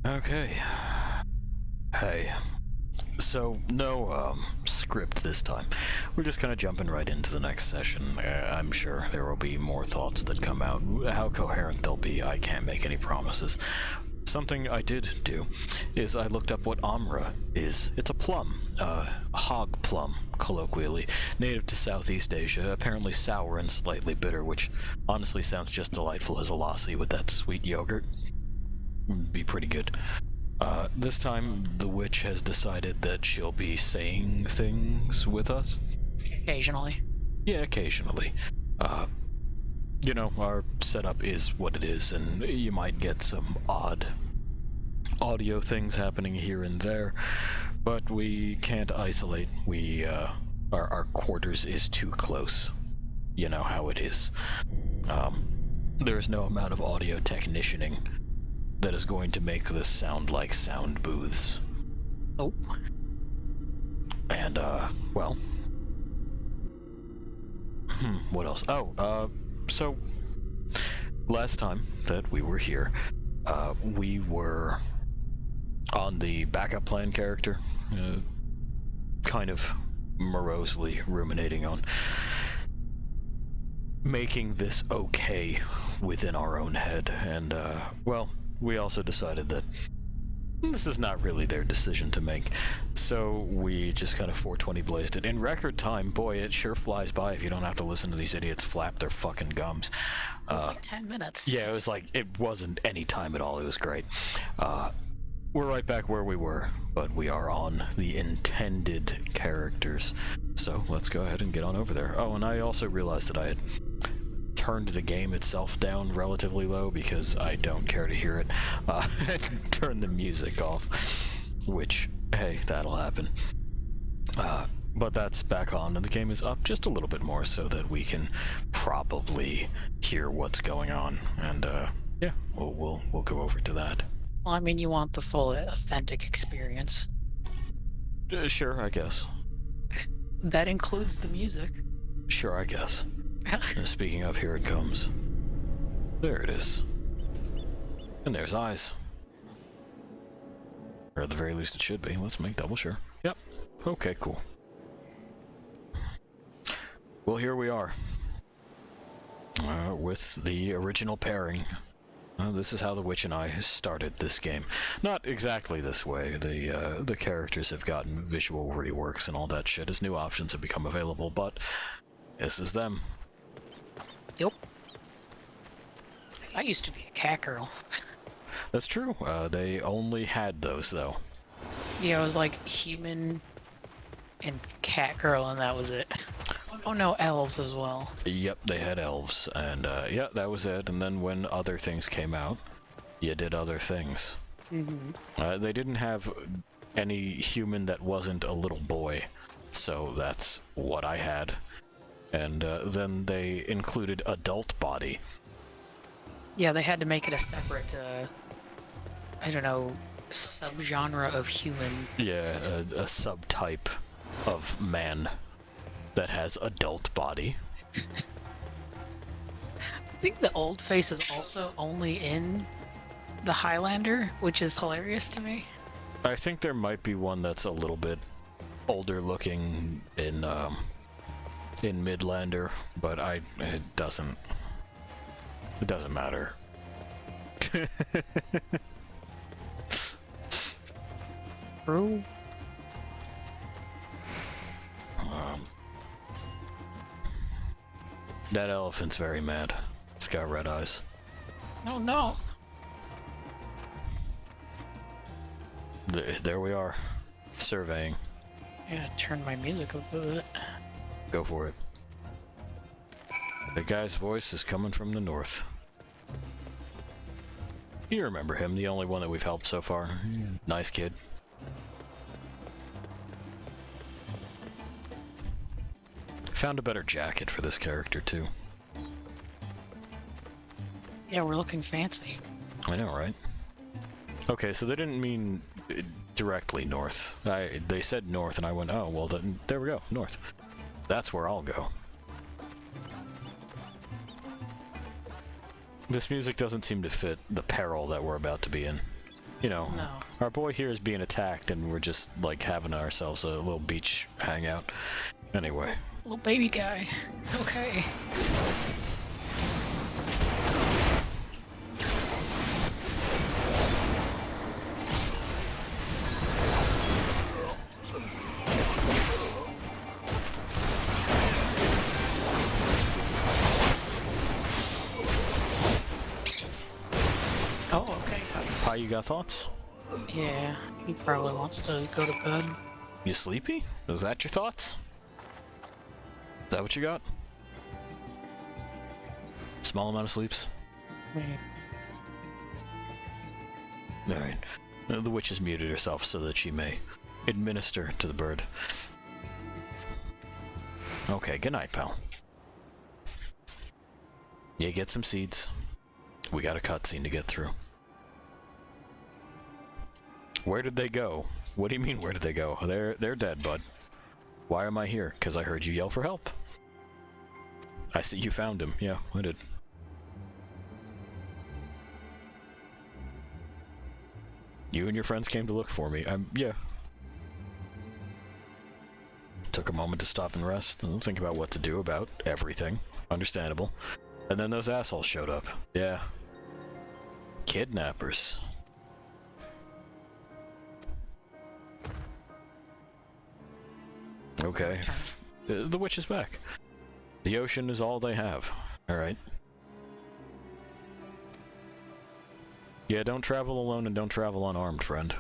Okay. Hey. So, no script this time. We're just kind of jumping right into the next session. I'm sure there will be more thoughts that come out. How coherent they'll be, I can't make any promises. Something I did do is I looked up what amra is. It's a plum, hog plum, colloquially, native to Southeast Asia, apparently sour and slightly bitter, which honestly sounds just delightful as a lassi with that sweet yogurt. Be pretty good. This time, the witch has decided that she'll be saying things with us. Occasionally. Yeah, occasionally. You know, our setup is what it is, and you might get some odd audio things happening here and there, but we can't isolate. Our quarters is too close. You know how it is. There's no amount of audio technicianing that is going to make this sound like sound booths. Nope. And, well... what else? Oh, so... last time that we were here, we were on the backup plan character, kind of morosely ruminating on making this okay within our own head, and, well, we also decided that this is not really their decision to make, so we just kind of 420 blazed it. In record time, boy, it sure flies by if you don't have to listen to these idiots flap their fucking gums. It was like 10 minutes. Yeah, it was like, it wasn't any time at all, it was great. We're right back where we were, but we are on the intended characters, so let's go ahead and get on over there. Oh, and I also realized that I had turned the game itself down relatively low because I don't care to hear it. Turn the music off, which, hey, that'll happen. But that's back on, and the game is up just a little bit more so that we can probably hear what's going on. And yeah, we'll go over to that. Well, I mean, you want the full authentic experience. Sure, I guess. That includes the music. Sure, I guess. Speaking of, here it comes. There it is. And there's eyes. Or at the very least it should be. Let's make double sure. Yep. Okay, cool. Well, here we are. With the original pairing. This is how the witch and I started this game. Not exactly this way. The characters have gotten visual reworks and all that shit as new options have become available, but this is them. Yep. I used to be a cat girl. That's true. They only had those, though. Yeah, it was like human and cat girl, and that was it. Oh no, elves as well. Yep, they had elves, and yeah, that was it. And then when other things came out, you did other things. Mm-hmm. They didn't have any human that wasn't a little boy, so that's what I had. And then they included adult body. Yeah, they had to make it a separate, I don't know, subgenre of human. Yeah, a subtype of man that has adult body. I think the old face is also only in the Highlander, which is hilarious to me. I think there might be one that's a little bit older looking in Midlander, but it doesn't matter. True. That elephant's very mad. It's got red eyes. Oh no. There we are, surveying. I'm gonna turn my music up a bit. Go for it. The guy's voice is coming from the north. You remember him, the only one that we've helped so far. Nice kid. Found a better jacket for this character, too. Yeah, we're looking fancy. I know, right? Okay, so they didn't mean directly north. They said north, and I went, oh, well, then, there we go, north. That's where I'll go. This music doesn't seem to fit the peril that we're about to be in. You know, No. our boy here is being attacked, and we're just, like, having ourselves a little beach hangout. Anyway. Little baby guy. It's okay. Oh, okay. How you got thoughts? Yeah, he probably wants to go to bed. You sleepy? Is that your thoughts? Is that what you got? Small amount of sleeps? Alright. The witch has muted herself so that she may administer to the bird. Okay, good night, pal. Yeah, get some seeds. We got a cutscene to get through. Where did they go? What do you mean, where did they go? They're dead, bud. Why am I here? Because I heard you yell for help. I see you found him. Yeah, I did. You and your friends came to look for me. Yeah. Took a moment to stop and rest and think about what to do about everything. Understandable. And then those assholes showed up. Yeah. Kidnappers. Okay. The witch is back. The ocean is all they have. Alright. Yeah, don't travel alone and don't travel unarmed, friend.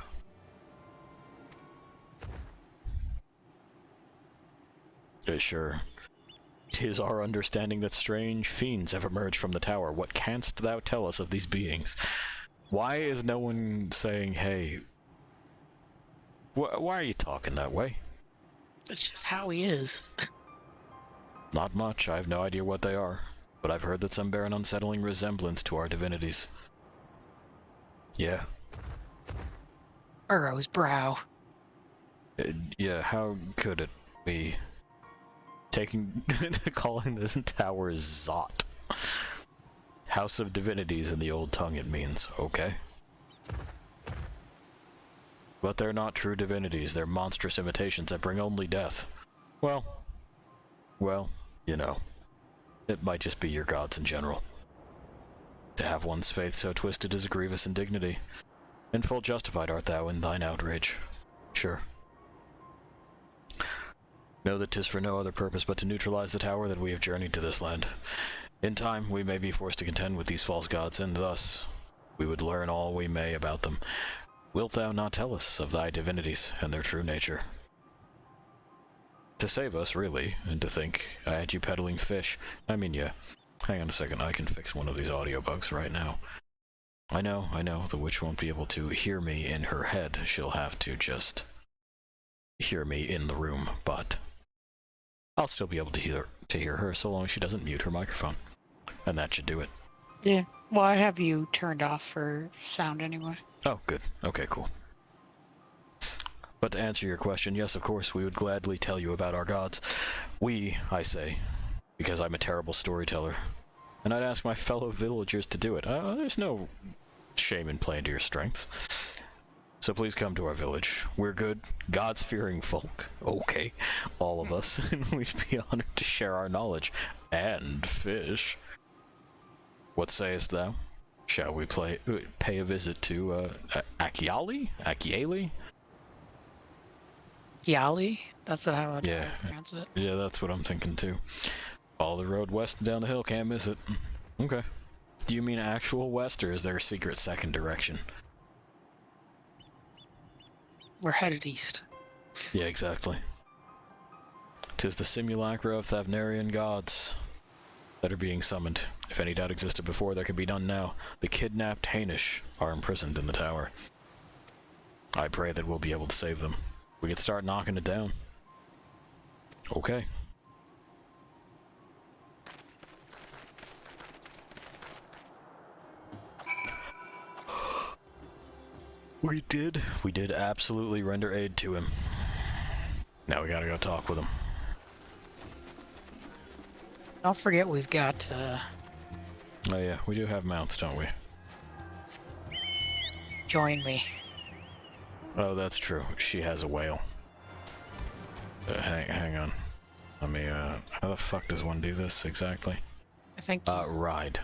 Sure. 'Tis our understanding that strange fiends have emerged from the tower. What canst thou tell us of these beings? Why is no one saying, hey... Why are you talking that way? It's just how he is. Not much. I have no idea what they are. But I've heard that some bear an unsettling resemblance to our divinities. Yeah. Burrow's brow. Yeah, how could it be? Calling the tower Zot. House of Divinities in the old tongue it means, okay? But they're not true divinities, they're monstrous imitations that bring only death. Well, you know, it might just be your gods in general. To have one's faith so twisted is a grievous indignity, and full justified art thou in thine outrage. Sure. Know that 'tis for no other purpose but to neutralize the tower that we have journeyed to this land. In time, we may be forced to contend with these false gods, and thus we would learn all we may about them. Wilt thou not tell us of thy divinities and their true nature? To save us, really, and to think I had you peddling fish. I mean, yeah. Hang on a second, I can fix one of these audio bugs right now. I know, the witch won't be able to hear me in her head. She'll have to just hear me in the room, but I'll still be able to hear her so long as she doesn't mute her microphone. And that should do it. Yeah. Well, I have you turned off for sound anyway. Oh, good. Okay, cool. But to answer your question, yes, of course, we would gladly tell you about our gods. We, I say, because I'm a terrible storyteller. And I'd ask my fellow villagers to do it. There's no shame in playing to your strengths. So please come to our village. We're good, gods-fearing folk. Okay, all of us. And we'd be honored to share our knowledge. And fish. What sayest thou? Shall we pay a visit to, Akiali? Akiali? Yali? That's how I'd Yeah. pronounce it. Yeah, that's what I'm thinking too. Follow the road west and down the hill, can't miss it. Okay. Do you mean actual west, or is there a secret second direction? We're headed east. Yeah, exactly. 'Tis the simulacra of Thavnarian gods that are being summoned. If any doubt existed before, there can be none now. The kidnapped Hainish are imprisoned in the tower. I pray that we'll be able to save them. We could start knocking it down. Okay. We did absolutely render aid to him. Now we gotta go talk with him. Don't forget we've got, Oh yeah, we do have mounts, don't we? join me. Oh, that's true. She has a whale. Hang on. Let me, how the fuck does one do this exactly? I think. Ride.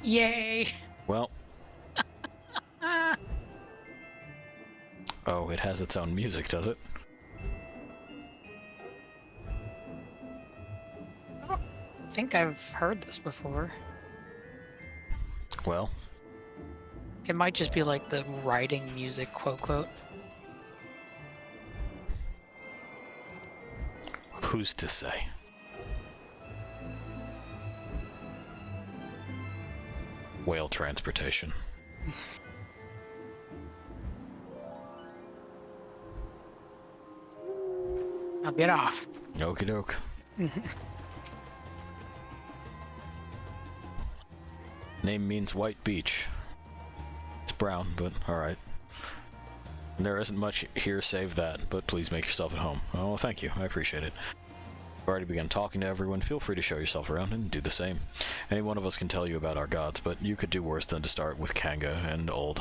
Yay! Well. Oh, it has its own music, does it? I think I've heard this before. Well. It might just be like the riding music, quote. Who's to say? Whale transportation. Now get off. Okie doke. Name means white beach. It's brown, but alright. There isn't much here save that, but please make yourself at home. Oh, thank you. I appreciate it. I've already begun talking to everyone. Feel free to show yourself around and do the same. Any one of us can tell you about our gods, but you could do worse than to start with Kanga and old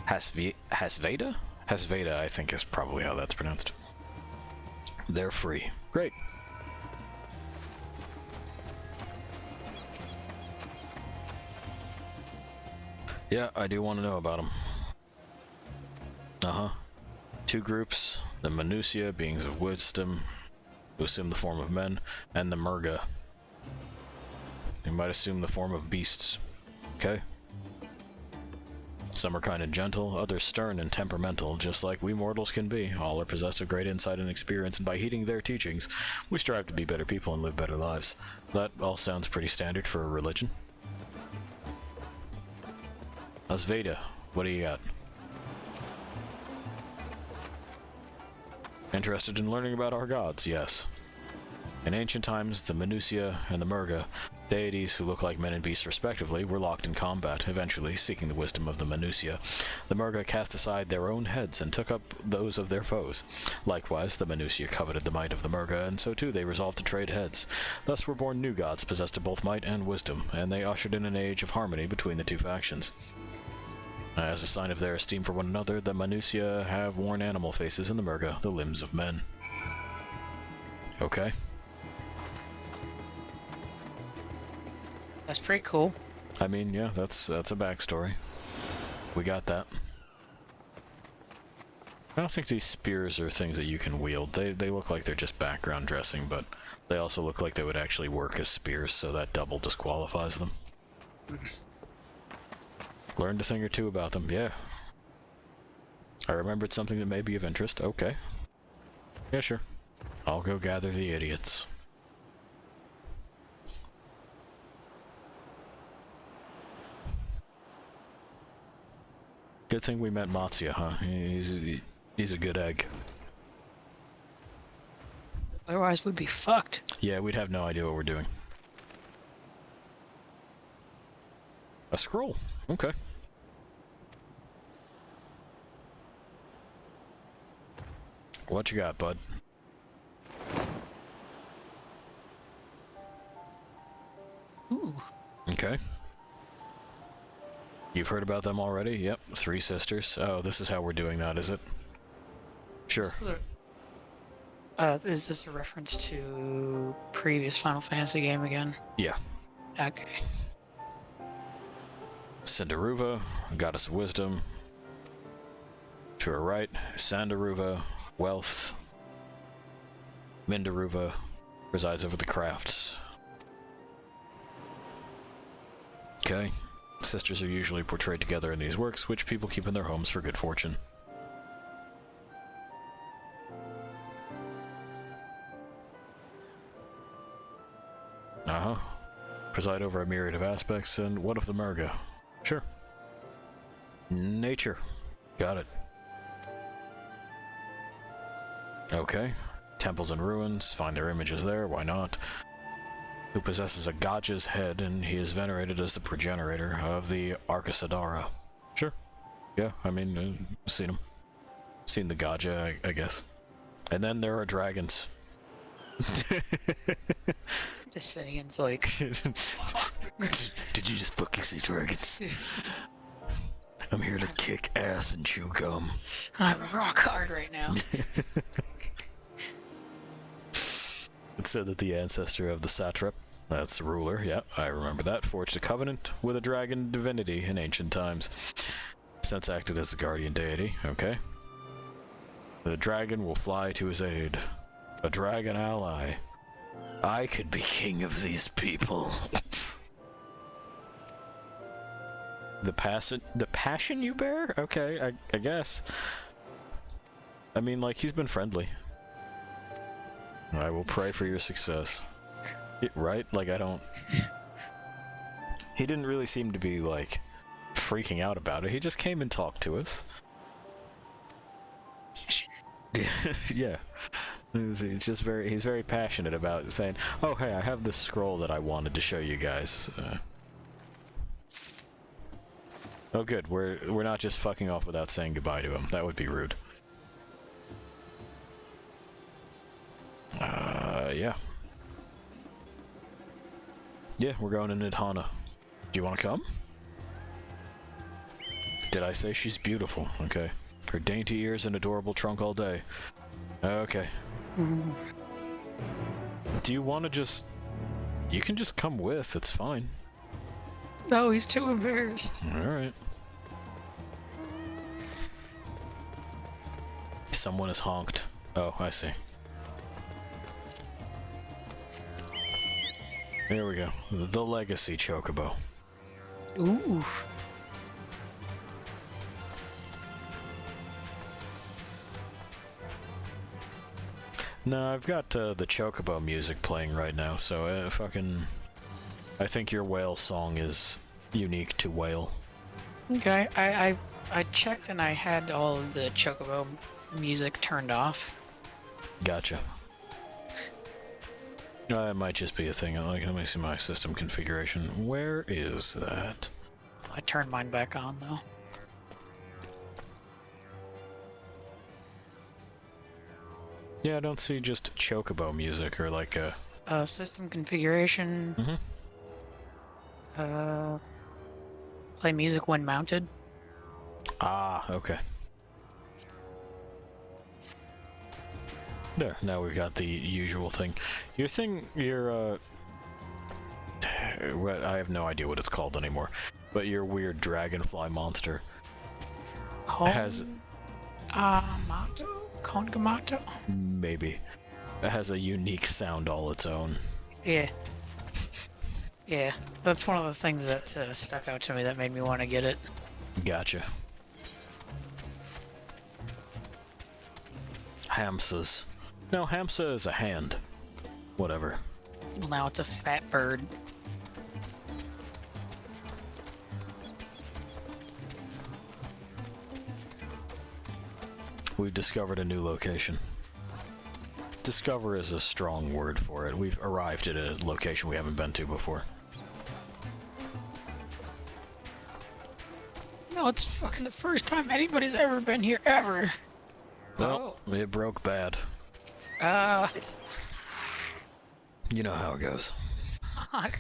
Hasveda? Hasveda, I think, is probably how that's pronounced. They're free. Great. Yeah, I do want to know about them. Two groups, the Manusia, beings of wisdom, who assume the form of men, and the Murga. They might assume the form of beasts. Okay? Some are kind and gentle, others stern and temperamental, just like we mortals can be. All are possessed of great insight and experience, and by heeding their teachings, we strive to be better people and live better lives. That all sounds pretty standard for a religion. Asveda, what do you got? Interested in learning about our gods? Yes. In ancient times, the Manusia and the Murga, deities who look like men and beasts respectively, were locked in combat, eventually seeking the wisdom of the Manusia. The Murga cast aside their own heads and took up those of their foes. Likewise, the Manusia coveted the might of the Murga, and so too they resolved to trade heads. Thus were born new gods possessed of both might and wisdom, and they ushered in an age of harmony between the two factions. As a sign of their esteem for one another, the Manusia have worn animal faces and the Murga the limbs of men. Okay. That's pretty cool. I mean, yeah, that's a backstory. We got that. I don't think these spears are things that you can wield. They look like they're just background dressing, but they also look like they would actually work as spears, so that double disqualifies them. Learned a thing or two about them, yeah. I remembered something that may be of interest. Okay. Yeah, sure. I'll go gather the idiots. Good thing we met Matsuya, huh? He's a good egg. Otherwise, we'd be fucked. Yeah, we'd have no idea what we're doing. A scroll. Okay. What you got, bud? Ooh. Okay. You've heard about them already? Yep. 3 sisters. Oh, this is how we're doing that, is it? Sure. Is this a reference to previous Final Fantasy game again? Yeah. Okay. Cinderuva, goddess of wisdom. To her right, Sandaruva, wealth. Mindaruva presides over the crafts. Okay. Sisters are usually portrayed together in these works, which people keep in their homes for good fortune. Preside over a myriad of aspects, and what of the Murga? Sure. Nature. Got it. Okay. Temples and ruins, find their images there, why not? Who possesses a Gaja's head, and he is venerated as the progenitor of the Arcasadara. Sure. Yeah, I mean, seen him. Seen the Gaja, I guess. And then there are dragons. Justinian's like... Did you just fucking see dragons? I'm here to kick ass and chew gum. I'm rock hard right now. It said that the ancestor of the satrap, that's the ruler, yeah, I remember that, forged a covenant with a dragon divinity in ancient times. Since acted as the guardian deity, okay. The dragon will fly to his aid. A dragon ally. I could be king of these people. The passion you bear? Okay, I guess. I mean, like, he's been friendly. I will pray for your success. Right? Like, I don't... He didn't really seem to be, like, freaking out about it. He just came and talked to us. Yeah. He's just he's very passionate about saying, oh, hey, I have this scroll that I wanted to show you guys. Oh, good. We're not just fucking off without saying goodbye to him. That would be rude. Yeah. Yeah, we're going to Nidhana. Do you want to come? Did I say she's beautiful? Okay. Her dainty ears and adorable trunk all day. Okay. Do you want to just... You can just come with, it's fine. No, he's too embarrassed. Alright. Someone is honked. Oh, I see. Here we go. The Legacy Chocobo. Ooh. No, I've got the Chocobo music playing right now, so I think your whale song is unique to whale. Okay, I checked and I had all of the Chocobo music turned off. Gotcha. It might just be a thing. Like, let me see my system configuration. Where is that? I turned mine back on though. Yeah, I don't see just Chocobo music or like a... System configuration. Mm-hmm. Play music when mounted. Ah, okay. There, now we've got the usual thing. Your I have no idea what it's called anymore, but your weird dragonfly monster has... Mato? Kongamato? Maybe. It has a unique sound all its own. Yeah. Yeah, that's one of the things that stuck out to me that made me want to get it. Gotcha. Hamsas. No, Hamsa is a hand. Whatever. Well, now it's a fat bird. We've discovered a new location. Discover is a strong word for it. We've arrived at a location we haven't been to before. No, it's fucking the first time anybody's ever been here ever. Well, it broke bad. You know how it goes. Fuck.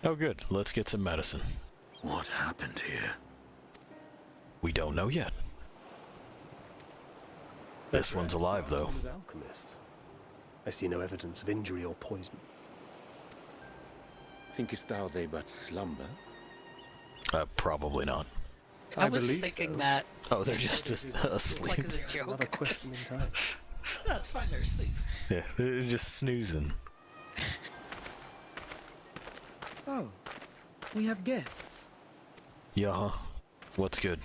Oh good, let's get some medicine. What happened here? We don't know yet. This one's alive though. Alchemist. I see no evidence of injury or poison. Thinkest thou they but slumber? Probably not. I was thinking that. Oh, they're just asleep. Like as a joke. Another question in time. That's fine, they're asleep. Yeah, they're just snoozing. Oh, we have guests. Yeah, what's good?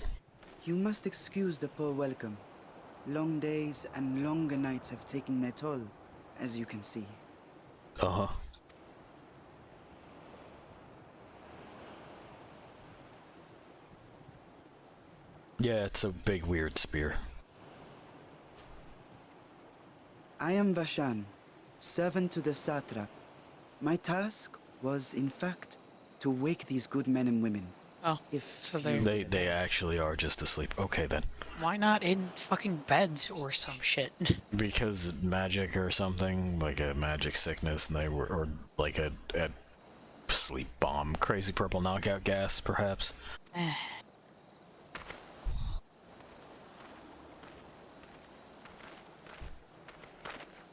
You must excuse the poor welcome. Long days and longer nights have taken their toll, as you can see. Uh-huh. Yeah, it's a big weird spear. I am Vashan, servant to the satrap. My task was, in fact, to wake these good men and women. Oh, If so you- They actually are just asleep. Okay then. why not in fucking beds or some shit? Because magic or something, like a magic sickness, and they were, or like a sleep bomb, crazy purple knockout gas, perhaps.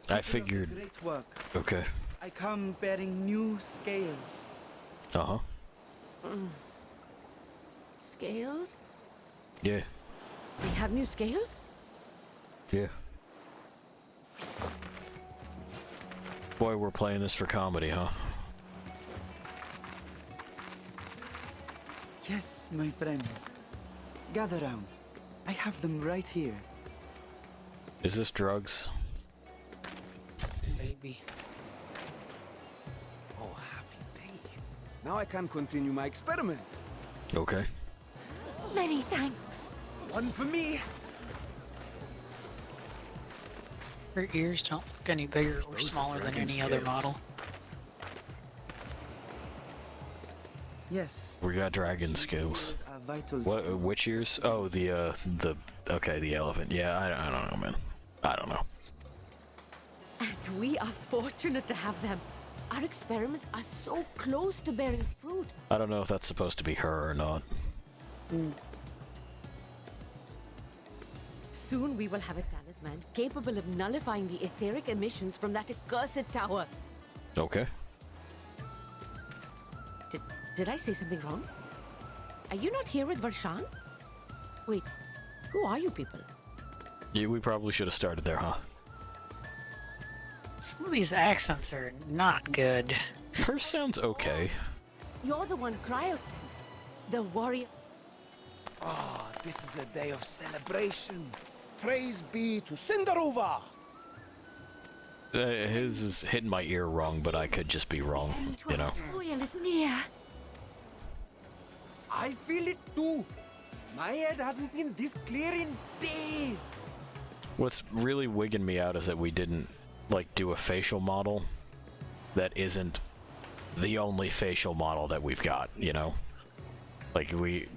I figured. Great work. Okay. I come bearing new scales. Uh huh. Scales? Yeah. We have new scales? Yeah. Boy, we're playing this for comedy, huh? Yes, my friends. Gather round. I have them right here. Is this drugs? Maybe. Oh, happy day. Now I can continue my experiment. Okay. Many thanks. One for me. Her ears don't look any bigger or Those are smaller than dragon any other scales. model. Yes. We got dragon skills. Are vital. What? Which ears? Oh, the okay, the elephant. Yeah, I don't know, man. I don't know. And we are fortunate to have them. Our experiments are so close to bearing fruit. I don't know if that's supposed to be her or not. Soon we will have a talisman capable of nullifying the etheric emissions from that accursed tower. Okay. Did I say something wrong? Are you not here with Varshan? Wait, who are you people? Yeah, we probably should have started there, huh? Some of these accents are not good. Her sounds okay. You're the one Cryo sent. The warrior. Ah, this is a day of celebration. Praise be to Cinderova. His is hitting my ear wrong, but I could just be wrong, you know. Royal is near. I feel it too. My head hasn't been this clear in days. What's really wigging me out is that we didn't, like, do a facial model that isn't the only facial model that we've got, you know? Like,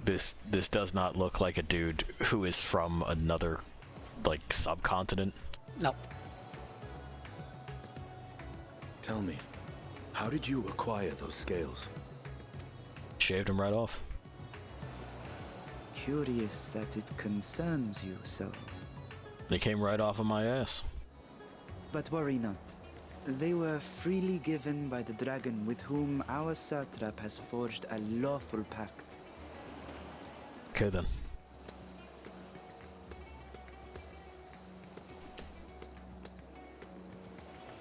this does not look like a dude who is from another, like, subcontinent. Nope. Tell me, how did you acquire those scales? Shaved him right off. Curious that it concerns you so. They came right off of my ass. But worry not. They were freely given by the dragon with whom our satrap has forged a lawful pact. Okay, then.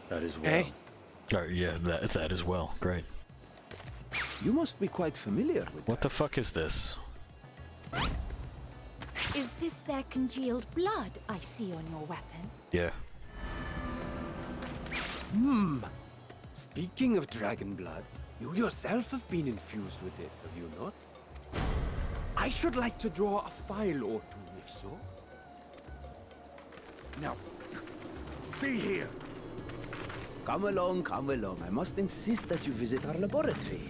That is well. Hey. Yeah, that as well. Great. You must be quite familiar with What the fuck is this? Is this their congealed blood I see on your weapon? Yeah. Speaking of dragon blood, you yourself have been infused with it, have you not? I should like to draw a file or two, if so. Now, see here. Come along, come along. I must insist that you visit our laboratory.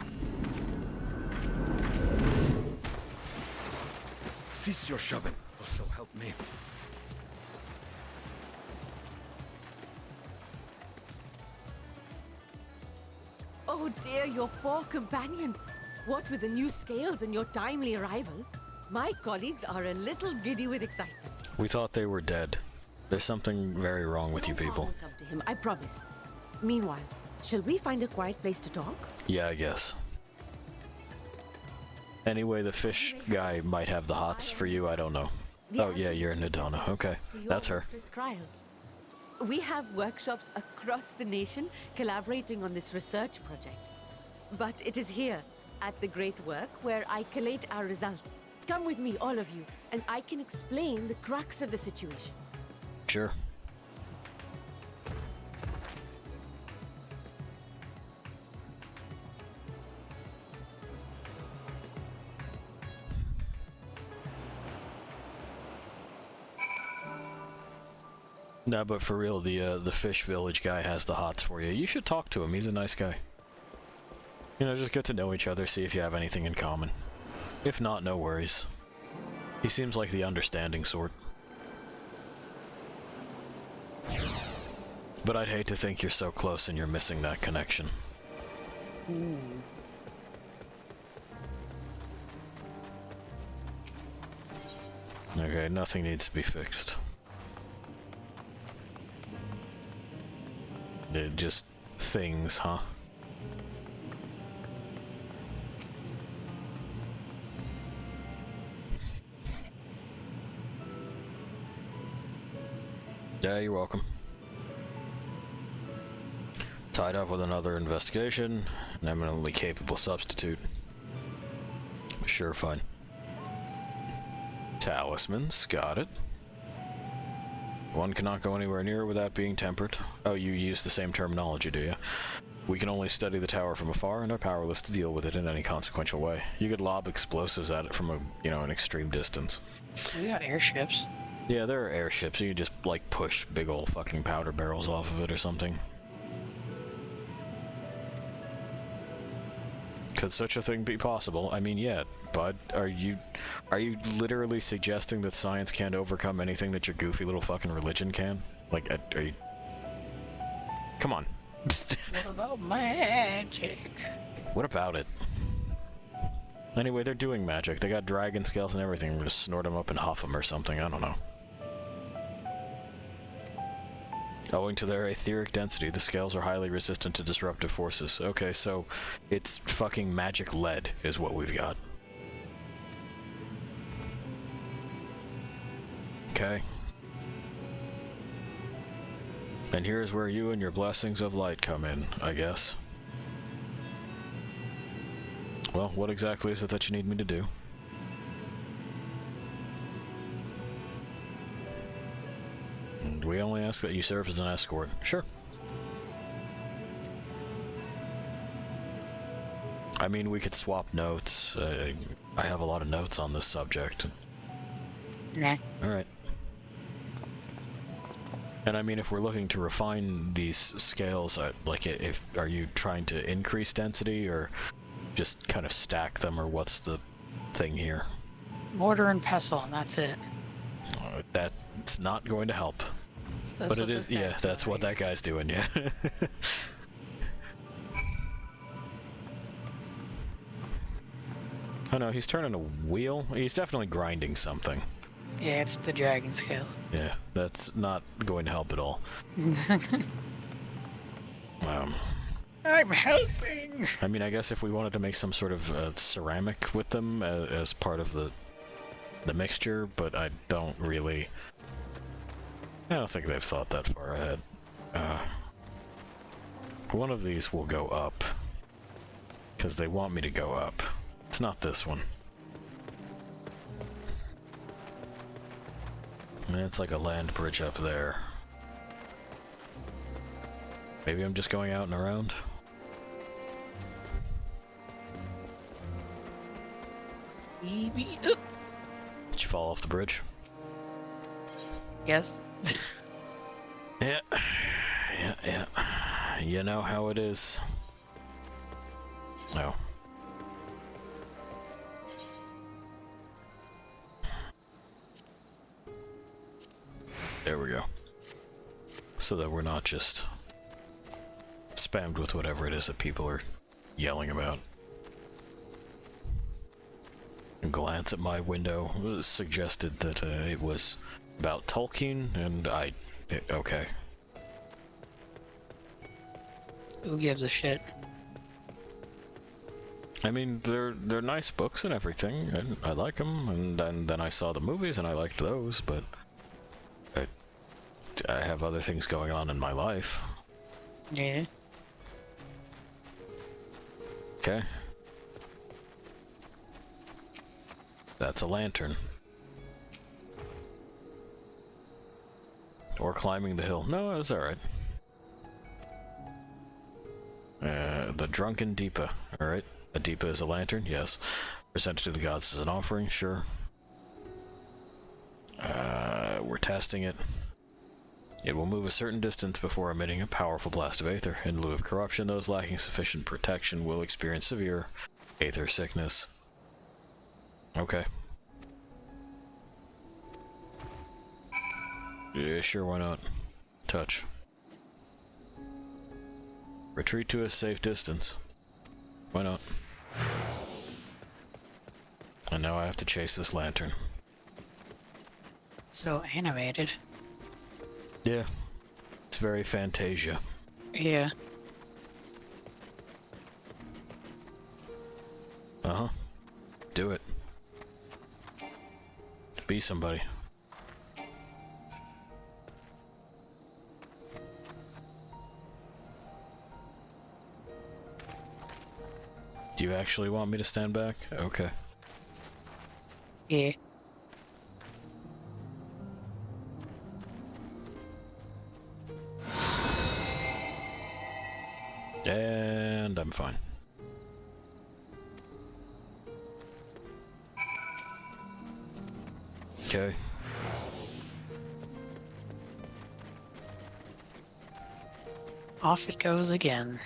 Cease your shoving, or so help me. Oh dear, your poor companion. What with the new scales and your timely arrival, my colleagues are a little giddy with excitement. We thought they were dead. There's something very wrong with you No harm people. will come to him, I promise. Meanwhile, shall we find a quiet place to talk? Yeah, I guess. Anyway, the fish guy might have the hots for you, I don't know. Oh yeah, you're in Nadana. Okay, To your that's her. mistress Cryo. We have workshops across the nation collaborating on this research project. But it is here, at the Great Work, where I collate our results. Come with me, all of you, and I can explain the crux of the situation. Sure. No, but for real, the fish village guy has the hots for you. You should talk to him. He's a nice guy. You know, just get to know each other, see if you have anything in common. If not, no worries. He seems like the understanding sort. But I'd hate to think you're so close and you're missing that connection. Okay, nothing needs to be fixed. They're just things, huh? Yeah, you're welcome. Tied up with another investigation, an eminently capable substitute. Sure, fine. Talismans, got it. One cannot go anywhere near without being tempered. Oh, you use the same terminology, do you? We can only study the tower from afar and are powerless to deal with it in any consequential way. You could lob explosives at it from an extreme distance. We got airships. Yeah, there are airships. You can just, like, push big old fucking powder barrels off of it or something. Could such a thing be possible? I mean, yeah, bud. Are you literally suggesting that science can't overcome anything that your goofy little fucking religion can? Like, are you... Come on. What about magic? What about it? Anyway, they're doing magic. They got dragon scales and everything. We're just snort them up and huff them or something. I don't know. Owing to their etheric density, the scales are highly resistant to disruptive forces. Okay, so it's fucking magic lead is what we've got. Okay. And here's where you and your blessings of light come in, I guess. Well, what exactly is it that you need me to do? We only ask that you serve as an escort. Sure. I mean, we could swap notes. I have a lot of notes on this subject. Nah. Alright. And I mean, if we're looking to refine these scales, are you trying to increase density or just kind of stack them, or what's the thing here? Mortar and pestle, and that's it. That's not going to help. That's but it is, yeah, that's what that guy's doing, yeah. Oh no, he's turning a wheel? He's definitely grinding something. Yeah, it's the dragon scales. Yeah, that's not going to help at all. I'm helping! I mean, I guess if we wanted to make some sort of ceramic with them as part of the mixture, but I don't think they've thought that far ahead. One of these will go up, because they want me to go up. It's not this one. It's like a land bridge up there. Maybe I'm just going out and around? Did Did you fall off the bridge? Yes. Yeah. You know how it is. No. There we go. So that we're not just spammed with whatever it is that people are yelling about. A glance at my window suggested that it was about Tolkien, and okay. Who gives a shit? I mean, they're nice books and everything, and I like them, and then I saw the movies and I liked those, but I have other things going on in my life. Yeah. Okay. That's a lantern. Or climbing the hill. No, it's alright. The Drunken Deepa. Alright. A Deepa is a lantern, yes. Presented to the gods as an offering, sure. We're testing it. It will move a certain distance before emitting a powerful blast of aether. In lieu of corruption, those lacking sufficient protection will experience severe aether sickness. Okay. Yeah, sure, why not? Touch. Retreat to a safe distance. Why not? And now I have to chase this lantern. So animated. Yeah. It's very Fantasia. Yeah. Uh-huh. Do it. Be somebody. Do you actually want me to stand back? Okay. Yeah. And I'm fine. Okay. Off it goes again.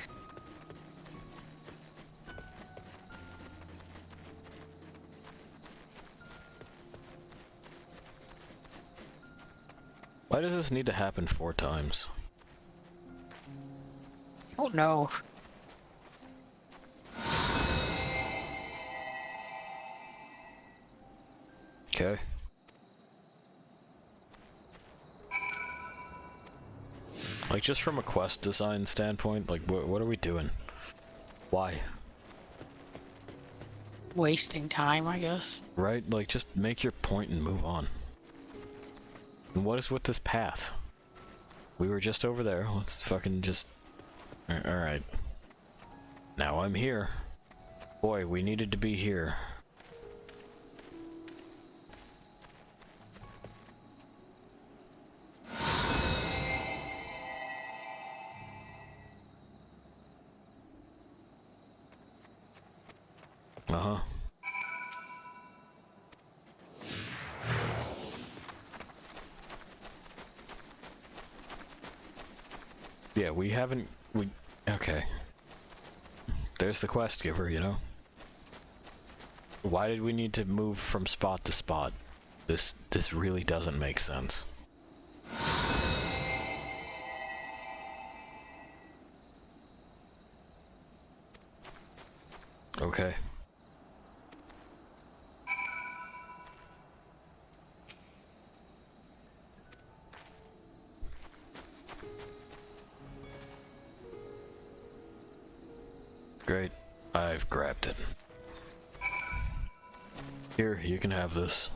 Why does this need to happen 4 times? Oh no. Okay. Like, just from a quest design standpoint, like, what are we doing? Why? Wasting time, I guess. Right? Like, just make your point and move on. And what is with this path? We were just over there. Let's fucking just... Alright. Now I'm here. Boy, we needed to be here. Uh-huh. Yeah, we haven't... Okay. There's the quest giver, you know? Why did we need to move from spot to spot? This really doesn't make sense. Okay. Great. I've grabbed it. Here, you can have this.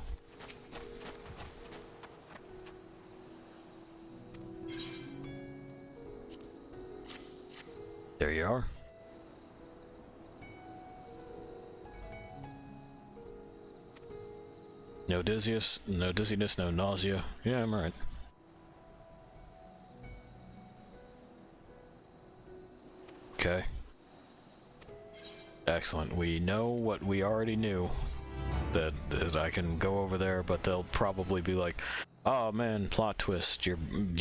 There you are. No dizziness, no nausea. Yeah, I'm alright. Okay. Excellent. We know what we already knew. That I can go over there, but they'll probably be like, "Oh man, plot twist. Your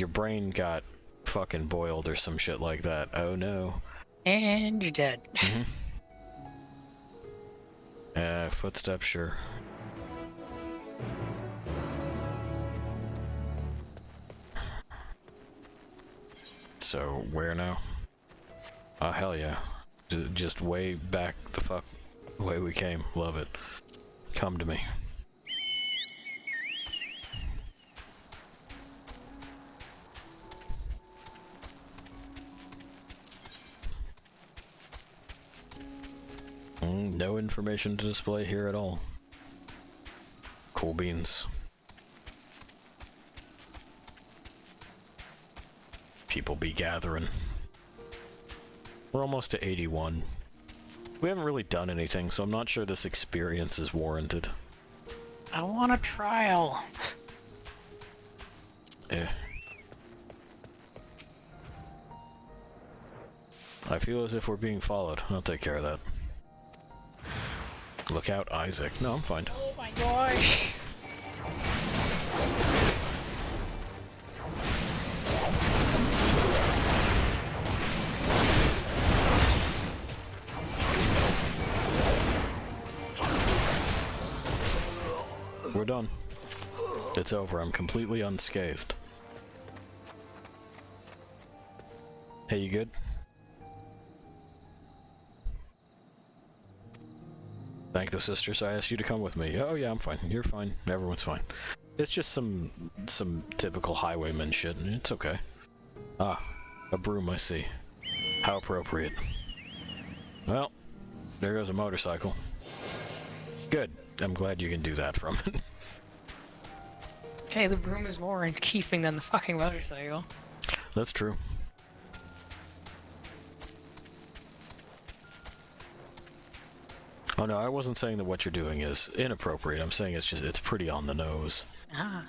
brain got fucking boiled or some shit like that. Oh no." And you're dead. Footsteps, sure. So, where now? Oh, hell yeah. Just way back the fuck way we came. Love it. Come to me. No information to display here at all. Cool beans. People be gathering. We're almost to 81. We haven't really done anything, so I'm not sure this experience is warranted. I want a trial. I feel as if we're being followed. I'll take care of that. Look out, Isaac. No, I'm fine. Oh my gosh. We're done. It's over. I'm completely unscathed. Hey, you good? Thank the sisters. I asked you to come with me. Oh yeah, I'm fine. You're fine. Everyone's fine. It's just some typical highwayman shit. It's okay. Ah, a broom, I see. How appropriate. Well, there goes a motorcycle. Good. I'm glad you can do that from it. Okay, the broom is more in keeping than the fucking motorcycle. That's true. Oh no, I wasn't saying that what you're doing is inappropriate. I'm saying it's pretty on the nose. Ah.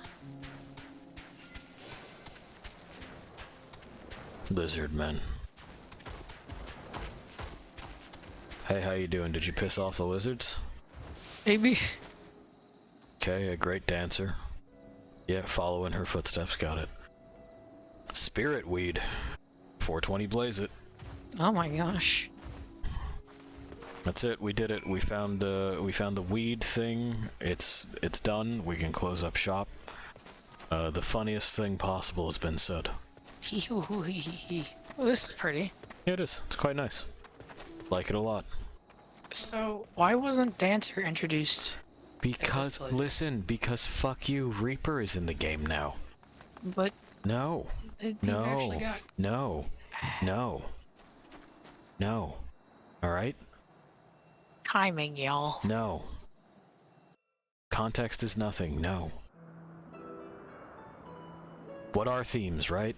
Lizard men. Hey, how you doing? Did you piss off the lizards? Maybe. Okay, a great dancer. Yeah, follow in her footsteps, got it. Spirit weed. 420 blaze it. Oh my gosh. That's it, we did it. We found the weed thing. It's done. We can close up shop. The funniest thing possible has been said. Well, this is pretty. Yeah, it is. It's quite nice. Like it a lot. So, why wasn't Dancer introduced? Because, listen, because fuck you, Reaper is in the game now. But... No. No. No. No. No. Alright? Timing, y'all. No. Context is nothing, no. What are themes, right?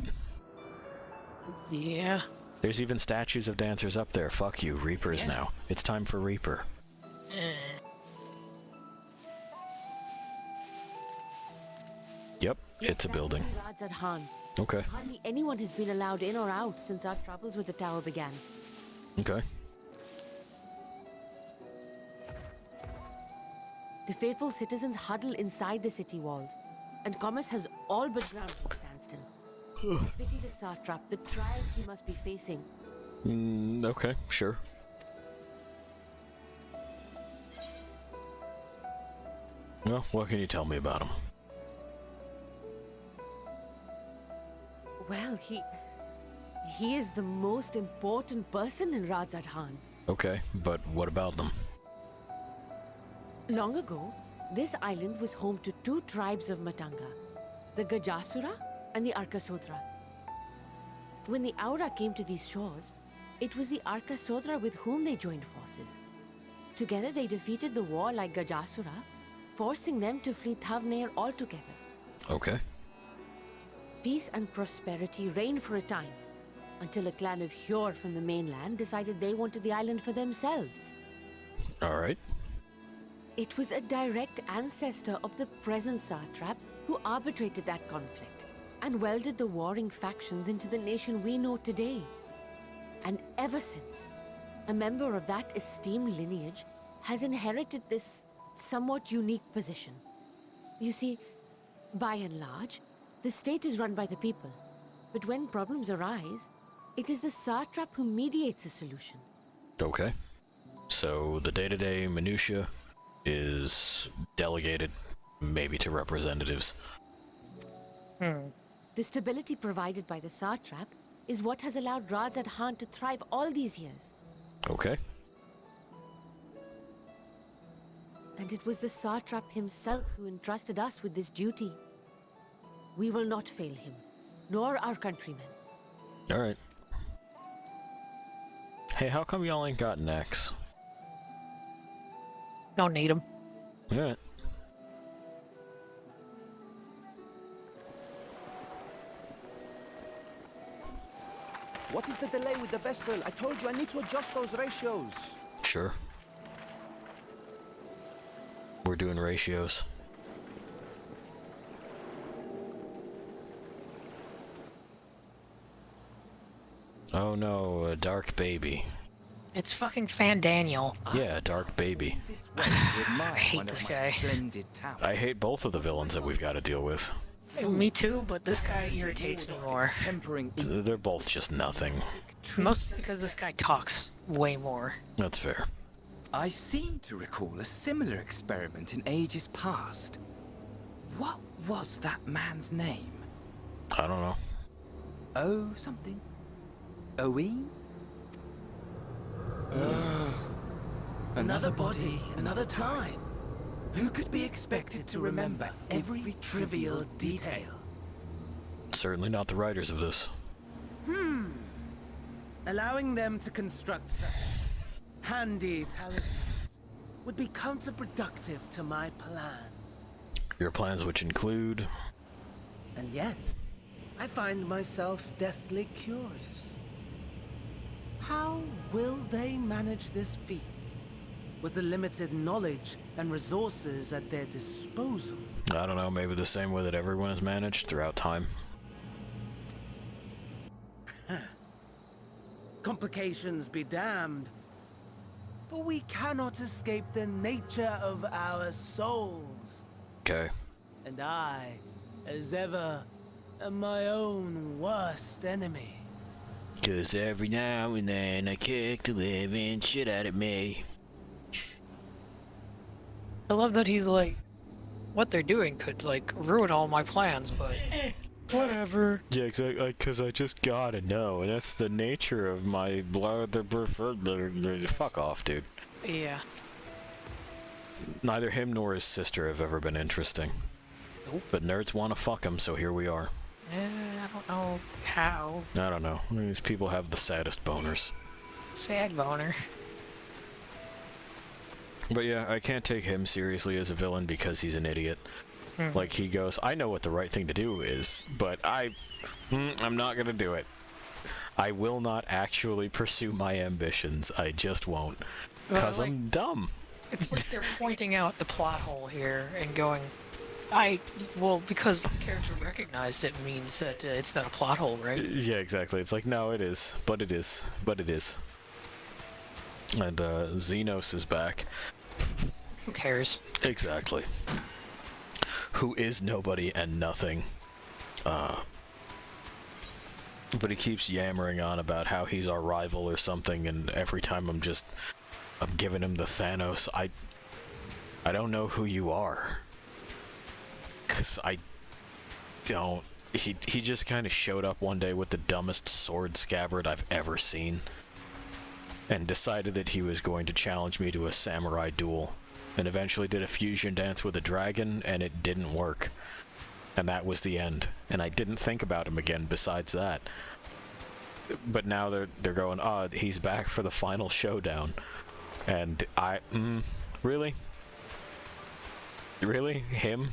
Yeah. There's even statues of dancers up there. Fuck you, Reaper is now. It's time for Reaper. Yep, it's a building. Okay. Hardly anyone has been allowed in or out since our troubles with the tower began. Okay. The faithful citizens huddle inside the city walls, and commerce has all but ground to a standstill. Pity the satrap, the trials he must be facing. Okay, sure. Well, what can you tell me about him? Well, he is the most important person in Rajadhan. Okay, but what about them? Long ago, this island was home to two tribes of Matanga, the Gajasura and the Arkasodra. When the Aura came to these shores, it was the Arkasodra with whom they joined forces. Together they defeated the war like Gajasura, forcing them to flee Thavnair altogether. Okay. Peace and prosperity reigned for a time, until a clan of Hjord from the mainland decided they wanted the island for themselves. Alright. It was a direct ancestor of the present satrap who arbitrated that conflict and welded the warring factions into the nation we know today. And ever since, a member of that esteemed lineage has inherited this somewhat unique position. You see, by and large, the state is run by the people, but when problems arise, it is the satrap who mediates a solution. Okay. So the day-to-day minutia is delegated, maybe to representatives. The stability provided by the satrap is what has allowed Rajadhan to thrive all these years. Okay. And it was the satrap himself who entrusted us with this duty. We will not fail him, nor our countrymen. Alright. Hey, how come y'all ain't got necks? Don't need them. Alright. What is the delay with the vessel? I told you I need to adjust those ratios. Sure. We're doing ratios. Oh no, a dark baby. It's fucking Fandaniel. Yeah, a dark baby. I hate this guy. I hate both of the villains that we've got to deal with. Me too, but this guy irritates me more. They're both just nothing. Mostly because this guy talks way more. That's fair. I seem to recall a similar experiment in ages past. What was that man's name? I don't know. Oh, something. Owen? Another body, another time. Who could be expected to remember every trivial detail? Certainly not the writers of this. Allowing them to construct such handy talismans would be counterproductive to my plans. Your plans, which include... And yet, I find myself deathly curious. How will they manage this feat with the limited knowledge and resources at their disposal? I don't know, maybe the same way that everyone has managed throughout time. Complications be damned, for we cannot escape the nature of our souls. Okay. And I, as ever, am my own worst enemy. 'Cause every now and then I kick the living shit out of me. I love that he's like, what they're doing could like ruin all my plans, but whatever. Yeah, exactly, because I just gotta know, and that's the nature of my blood. Fuck off, dude. Yeah. Neither him nor his sister have ever been interesting. Nope. But nerds want to fuck him, so here we are. I don't know how. I don't know. These people have the saddest boners. Sad boner. But yeah, I can't take him seriously as a villain because he's an idiot. Like, he goes, I know what the right thing to do is, but I'm not gonna do it. I will not actually pursue my ambitions. I just won't. Because Well, I'm dumb. It's like they're pointing out the plot hole here and going, well, because the character recognized it means that it's not a plot hole, right? Yeah, exactly. It's like, no, it is. But it is. But it is. And, Xenos is back. Who cares? Exactly. Who is nobody and nothing. But he keeps yammering on about how he's our rival or something, and every time I'm giving him the Thanos, I don't know who you are. 'Cause I don't... He just kind of showed up one day with the dumbest sword scabbard I've ever seen. And decided that he was going to challenge me to a samurai duel. And eventually did a fusion dance with a dragon, and it didn't work. And that was the end. And I didn't think about him again besides that. But now they're going, oh, he's back for the final showdown. And really? Really? Him?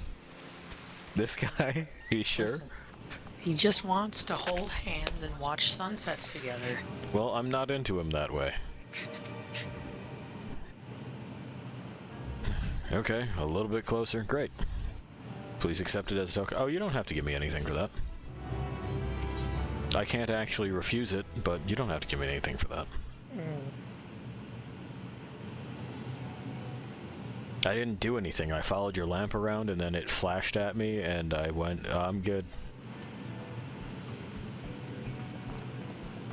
This guy? You sure? Listen, he just wants to hold hands and watch sunsets together. Well, I'm not into him that way. Okay, a little bit closer. Great. Please accept it as a token. Oh, you don't have to give me anything for that. I can't actually refuse it, but you don't have to give me anything for that. I didn't do anything. I followed your lamp around and then it flashed at me and I went, I'm good.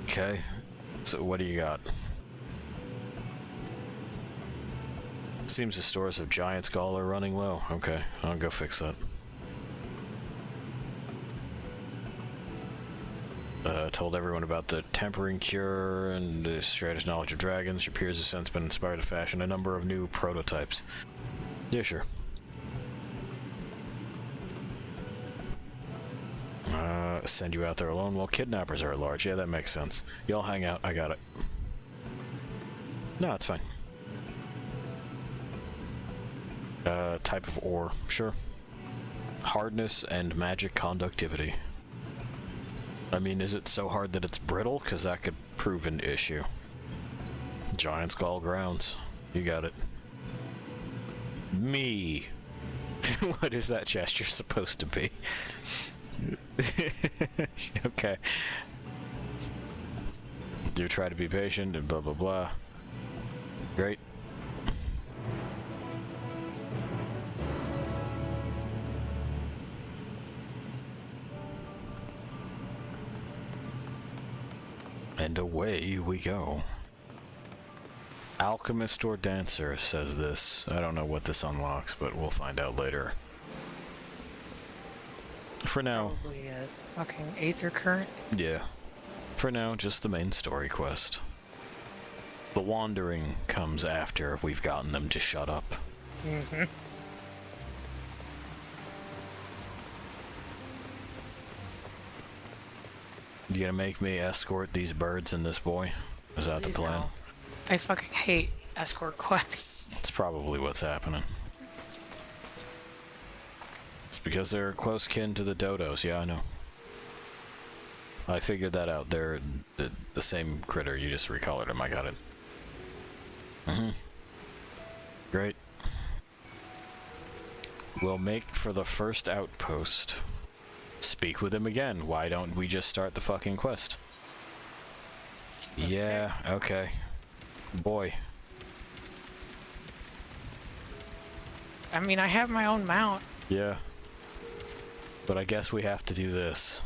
Okay. So what do you got? Seems the stores of Giant Skull are running low. Okay, I'll go fix that. Told everyone about the tempering cure and the strategist knowledge of dragons. Your peers have since been inspired to fashion a number of new prototypes. Yeah, sure. Send you out there alone while kidnappers are at large. Yeah, that makes sense. Y'all hang out. I got it. No, it's fine. Type of ore. Sure. Hardness and magic conductivity. I mean, is it so hard that it's brittle? Because that could prove an issue. Giant Skull grounds. You got it. Me. What is that gesture supposed to be? Okay. Do try to be patient and blah blah blah. Great. And away we go. Alchemist or Dancer says this. I don't know what this unlocks, but we'll find out later. For now. Probably a fucking aether current. Yeah. For now, just the main story quest. The wandering comes after we've gotten them to shut up. Mm-hmm. You gonna make me escort these birds and this boy? Is that the Please plan? no. I fucking hate escort quests. That's probably what's happening. It's because they're close kin to the dodos, yeah, I know. I figured that out. They're the same critter, you just recolored them, I got it. Mm-hmm. Great. We'll make for the first outpost. Speak with him again. Why don't we just start the fucking quest? Yeah, okay. Boy. I mean, I have my own mount. Yeah. But I guess we have to do this.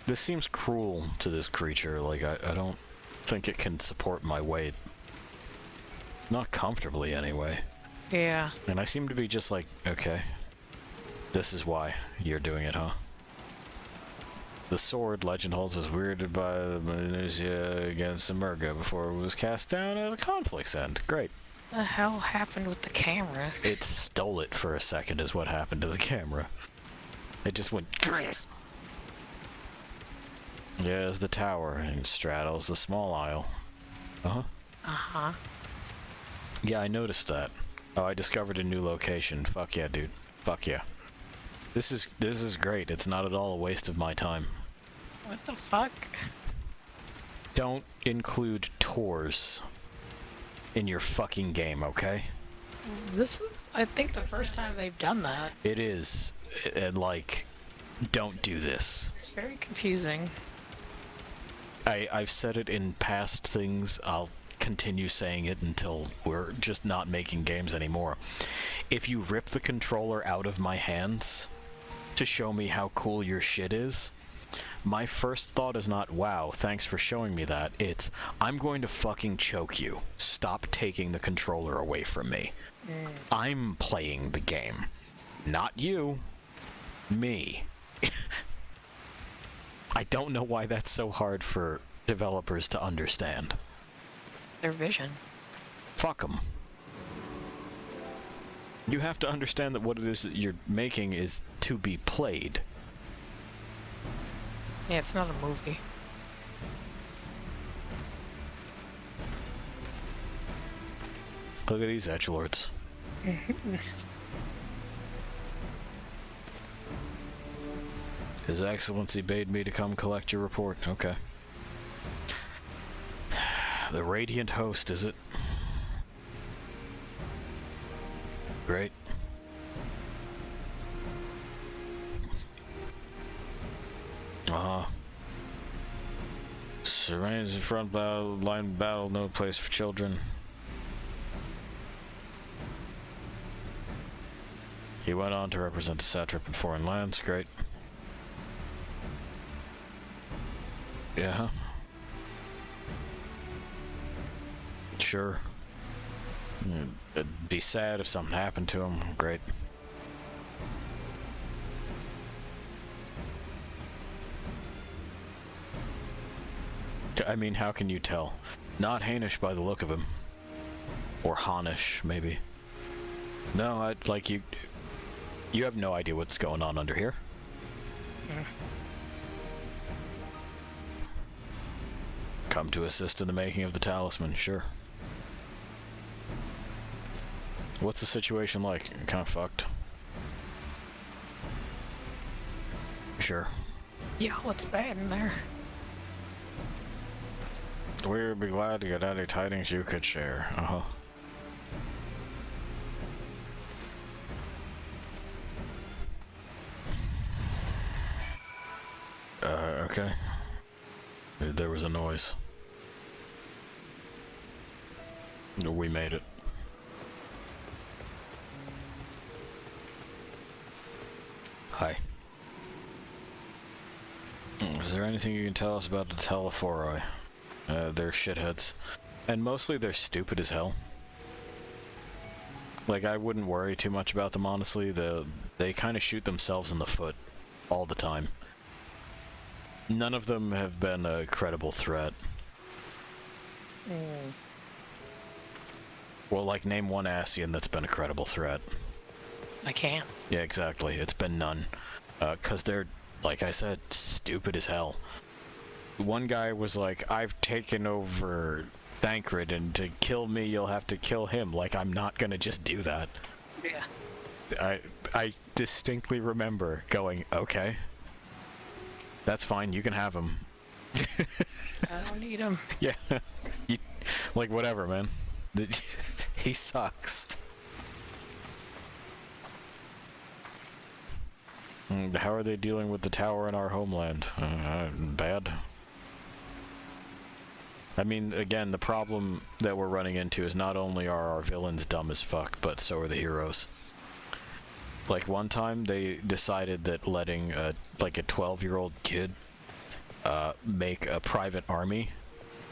This seems cruel to this creature. Like, I don't think it can support my weight. Not comfortably, anyway. Yeah. And I seem to be just like, okay. This is why you're doing it, huh? The sword, legend holds, was weirded by the Minutia against Emerga before it was cast down at the conflict's end. Great. What the hell happened with the camera? It stole it for a second is what happened to the camera. It just went... There's the tower, and straddles the small isle. Uh-huh. Uh-huh. Yeah, I noticed that. Oh, I discovered a new location. Fuck yeah, dude. Fuck yeah. This is great. It's not at all a waste of my time. What the fuck? Don't include tours in your fucking game, okay? This is, I think, the first time they've done that. It is. And, like, don't do this. It's very confusing. I've said it in past things. I'll continue saying it until we're just not making games anymore. If you rip the controller out of my hands to show me how cool your shit is, my first thought is not, wow, thanks for showing me that. It's, I'm going to fucking choke you. Stop taking the controller away from me. I'm playing the game. Not you. Me. I don't know why that's so hard for developers to understand. Their vision. Fuck them. You have to understand that what it is that you're making is to be played. Yeah, it's not a movie. Look at these edgelords. His Excellency bade me to come collect your report. Okay. The Radiant Host, is it? Great. Remains in front line battle, no place for children. He went on to represent the satrap in foreign lands. Great. Yeah. Sure. It'd be sad if something happened to him. Great. I mean, how can you tell? Not Hainish by the look of him. Or Hanish, maybe. No, I'd like you... You have no idea what's going on under here. Come to assist in the making of the talisman, sure. What's the situation like? Kind of fucked. Sure. Yeah, what's bad in there? We'd be glad to get any tidings you could share. Uh-huh. Okay. There was a noise. We made it. Hi. Is there anything you can tell us about the Telephori? They're shitheads. And mostly they're stupid as hell. Like, I wouldn't worry too much about them, honestly. They kind of shoot themselves in the foot all the time. None of them have been a credible threat. Well, like, name one Ascian that's been a credible threat. I can't. Yeah, exactly. It's been none. 'Cause they're, like I said, stupid as hell. One guy was like, I've taken over Thancred, and to kill me, you'll have to kill him. Like, I'm not gonna just do that. Yeah. I distinctly remember going, okay. That's fine, you can have him. I don't need him. Yeah. Like, whatever, man. He sucks. How are they dealing with the tower in our homeland? Bad. I mean, again, the problem that we're running into is not only are our villains dumb as fuck, but so are the heroes. Like, one time they decided that letting like a 12-year-old kid make a private army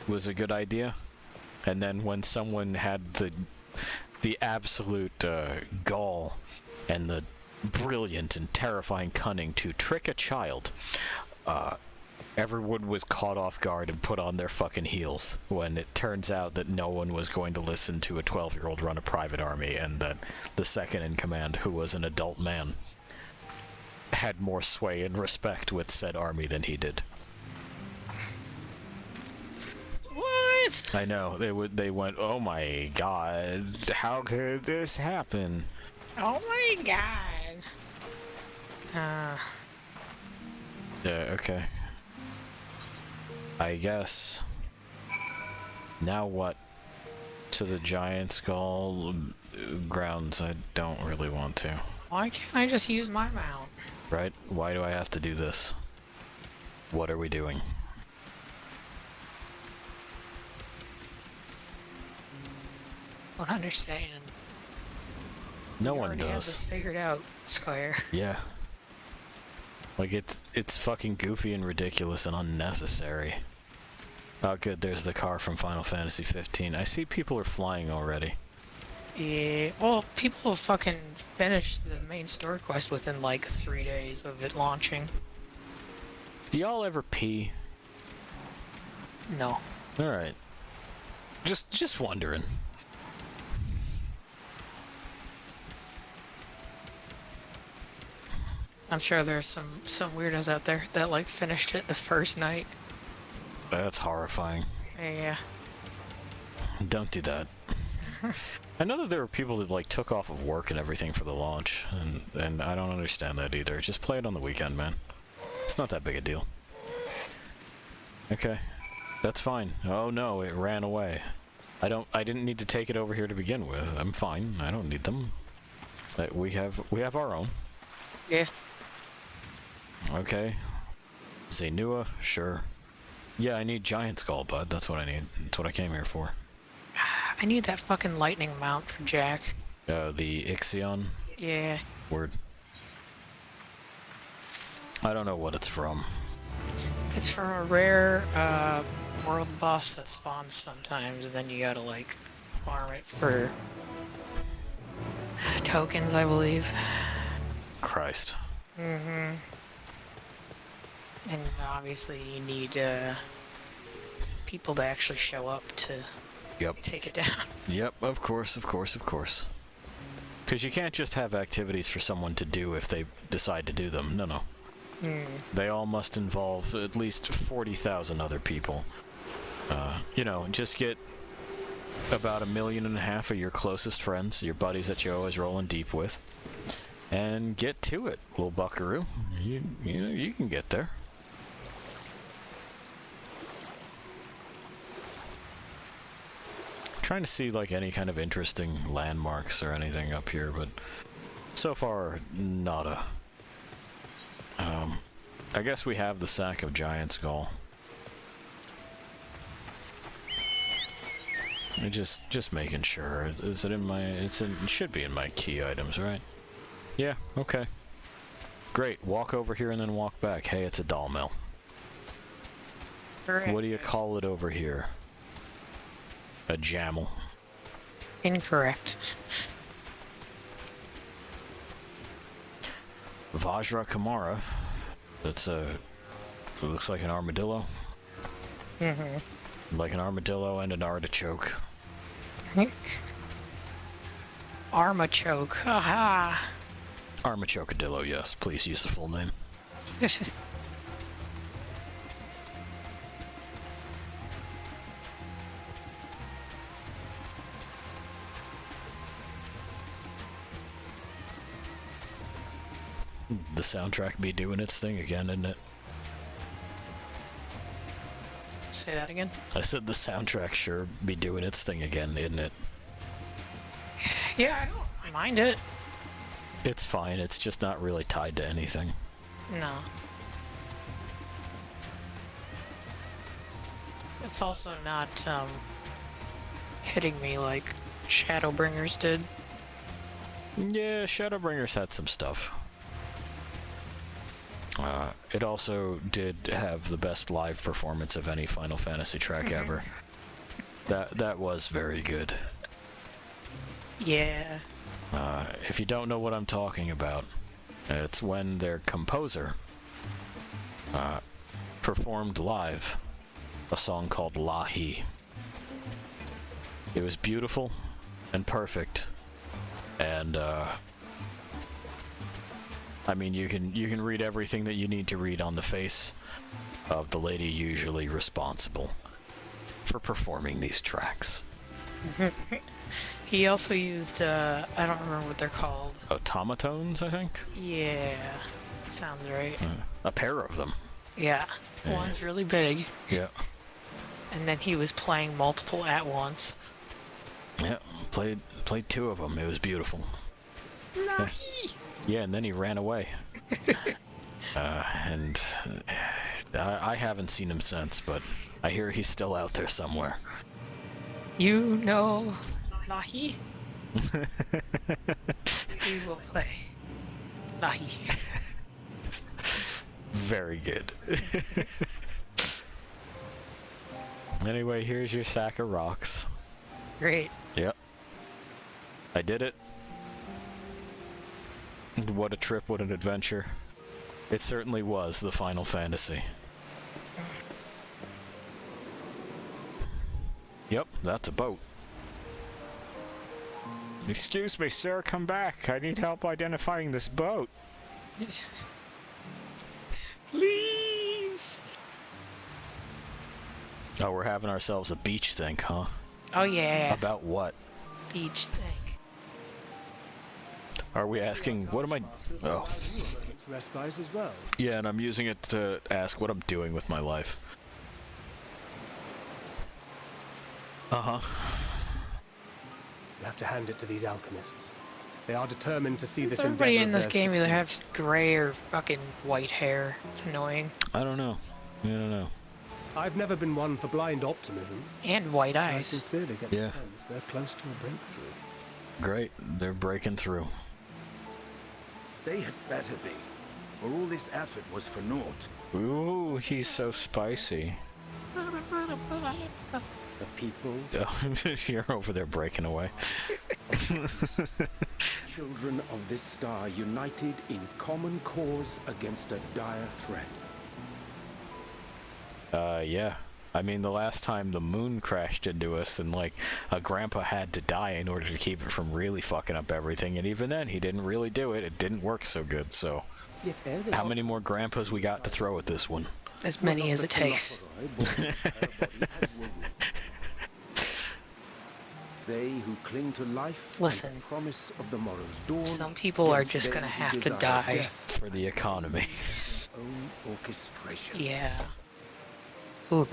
was a good idea. And then when someone had the absolute gall and the brilliant and terrifying cunning to trick a child, everyone was caught off guard and put on their fucking heels when it turns out that no one was going to listen to a 12-year-old run a private army, and that the second in command, who was an adult man, had more sway and respect with said army than he did. What? I know. They went, oh my god, how could this happen? Oh my god. Yeah, okay. I guess. Now what? To the giant skull grounds, I don't really want to. Why can't I just use my mount? Right? Why do I have to do this? What are we doing? I don't understand. No You one already have does. this figured out, Squire. Yeah. Like, it's fucking goofy and ridiculous and unnecessary. Oh good, there's the car from Final Fantasy 15. I see people are flying already. Yeah, well, people have fucking finished the main story quest within like 3 days of it launching. Do y'all ever pee? No. Alright. Just wondering. I'm sure there's some weirdos out there that like finished it the first night. That's horrifying. Yeah. Don't do that. I know that there were people that like took off of work and everything for the launch, and I don't understand that either. Just play it on the weekend, man. It's not that big a deal. Okay. That's fine. Oh no, it ran away. I didn't need to take it over here to begin with. I'm fine. I don't need them. We have our own. Yeah. Okay. Zenua, sure. Yeah, I need Giant Skull, bud. That's what I need. That's what I came here for. I need that fucking lightning mount for Jack. The Ixion? Yeah. Word. I don't know what it's from. It's from a rare world boss that spawns sometimes, and then you gotta like farm it for tokens, I believe. Christ. Mm-hmm. And obviously you need people to actually show up to take it down. Yep, of course. Because you can't just have activities for someone to do if they decide to do them. No. They all must involve at least 40,000 other people. You know, just get about 1.5 million of your closest friends, your buddies that you're always rolling deep with, and get to it, little buckaroo. You know, you can get there. Trying to see like any kind of interesting landmarks or anything up here, but so far nada. I guess we have the sack of Giant Skull. Just making sure. Is it in my? It should be in my key items, right? Yeah. Okay. Great. Walk over here and then walk back. Hey, it's a doll mill. Correct. What do you call it over here? A jammel. Incorrect. Vajra Kamara. That's it looks like an armadillo. Like an armadillo and an artichoke. Armachoke. Haha. Armachokadillo, yes. Please use the full name. The soundtrack be doing its thing again, isn't it? Say that again? I said the soundtrack sure be doing its thing again, isn't it? Yeah, I don't mind it. It's fine, it's just not really tied to anything. No. It's also not, hitting me like Shadowbringers did. Yeah, Shadowbringers had some stuff. It also did have the best live performance of any Final Fantasy track ever. That was very good. Yeah. If you don't know what I'm talking about, it's when their composer performed live a song called Lahi. It was beautiful and perfect, and I mean, you can read everything that you need to read on the face of the lady usually responsible for performing these tracks. He also used, I don't remember what they're called. Automatones, I think? Yeah, sounds right. A pair of them. Yeah, one's really big, Yeah. and then he was playing multiple at once. Yeah, played two of them. It was beautiful. Yeah, and then he ran away. And I haven't seen him since, but I hear he's still out there somewhere. You know, Nahi? We will play Nahi. Very good. Anyway, here's your sack of rocks. Great. Yep. I did it. What a trip, what an adventure. It certainly was the Final Fantasy. Yep, that's a boat. Excuse me, sir, come back. I need help identifying this boat. Please! Oh, we're having ourselves a beach think, huh? Oh yeah. About what? Beach thing. Are we asking, what am I... Oh. Respite as well. Yeah, and I'm using it to ask what I'm doing with my life. Uh-huh. You have to hand it to these alchemists. They are determined to see this Everybody endeavor in of this theirs game either succeed. has gray or fucking white hair. It's annoying. I don't know. I don't know. I've never been one for blind optimism. And white I eyes. sincerely get Yeah. the sense they're close to a breakthrough. Great. They're breaking through. They had better be, or all this effort was for naught. Ooh, he's so spicy. The peoples, You're over there breaking away. children of this star united in common cause against a dire threat. Yeah. I mean, the last time the moon crashed into us and, like, a grandpa had to die in order to keep it from really fucking up everything, and even then, he didn't really do it. It didn't work so good, so... How many more grandpas we got to throw at this one? As many as it takes. They who cling to life Listen. and the promise of the morrow's dawn. Some people are against just them gonna who have to desire die. death, For the economy. own orchestration. Yeah. Oop.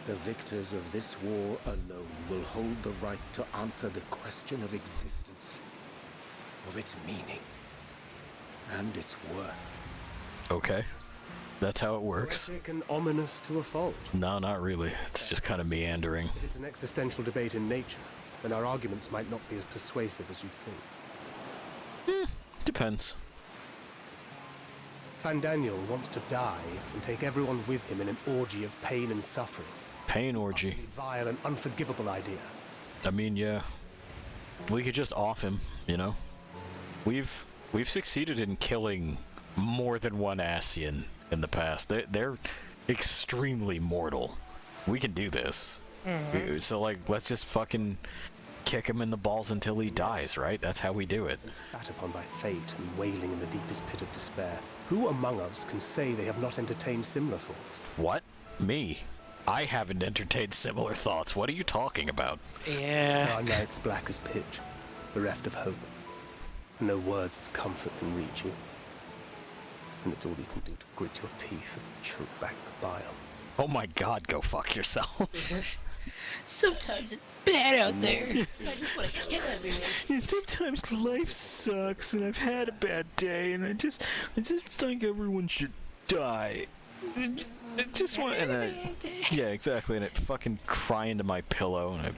The victors of this war alone will hold the right to answer the question of existence, of its meaning, and its worth. Okay. That's how it works. Poetic and ominous to a fault. No, not really. It's just kind of meandering. It's an existential debate in nature, and our arguments might not be as persuasive as you think. Depends. Fandaniel wants to die and take everyone with him in an orgy of pain and suffering. Pain orgy. A vile and unforgivable idea. I mean, yeah. We could just off him, you know? We've We've succeeded in killing more than one Ascian in the past. They're extremely mortal. We can do this. So, like, let's just fucking kick him in the balls until he dies, right? That's how we do it. Spat upon by fate and wailing in the deepest pit of despair. Who among us can say they have not entertained similar thoughts? What? Me? I haven't entertained similar thoughts. What are you talking about? Yeah. Our nights black as pitch, bereft of hope. No words of comfort can reach you. And it's all you can do to grit your teeth and choke back the bile. Oh my god, go fuck yourself. Sometimes it's bad out there. I just want to kill everyone. Sometimes life sucks and I've had a bad day and I just think everyone should die. I just want yeah, exactly, and I fucking cry into my pillow and I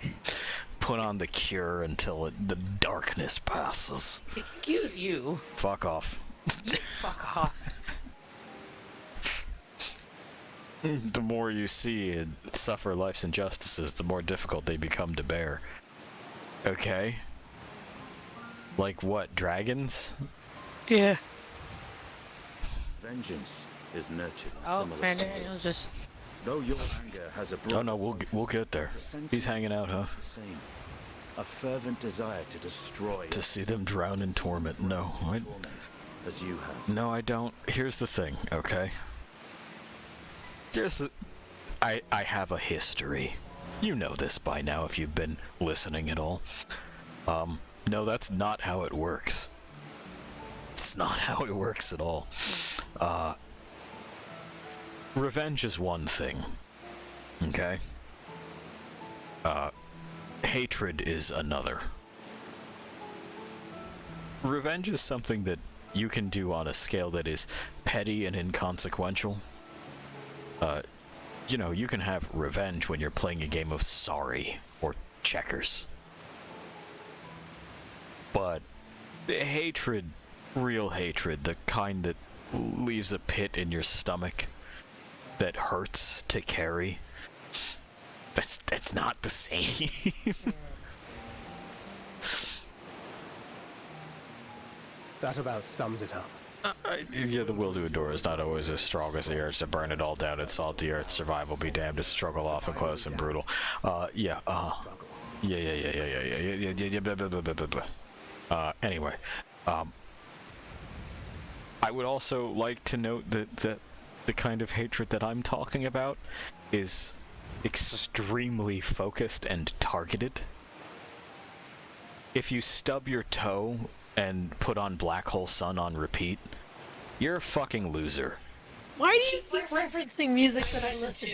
put on the cure until the darkness passes. Excuse you. Fuck off. Fuck off. The more you see and suffer life's injustices, the more difficult they become to bear. Okay? Like what, dragons? Yeah. Vengeance is nurtured in Oh, similar man, soil. it was just... Though your anger has a broad... Oh no, we'll get there. He's hanging out, huh? the same. A fervent desire to destroy... To see them drown in torment. No, torment, as you have. No, I don't. Here's the thing, okay? I have a history. You know this by now if you've been listening at all. No, that's not how it works. It's not how it works at all. Revenge is one thing. Okay? Hatred is another. Revenge is something that you can do on a scale that is petty and inconsequential. You know, you can have revenge when you're playing a game of Sorry or checkers. But hatred, real hatred, the kind that leaves a pit in your stomach, that hurts to carry, that's not the same. That about sums it up. Yeah, the will to endure is not always as strong as the urge to burn it all down and salt the earth. Survival be damned to struggle often close and brutal. Yeah, blah, blah, blah. Anyway, I would also like to note that the kind of hatred that I'm talking about is extremely focused and targeted. If you stub your toe and put on Black Hole Sun on repeat, you're a fucking loser. Why do you keep referencing music that I listen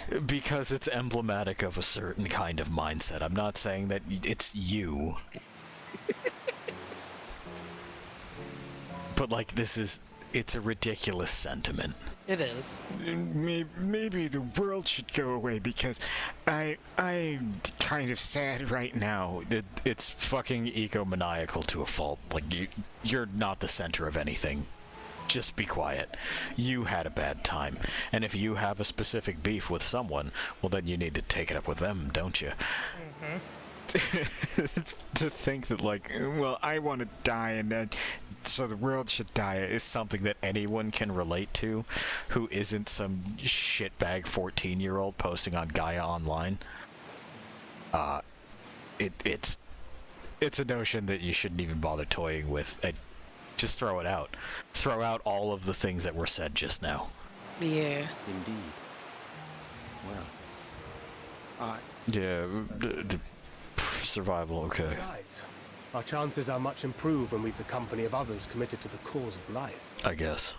to? Because it's emblematic of a certain kind of mindset. I'm not saying that it's you. But like, it's a ridiculous sentiment. It is. Maybe the world should go away because I'm kind of sad right now. It's fucking egomaniacal to a fault. Like, you're not the center of anything. Just be quiet. You had a bad time. And if you have a specific beef with someone, well, then you need to take it up with them, don't you? To think that, like, well, I want to die and then so the world should die is something that anyone can relate to who isn't some shitbag 14-year-old posting on Gaia Online. It's a notion that you shouldn't even bother toying with. Just throw it out. Throw out all of the things that were said just now. Yeah. Indeed. Well, Yeah, survival, okay. Besides, our chances are much improved when we've the company of others committed to the cause of life. I guess.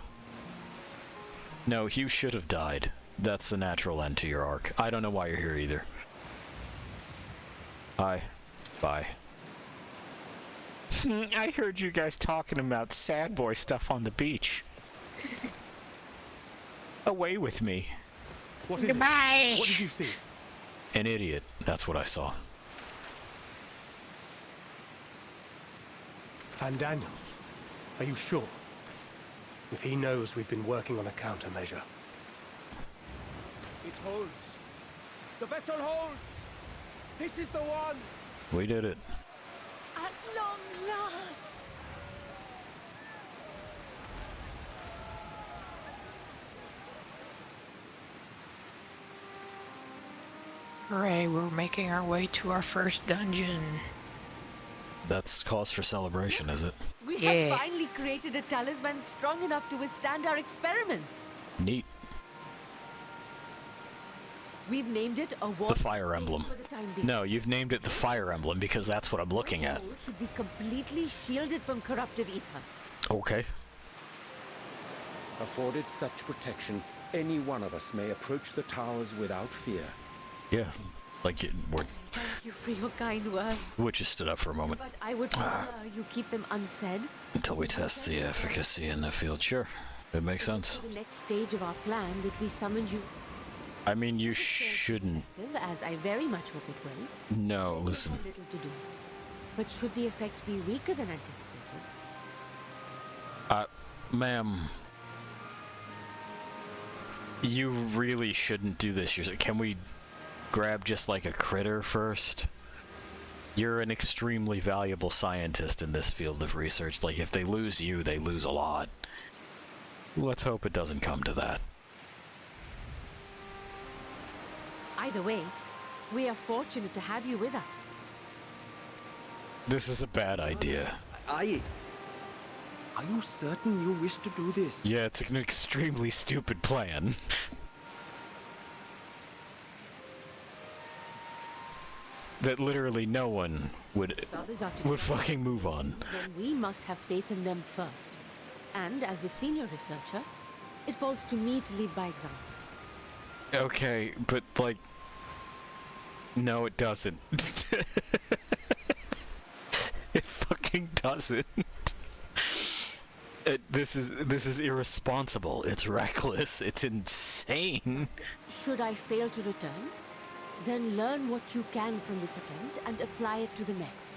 No, Hugh should have died. That's the natural end to your arc. I don't know why you're here either. Hi. Bye. I heard you guys talking about sad boy stuff on the beach. Away with me. What is Goodbye. it? What did you see? An idiot. That's what I saw. Van Daniel, are you sure? If he knows we've been working on a countermeasure. It holds. The vessel holds. This is the one. We did it. At long Hooray, we're making our way to our first dungeon. That's cause for celebration, is it? We Yeah. have finally created a talisman strong enough to withstand our experiments. Neat. We've named it a war. The fire emblem. For the time being. No, you've named it the fire emblem because that's what I'm looking at. Soul should be completely shielded from corruptive ether. Okay. Afforded such protection, any one of us may approach the towers without fear. Yeah. Like, we're... Thank you for your kind words. Witches stood up for a moment. But I would prefer you keep them unsaid. Until we test the efficacy in the field. Sure. It makes sense. For the next stage of our plan that we summoned you. I mean, you shouldn't... As I very much hope it will. No, listen. Little to do. But should the effect be weaker than anticipated? Ma'am... You really shouldn't do this. Can we grab just like a critter first? You're an extremely valuable scientist in this field of research. Like, if they lose you, they lose a lot. Let's hope it doesn't come to that. Either way, we are fortunate to have you with us. This is a bad idea. Are you certain you wish to do this? Yeah, it's an extremely stupid plan. That literally no one would fucking move on. Then we must have faith in them first. And as the senior researcher, it falls to me to lead by example. Okay, but like... No, it doesn't. It fucking doesn't. This is irresponsible. It's reckless. It's insane. Should I fail to return, then learn what you can from this attempt and apply it to the next.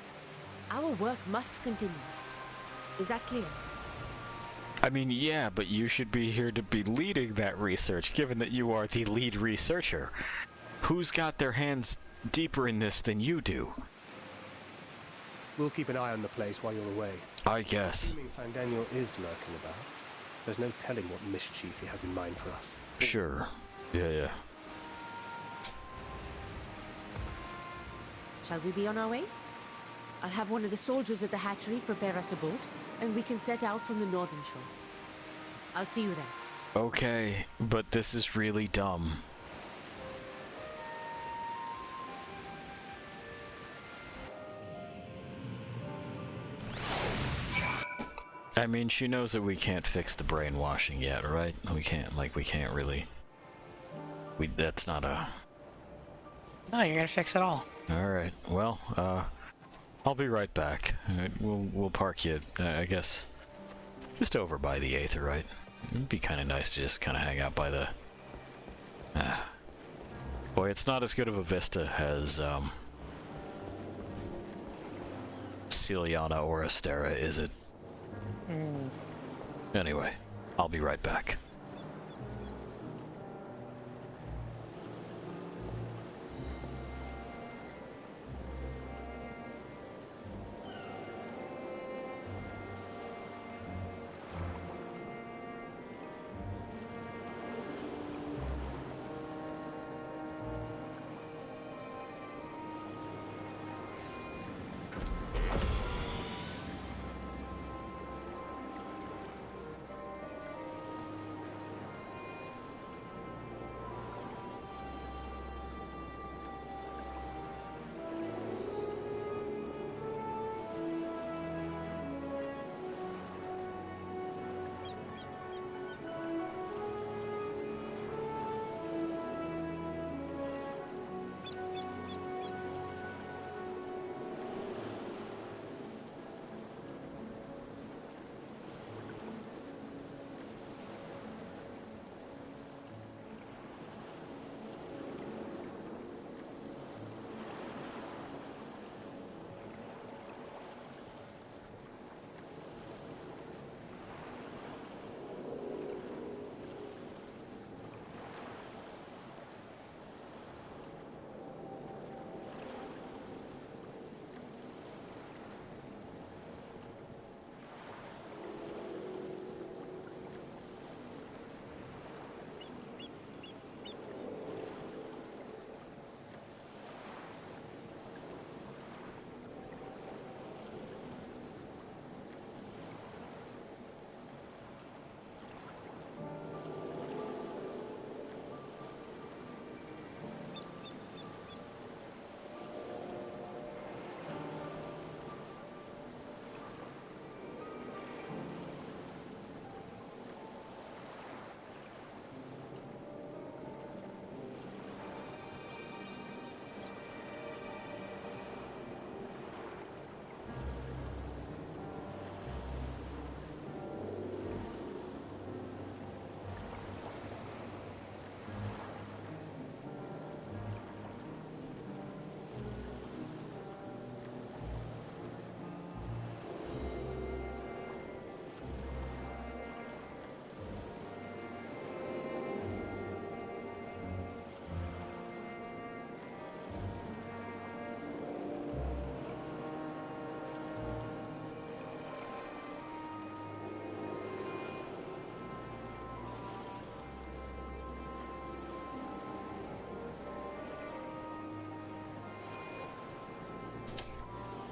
Our work must continue. Is that clear? I mean, yeah, but you should be here to be leading that research, given that you are the lead researcher. Who's got their hands deeper in this than you do? We'll keep an eye on the place while you're away. I guess. Assuming Fandaniel is lurking about, there's no telling what mischief he has in mind for us. Sure. Yeah. Shall we be on our way? I'll have one of the soldiers at the hatchery prepare us a boat, and we can set out from the northern shore. I'll see you then. Okay, but this is really dumb. I mean, she knows that we can't fix the brainwashing yet, right? We can't really... that's not a... No, you're gonna fix it all. Alright, well, I'll be right back. We'll park you, I guess, just over by the Aetherite. It'd be kind of nice to just kind of hang out by the... Boy, it's not as good of a vista as, Celiana or Astera, is it? Anyway, I'll be right back.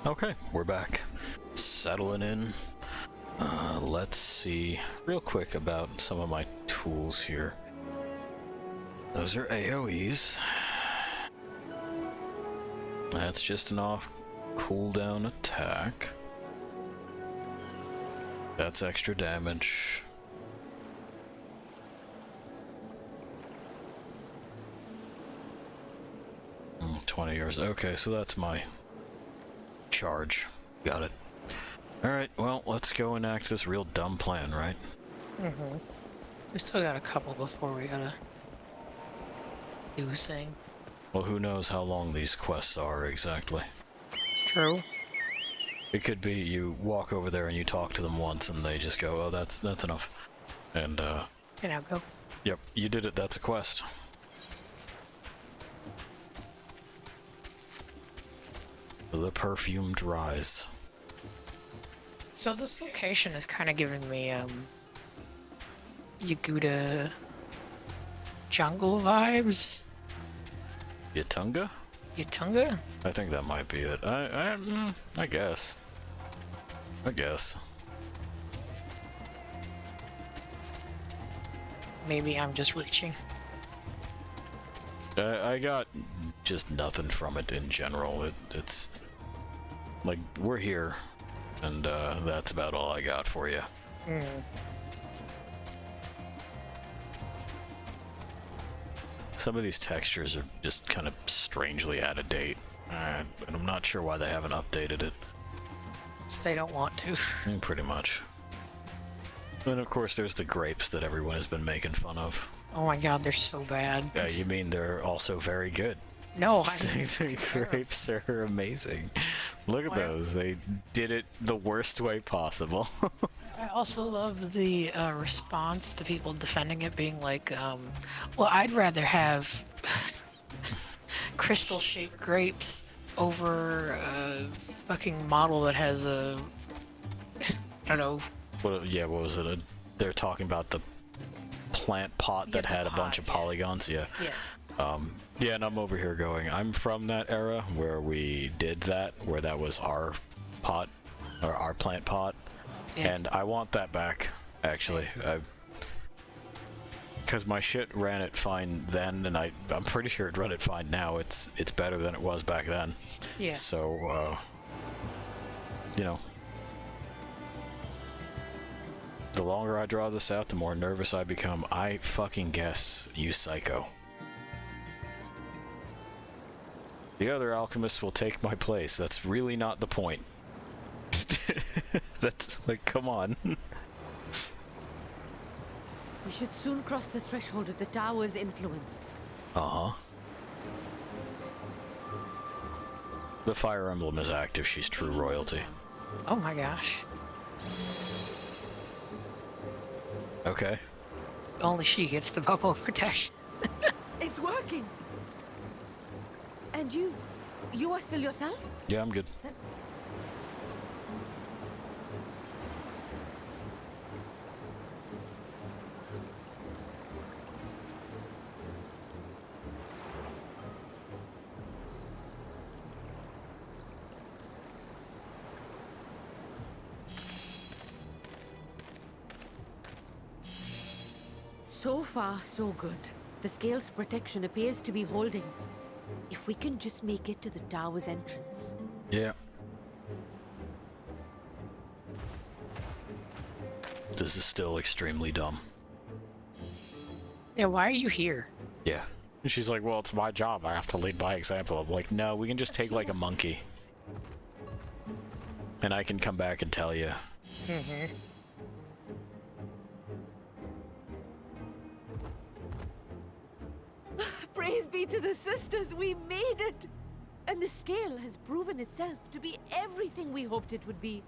Okay, we're back. Settling in. Let's see real quick about some of my tools here. Those are AoEs. That's just an off cooldown attack. That's extra damage. Mm, 20 years. Okay, so that's my charge. Got it. Alright, well, let's go enact this real dumb plan, right? Mm-hmm. We still got a couple before we gotta do this thing. Well, who knows how long these quests are exactly. True. It could be you walk over there and you talk to them once and they just go, oh, that's enough. And, Okay, now go. yep, you did it. That's a quest. The Perfumed Rise. So this location is kind of giving me, Yakuta jungle vibes. Yatunga? Yatunga? I think that might be it. I guess. I guess. Maybe I'm just reaching. I got just nothing from it in general. It's like, we're here, and that's about all I got for you. Mm. Some of these textures are just kind of strangely out of date, and I'm not sure why they haven't updated it. They don't want to. Pretty much. And of course there's the grapes that everyone has been making fun of. Oh my god, they're so bad. You mean they're also very good? No, I The grapes are amazing. Look at those. They did it the worst way possible. I also love the response to people defending it being like, well, I'd rather have crystal-shaped grapes over a fucking model that has a, I don't know. What was it? They're talking about the plant pot that had a bunch of polygons. Yeah. Yes. Yeah, and I'm over here going, I'm from that era where we did that, where that was our pot, or our plant pot, and I want that back, actually. Because my shit ran it fine then, and I'm pretty sure it run it fine now. It's better than it was back then. Yeah. So, you know, the longer I draw this out, the more nervous I become. I fucking guess you psycho. The other alchemists will take my place. That's really not the point. That's like, come on. We should soon cross the threshold of the tower's influence. Uh-huh. The Fire Emblem is active. She's true royalty. Oh my gosh. Okay. Only she gets the bubble of protection. It's working! And you are still yourself? Yeah, I'm good. So far, so good. The scale's protection appears to be holding. If we can just make it to the tower's entrance. Yeah. This is still extremely dumb. Yeah, why are you here? Yeah. And she's like, well, it's my job. I have to lead by example. I'm like, no, we can just take like a monkey. And I can come back and tell you. Mm-hmm. Praise be to the sisters, we made it! And the scale has proven itself to be everything we hoped it would be.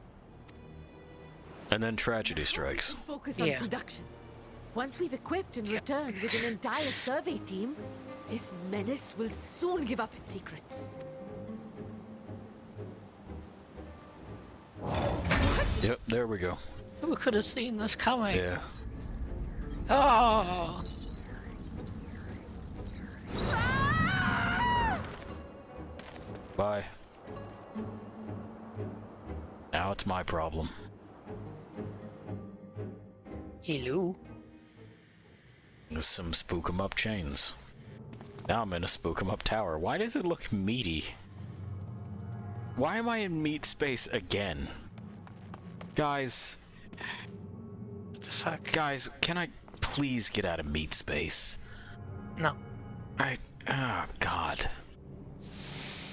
And then tragedy strikes. Focus on production. Once we've equipped and returned with an entire survey team, this menace will soon give up its secrets. Yep, there we go. Who could have seen this coming? Yeah. Oh! Bye. now it's my problem. Hello. There's some spook 'em up chains. Now I'm in a spook 'em up tower. Why does it look meaty? Why am I in meat space again? Guys. What the fuck? Guys, can I please get out of meat space? No. Oh, God.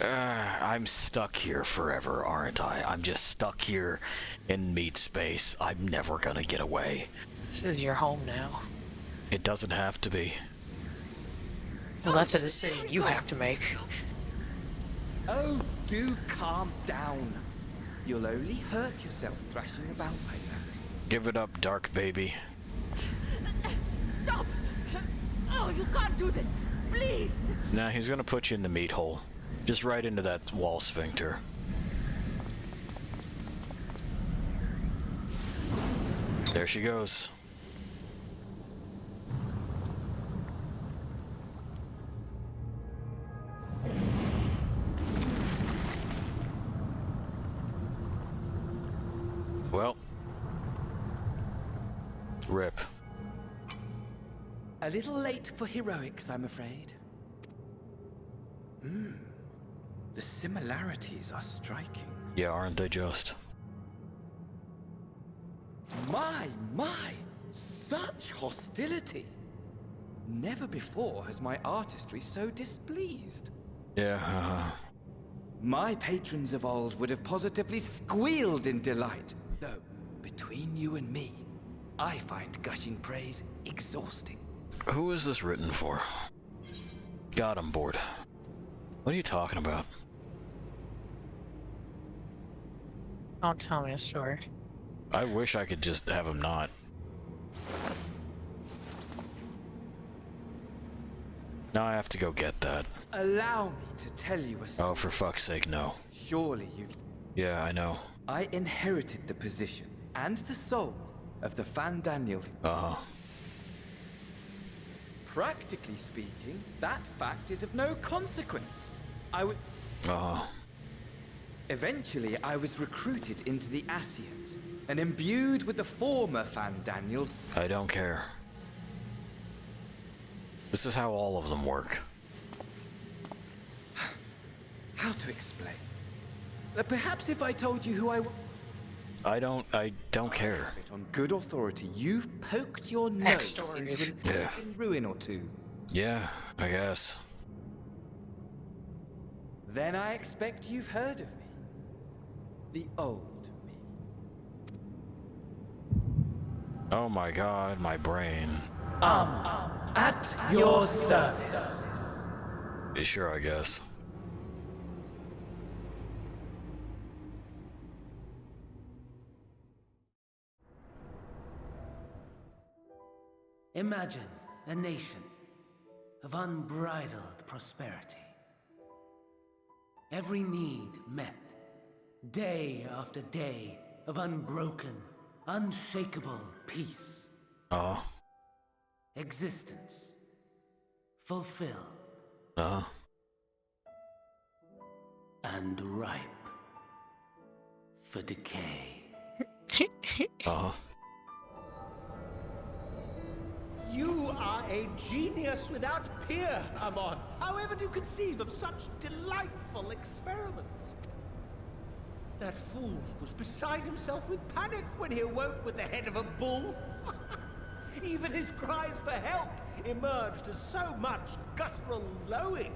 I'm stuck here forever, aren't I? I'm just stuck here in meat space. I'm never gonna get away. This is your home now. It doesn't have to be. Well, that's a decision you have to make. Oh, do calm down. You'll only hurt yourself thrashing about like that. Give it up, dark baby. Stop! Oh, you can't do this! Please! Nah, he's gonna put you in the meat hole. Just right into that wall sphincter. There she goes. Well, rip. A little late for heroics, I'm afraid. The similarities are striking. Yeah, aren't they just? My! Such hostility! Never before has my artistry so displeased. Yeah, My patrons of old would have positively squealed in delight. Though, between you and me, I find gushing praise exhausting. Who is this written for? God, I'm bored. What are you talking about? Don't tell me a story. I wish I could just have him not. Now I have to go get that. Allow me to tell you a story. Oh, for fuck's sake, no. Surely you've... Yeah, I know. I inherited the position and the soul of the Fan Daniel. Uh-huh. Practically speaking, that fact is of no consequence. Uh-huh. Eventually, I was recruited into the Ascians and imbued with the former Fan Daniels. I don't care. This is how all of them work. How to explain? Perhaps if I told you who I don't care. On good authority, you've poked your nose into an ruin or two. Yeah, I guess. Then I expect you've heard of me. The old me. Oh my god, my brain. At your service. Sure, I guess. Imagine a nation of unbridled prosperity. Every need met, day after day of unbroken, unshakable peace. Uh-huh. Existence fulfilled. Uh-huh. And ripe for decay. Uh-huh. You are a genius without peer, Amon. However do you conceive of such delightful experiments? That fool was beside himself with panic when he awoke with the head of a bull. Even his cries for help emerged as so much guttural lowing.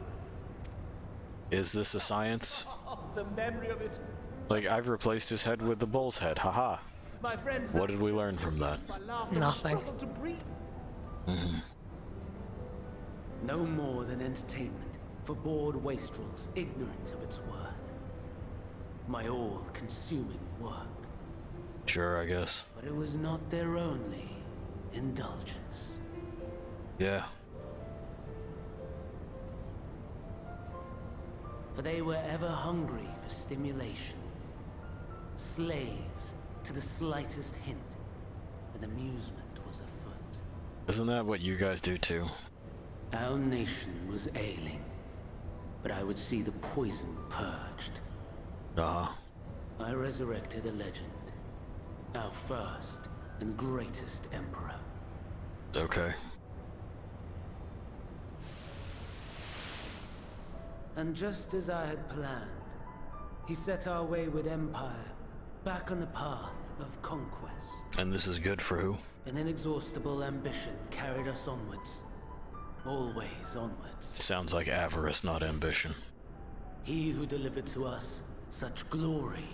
Is this a science? Oh, the memory of it. Like, I've replaced his head with the bull's head, haha. My friends, what did we learn from that? Nothing. No more than entertainment for bored wastrels ignorant of its worth. My all-consuming work. Sure, I guess. But it was not their only indulgence. Yeah. For they were ever hungry for stimulation. Slaves to the slightest hint that amusement was afoot. Isn't that what you guys do too? Our nation was ailing, but I would see the poison purged. Uh-huh. I resurrected a legend. Our first and greatest emperor. Okay. And just as I had planned, he set our wayward empire back on the path of conquest. And this is good for who? An inexhaustible ambition carried us onwards. Always onwards. Sounds like avarice, not ambition. He who delivered to us such glory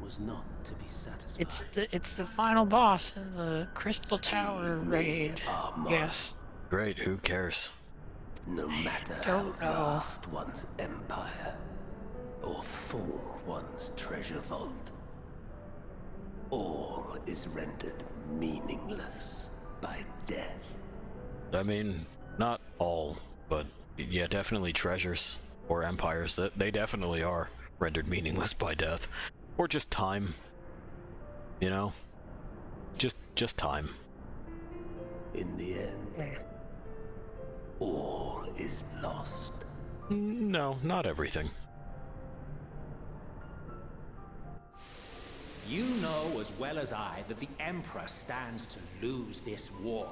was not to be satisfied. It's the final boss in the Crystal Tower raid. Yes. Great, who cares? No matter how vast one's empire, or full one's treasure vault, all is rendered meaningless by death. I mean, not all, but yeah, definitely treasures or empires. That they definitely are rendered meaningless by death, or just time. You know, just time. In the end, all is lost. No, not everything. You know as well as I that the Emperor stands to lose this war.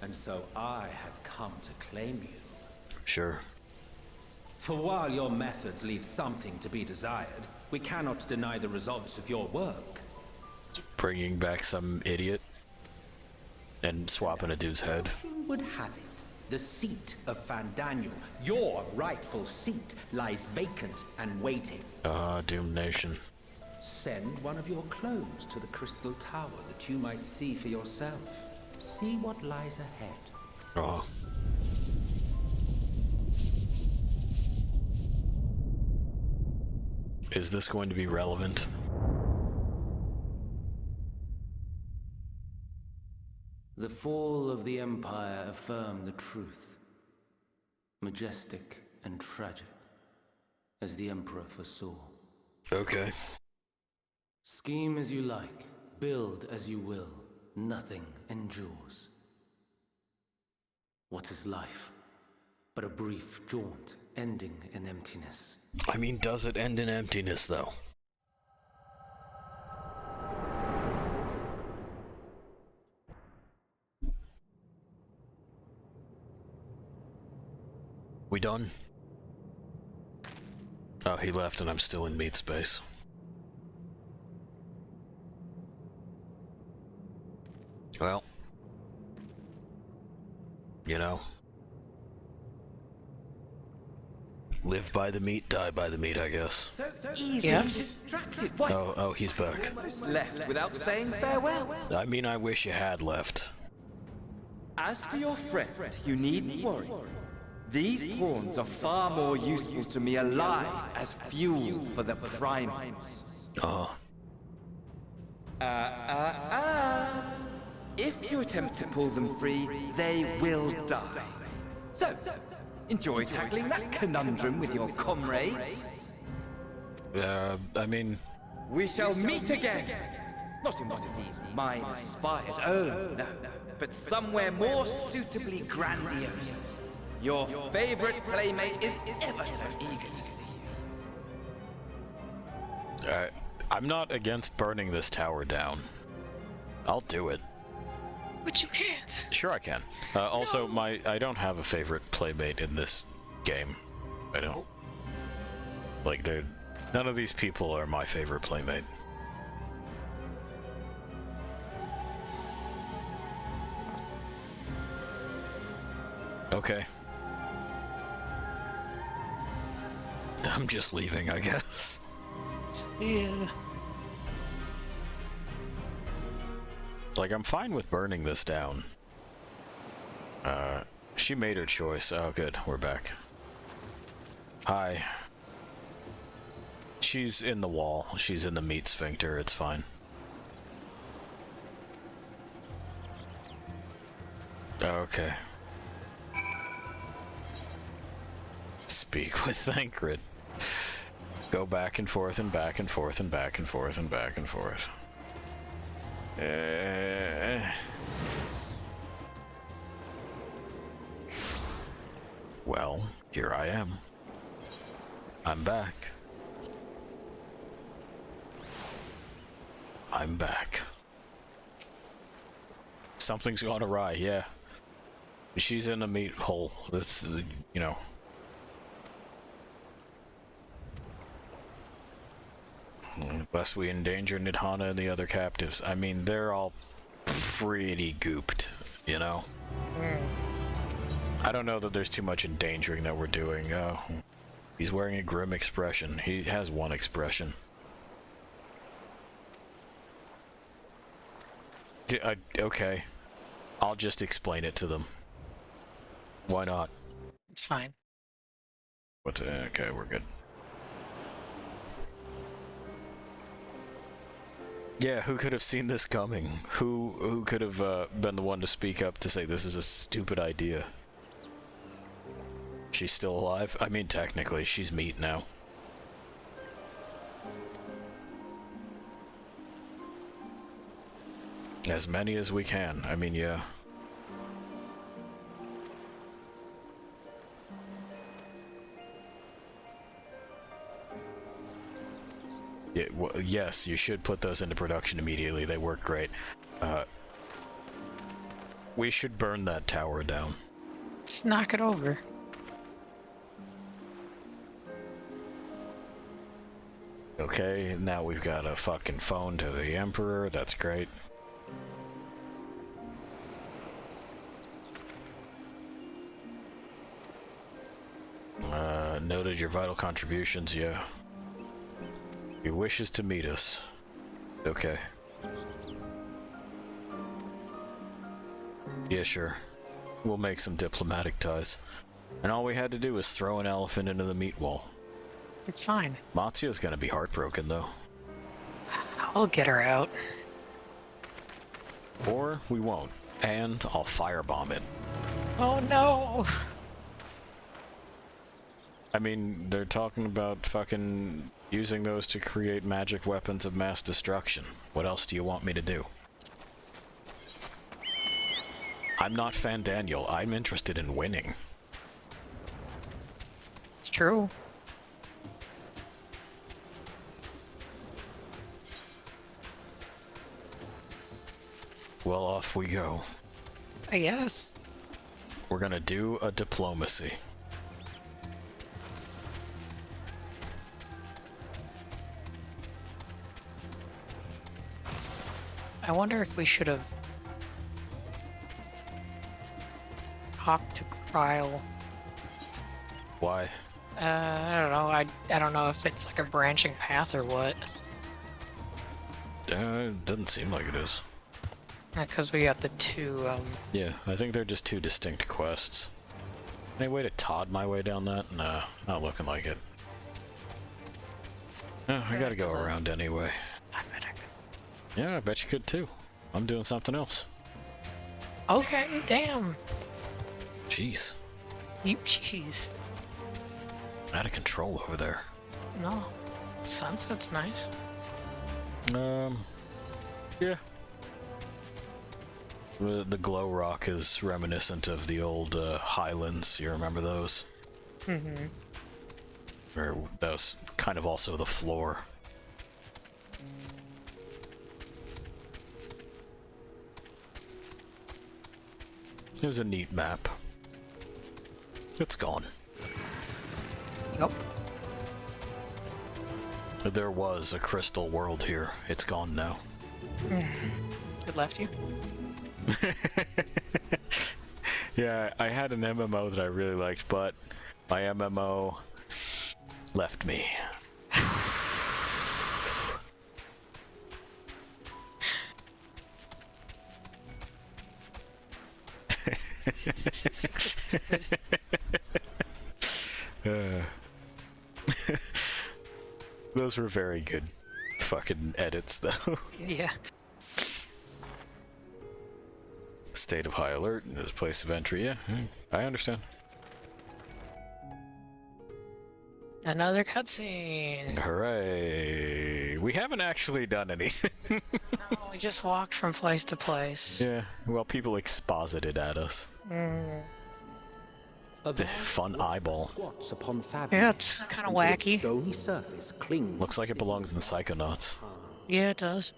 And so I have come to claim you. Sure. For while your methods leave something to be desired, we cannot deny the results of your work. Bringing back some idiot and swapping a dude's head. Would have it. The seat of Van Daniel, your rightful seat, lies vacant and waiting. Doomed Nation. Send one of your clones to the Crystal Tower that you might see for yourself. See what lies ahead. Oh. Is this going to be relevant? The fall of the Empire affirmed the truth. Majestic and tragic, as the Emperor foresaw. Okay. Scheme as you like, build as you will, nothing endures. What is life but a brief jaunt ending in emptiness? I mean, does it end in emptiness, though? We done? Oh, he left and I'm still in meat space. Well, you know, live by the meat, die by the meat, I guess. Yes. Oh, he's back. Left without saying farewell. I mean, I wish you had left. As for your friend, you needn't worry. These pawns are far more useful to me alive as fuel for the primals. If you attempt to pull them free, they will die. So, enjoy tackling that conundrum with your comrades. I mean... We shall meet again! Not in one of these minor spires, oh no, but somewhere more suitably grandiose. Your favorite playmate is ever so eager to see you. I'm not against burning this tower down. I'll do it. But you can't. Sure I can. Also, I don't have a favorite playmate in this game. I don't. Like, none of these people are my favorite playmate. Okay. I'm just leaving, I guess. Yeah. Like, I'm fine with burning this down. She made her choice. Oh, good. We're back. Hi. She's in the wall. She's in the meat sphincter. It's fine. Okay. Speak with Thancred. Go back and forth and back and forth and back and forth and back and forth. Well, here I am. I'm back. I'm back. Something's gone awry, yeah. She's in a meat hole. That's, you know. Lest we endanger Nidhana and the other captives. I mean, they're all pretty gooped, you know? I don't know that there's too much endangering that we're doing. He's wearing a grim expression. He has one expression. Okay. I'll just explain it to them. Why not? It's fine. Okay, we're good. Yeah, who could have seen this coming? Who could have been the one to speak up to say this is a stupid idea? She's still alive? I mean, technically, she's meat now. As many as we can. I mean, yeah. Yeah, well, yes, you should put those into production immediately. They work great. We should burn that tower down. Just knock it over. Okay, now we've got a fucking phone to the Emperor. That's great. Noted your vital contributions, yeah. He wishes to meet us. Okay. Yeah, sure. We'll make some diplomatic ties. And all we had to do was throw an elephant into the meat wall. It's fine. Matsuya's gonna be heartbroken, though. I'll get her out. Or we won't. And I'll firebomb it. Oh no! I mean, they're talking about fucking using those to create magic weapons of mass destruction. What else do you want me to do? I'm not Fan Daniel. I'm interested in winning. It's true. Well, off we go. I guess. We're gonna do a diplomacy. I wonder if we should have talked to Kryle. Why? I don't know. I don't know if it's like a branching path or what. It doesn't seem like it is. Because we got the two, Yeah, I think they're just two distinct quests. Any way to Todd my way down that? Nah, not looking like it. I gotta go around anyway. I bet I could. Yeah, I bet you could too. I'm doing something else. Okay, damn. Jeez. You jeez. Out of control over there. No. Sunset's nice. Yeah. The glow rock is reminiscent of the old highlands. You remember those? Mm-hmm. Or that was kind of also the floor. It was a neat map. It's gone. Nope. There was a crystal world here. It's gone now. It left you? Yeah, I had an MMO that I really liked, but my MMO left me. Those were very good fucking edits, though. Yeah. State of high alert in this place of entry. Yeah, I understand. Another cutscene. Hooray! We haven't actually done anything. No, we just walked from place to place. Yeah, well, people exposited at us. The fun eyeball. Yeah, it's kind of wacky. Looks like it belongs in Psychonauts. Yeah, it does.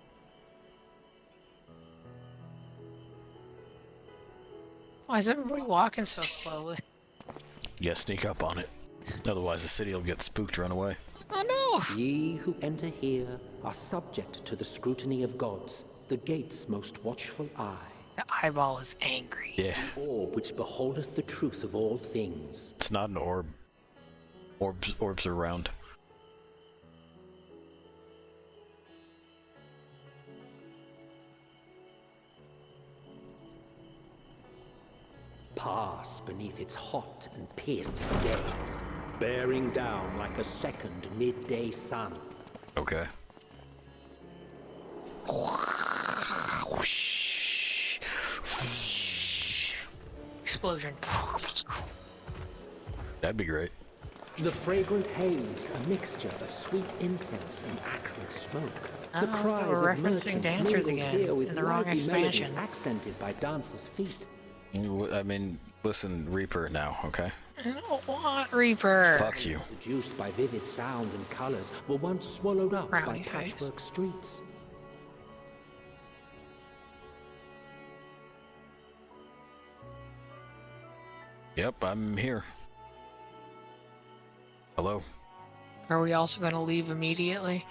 Why is everybody walking so slowly? Yeah, sneak up on it. Otherwise the city will get spooked, run away. Oh no! Ye who enter here are subject to the scrutiny of gods, the gate's most watchful eye. The eyeball is angry. Yeah. The orb which beholdeth the truth of all things. It's not an orb. Orbs are round. Pass beneath its hot and piercing gaze, bearing down like a second midday sun. Okay. Explosion. That'd be great. The fragrant haze, a mixture of sweet incense and acrid smoke. The Oh, cries we're of referencing merchants dancers mingled again, here with in the wrong lively melodies expansion. accented by dancers' feet. I mean, listen, Reaper now, okay? I don't want Reaper. Fuck you. Seduced by vivid sound and colors, were once swallowed up by Brownie eyes. patchwork streets. Yep, I'm here. Hello? Are we also going to leave immediately?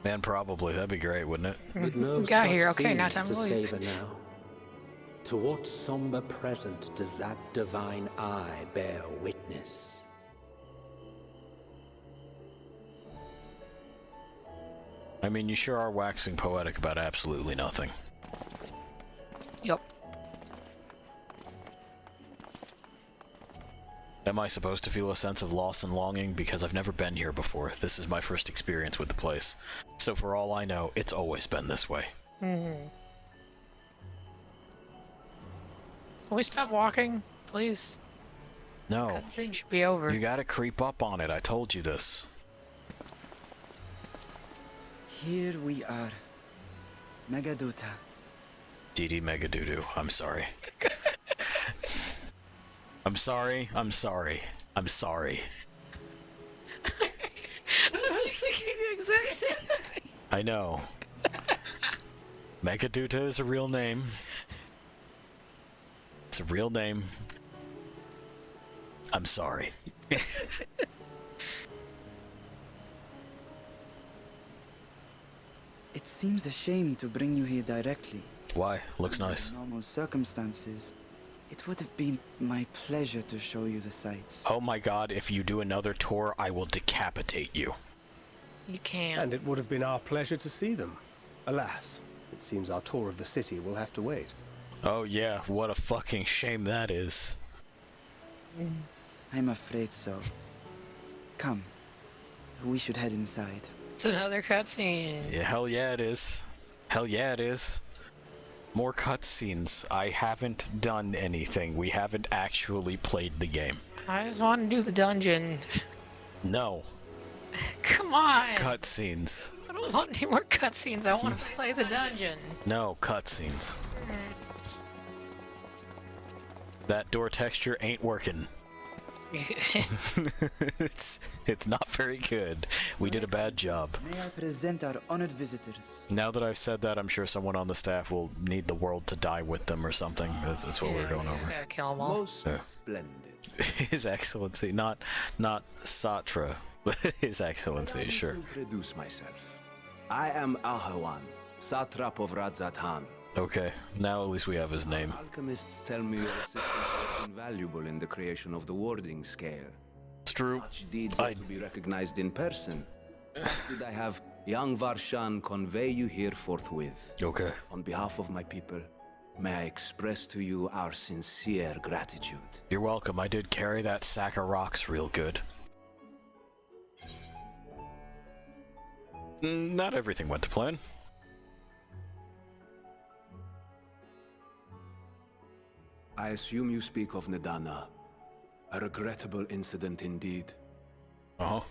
Man, probably. That'd be great, wouldn't it? But no We got such here. Okay, now scenes time to leave. savor now. To what somber present does that divine eye bear witness? I mean, you sure are waxing poetic about absolutely nothing. Yep. Am I supposed to feel a sense of loss and longing? Because I've never been here before. This is my first experience with the place. So for all I know, it's always been this way. Can we stop walking, please? No. Cutscene should be over. You gotta creep up on it. I told you this. Here we are. Megaduta. DD Megadoodoo. I'm sorry. I'm sorry. I'm sorry. I'm sorry. I was thinking the exact same thing. I know. Megaduta is a real name. It's a real name. I'm sorry. It seems a shame to bring you here directly. Why? Looks Under nice. normal circumstances, it would have been my pleasure to show you the sights. Oh my god, if you do another tour, I will decapitate you. You can't. And it would have been our pleasure to see them. Alas, it seems our tour of the city will have to wait. Oh yeah, what a fucking shame that is. I'm afraid so. Come, we should head inside. It's another cutscene. Yeah, hell yeah it is. Hell yeah it is. More cutscenes. I haven't done anything. We haven't actually played the game. I just want to do the dungeon. No. Come on. Cutscenes. I don't want any more cutscenes. I want to play the dungeon. No, cutscenes. That door texture ain't working. it's not very good. We did a bad job. May I present our honored visitors? Now that I've said that, I'm sure someone on the staff will need the world to die with them or something. That's what we're going Just over. gotta kill them all. Most splendid. His Excellency, not Satra, but His Excellency, sure. Introduce myself. I am Ahawan, satrap of Radzatan. Okay, now at least we have his name. Alchemists tell me your assistance was invaluable in the creation of the warding scale. It's true. Such deeds ought to be recognized in person. Thus did I have young Varshan convey you here forthwith. Okay. On behalf of my people, may I express to you our sincere gratitude. You're welcome. I did carry that sack of rocks real good. Not everything went to plan. I assume you speak of Nadana. A regrettable incident indeed. Uh-huh.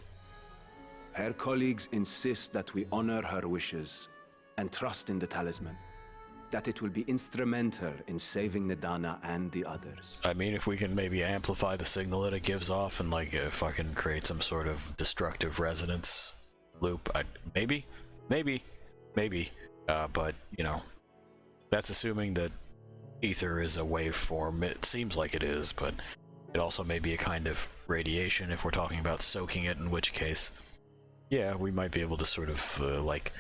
Her colleagues insist that we honor her wishes and trust in the talisman. That it will be instrumental in saving Nadana and the others. I mean, if we can maybe amplify the signal that it gives off and like fucking create some sort of destructive resonance loop, maybe. But, you know, that's assuming that ether is a waveform. It seems like it is, but it also may be a kind of radiation if we're talking about soaking it, in which case, yeah, we might be able to sort of, like,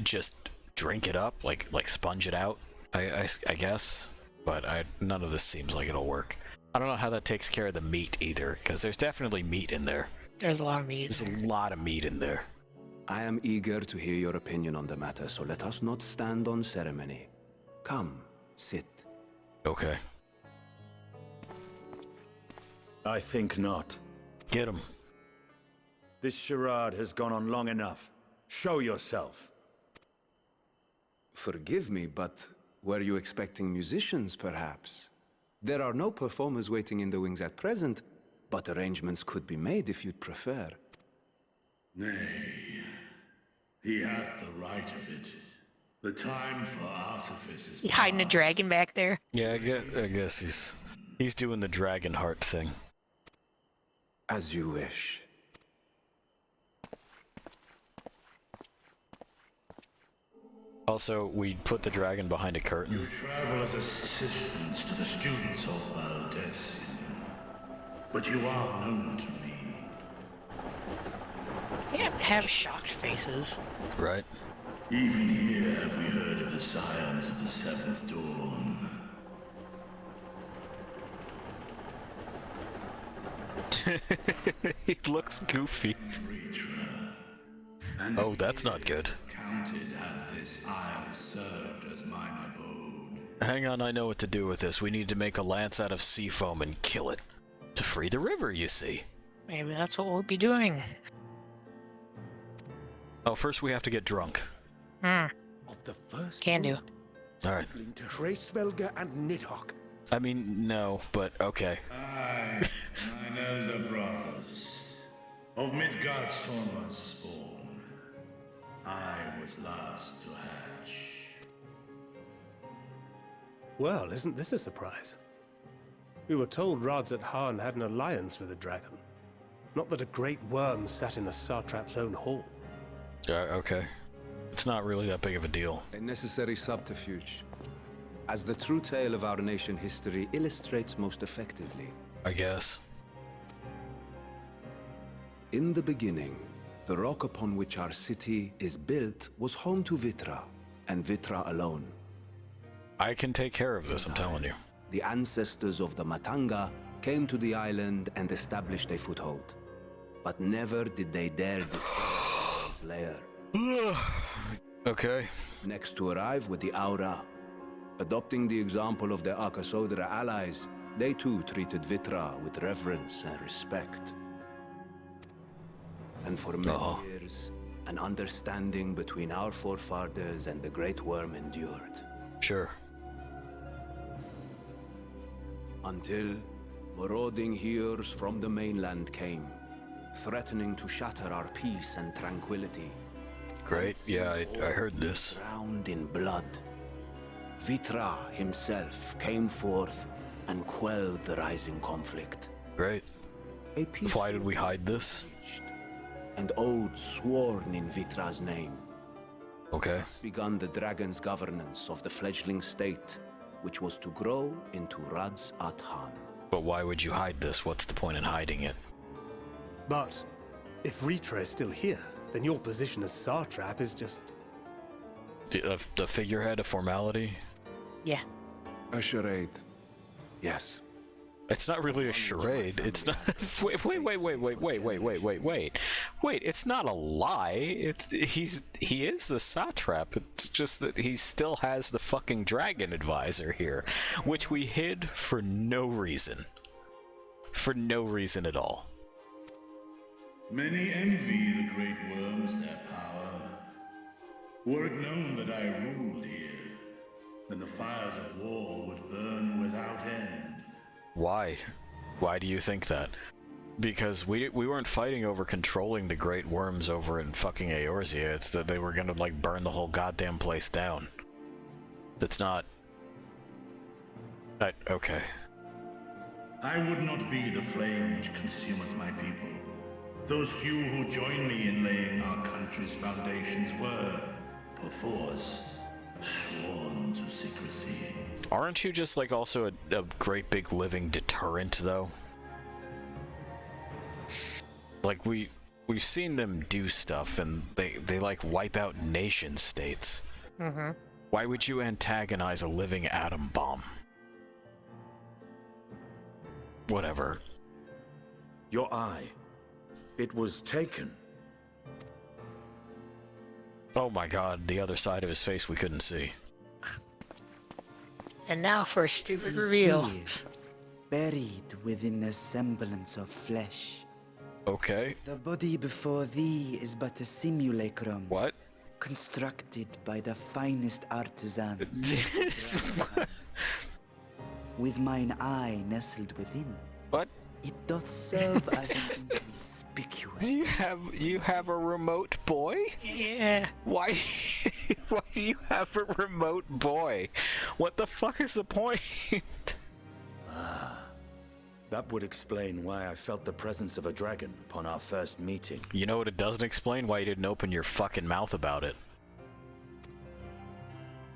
just drink it up, like sponge it out, I guess. But none of this seems like it'll work. I don't know how that takes care of the meat either, because there's definitely meat in there. There's a lot of meat. There's a lot of meat in there. I am eager to hear your opinion on the matter, so let us not stand on ceremony. Come, sit. Okay. I think not. Get him. This charade has gone on long enough. Show yourself. Forgive me, but were you expecting musicians, perhaps? There are no performers waiting in the wings at present, but arrangements could be made if you'd prefer. Nay, he hath the right of it. The time for artifice is You hiding a dragon back there? Yeah, I guess he's doing the dragon heart thing. As you wish. Also, we put the dragon behind a curtain. You travel as assistants to the students of Valdesian, but you are known to me. You can't have shocked faces. Right. Even here have we heard of the scions of the Seventh Dawn. He looks goofy. Oh, that's not good. Counted hath this isle served as mine abode. Hang on, I know what to do with this. We need to make a lance out of sea foam and kill it. To free the river, you see. Maybe that's what we'll be doing. Oh, first we have to get drunk. Of the first Can do. Alright. to Hraesvelga and Nidhogg. I mean, no, but okay. Aye, mine elder brothers, of Midgard's Sorma's spawn, I was last to hatch. Well, isn't this a surprise? We were told Radzat Han had an alliance with a dragon. Not that a great worm sat in the Satrap's own hall. Okay. It's not really that big of a deal. A necessary subterfuge, as the true tale of our nation history illustrates most effectively. I guess. In the beginning, the rock upon which our city is built was home to Vitra, and Vitra alone. I can take care of this, I'm telling you. The ancestors of the Matanga came to the island and established a foothold. But never did they dare disturb its lair. Okay. Next to arrive with the Aura. Adopting the example of their Akasodra allies, they too treated Vitra with reverence and respect. And for many years, an understanding between our forefathers and the Great Worm endured. Sure. Until marauding heroes from the mainland came, threatening to shatter our peace and tranquility. Great, yeah, I heard this. Drowned in blood. Vitra himself came forth and quelled the rising conflict. Great. Why did we hide this? And oaths sworn in Vitra's name. Okay. Thus began the dragon's governance of the fledgling state, which was to grow into Radzat Han. But why would you hide this? What's the point in hiding it? But if Vitra is still here, then your position as Satrap is just... The figurehead, a formality? Yeah. A charade. Yes. It's not really a charade. It's not. Wait. Wait. It's not a lie. He is the satrap. It's just that he still has the fucking dragon advisor here, which we hid for no reason. For no reason at all. Many envy the great worms their power. Were it known that I ruled here, then the fires of war would burn without end. Why? Why do you think that? Because we weren't fighting over controlling the great worms over in fucking Eorzea. It's that they were gonna like burn the whole goddamn place down. That's not... okay. I would not be the flame which consumeth my people. Those few who joined me in laying our country's foundations were, perforce, sworn to secrecy. Aren't you just like also a great big living deterrent, though? Like we've seen them do stuff, and they like wipe out nation states. Mm-hmm. Why would you antagonize a living atom bomb? Whatever. Your eye. It was taken. Oh my god, the other side of his face we couldn't see. And now for a stupid It is reveal. here, buried within a semblance of flesh. Okay. The body before thee is but a simulacrum. What? Constructed by the finest artisans. With mine eye nestled within. What? It doth serve as an inconspicuous. You have a remote boy? Yeah. Why do you have a remote boy? What the fuck is the point? That would explain why I felt the presence of a dragon upon our first meeting. You know what it doesn't explain? Why you didn't open your fucking mouth about it.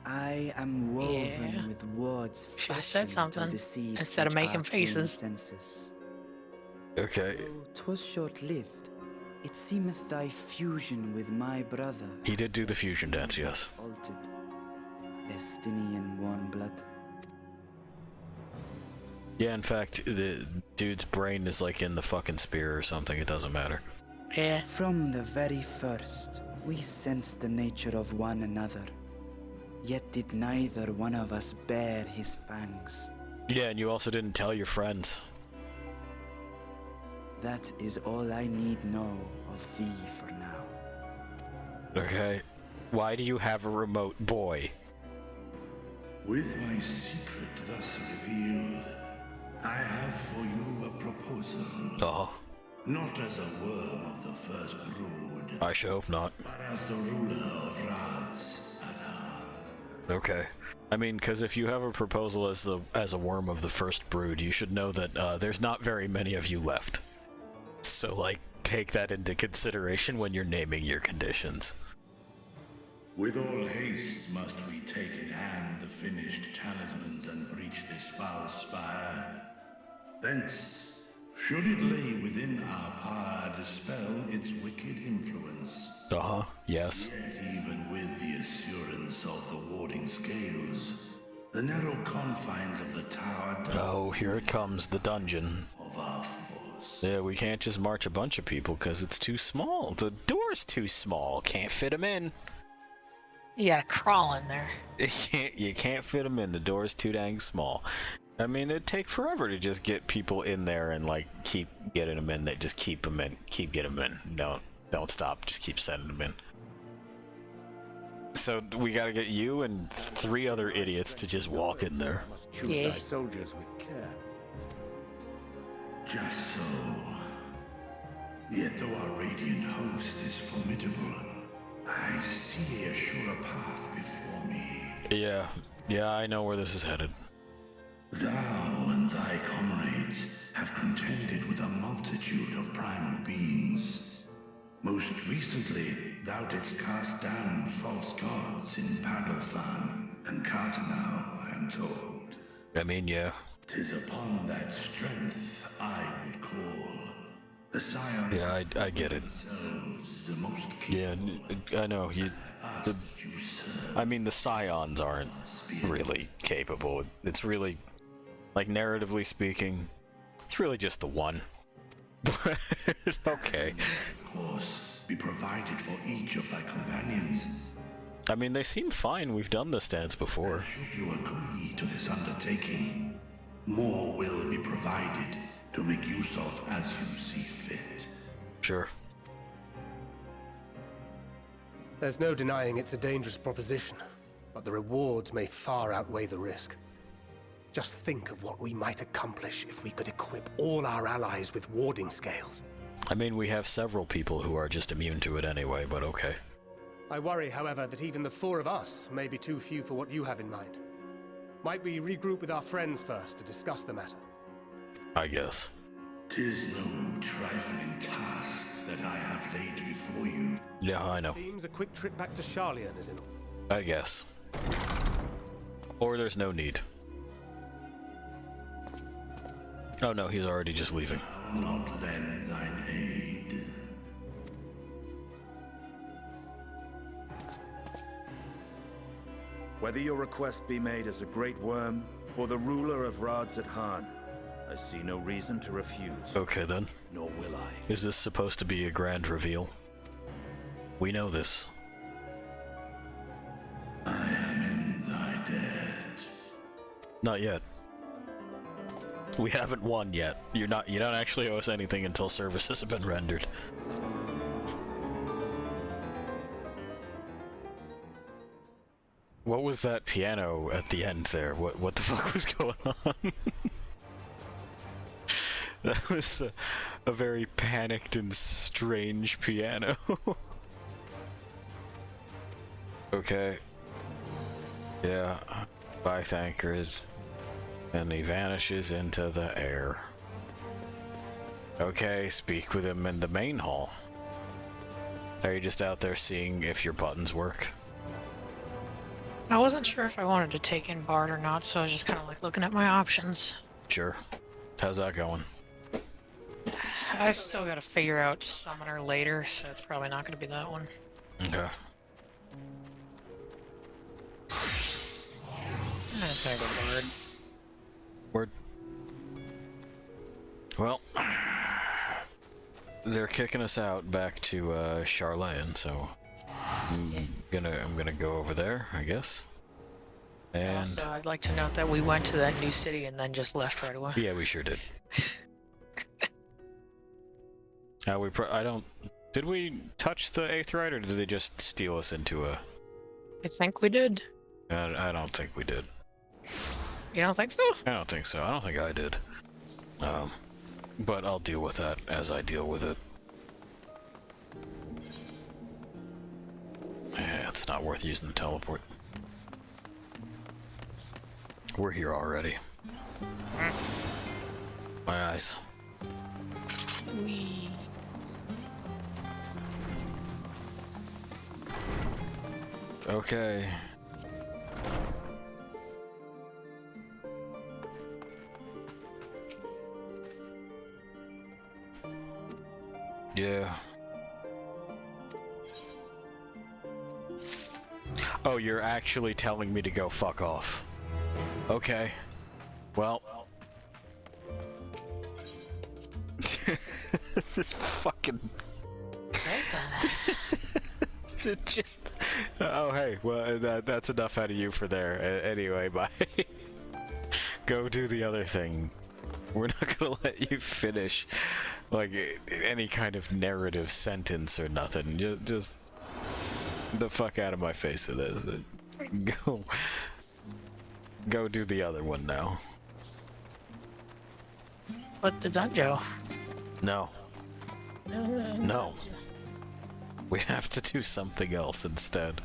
I am woven with words Should have said fashioned to something deceive instead of such making arcane faces. senses. Okay. Though 'twas short-lived, it seemeth thy fusion with my brother He did do the fusion dance, yes. altered Estinian warm blood. Yeah, in fact, the dude's brain is like in the fucking spear or something. It doesn't matter. Yeah. From the very first, we sensed the nature of one another. Yet did neither one of us bear his fangs. Yeah, and you also didn't tell your friends. That is all I need know of thee for now. Okay. Why do you have a remote boy? With my secret thus revealed, I have for you a proposal. Uh-huh. Not as a worm of the first brood, I should hope not. but as the ruler of Rats at hand. Okay. I mean, because if you have a proposal as a worm of the first brood, you should know that there's not very many of you left. So, like, take that into consideration when you're naming your conditions. With all haste must we take in hand the finished talismans and breach this foul spire. Thence, should it lay within our power, dispel its wicked influence. Uh-huh, yes. Yet even with the assurance of the warding scales, the narrow confines of the tower Oh, here it comes, the dungeon. of our force. Yeah, we can't just march a bunch of people because it's too small. The door's too small. Can't fit them in. You gotta crawl in there. You can't fit them in. The door's too dang small. I mean, it'd take forever to just get people in there and, like, keep getting them in. They just keep them in. Keep getting them in. Don't stop. Just keep sending them in. So we gotta get you and 3 other idiots to just walk in there. Must choose thy soldiers with care. Just so. Yet though our radiant host is formidable, I see a surer path before me. Yeah, I know where this is headed. Thou and thy comrades have contended with a multitude of primal beings. Most recently, thou didst cast down false gods in Paddlethan and Cartanau, I am told. I mean, yeah. 'Tis upon that strength I would call the scions. Yeah, I get it. The most Yeah, I know. I mean, the scions aren't really capable. It's really, like, narratively speaking, it's really just the one. Okay. Of course, be provided for each of thy companions. I mean, they seem fine. We've done this dance before. Should you agree to this undertaking, more will be provided to make use of as you see fit. Sure. There's no denying it's a dangerous proposition, but the rewards may far outweigh the risk. Just think of what we might accomplish if we could equip all our allies with warding scales. I mean, we have several people who are just immune to it anyway, but okay. I worry, however, that even the 4 of us may be too few for what you have in mind. Might we regroup with our friends first to discuss the matter? I guess. 'Tis no trifling task that I have laid before you. Yeah, I know. Seems a quick trip back to Charlian is in. I guess. Or there's no need. Oh no, he's already just leaving. I'll not lend thine aid. Whether your request be made as a great worm or the ruler of Rads at Han, I see no reason to refuse. Okay then. Nor will I. Is this supposed to be a grand reveal? We know this. I am in thy debt. Not yet. We haven't won yet. You don't actually owe us anything until services have been rendered. What was that piano at the end there? What the fuck was going on? That was a very panicked and strange piano. Okay. Yeah. Bye, Thancred. And he vanishes into the air. Okay, speak with him in the main hall. Are you just out there seeing if your buttons work? I wasn't sure if I wanted to take in Bard or not, so I was just kind of like looking at my options. Sure. How's that going? I still gotta figure out Summoner later, so it's probably not gonna be that one. Okay. I'm just gonna go Bard. Word. Well, they're kicking us out back to Charlene, so I'm gonna go over there, I guess. And Also, I'd like to note that we went to that new city and then just left right away. yeah, we sure did. Did we touch the Aetheryte, or did they just steal us into a... I think we did. I don't think we did. You don't think so? I don't think so. I don't think I did. But I'll deal with that as I deal with it. Yeah, it's not worth using the teleport. We're here already. My eyes. Wee. Okay. Yeah. Oh, you're actually telling me to go fuck off. Okay. Well. This is fucking... It just... Oh, hey. Well, that's enough out of you for there. Anyway, bye. Go do the other thing. We're not gonna let you finish, like, any kind of narrative sentence or nothing. Just the fuck out of my face with this. Go do the other one now. But the dungeon. No. No. We have to do something else instead.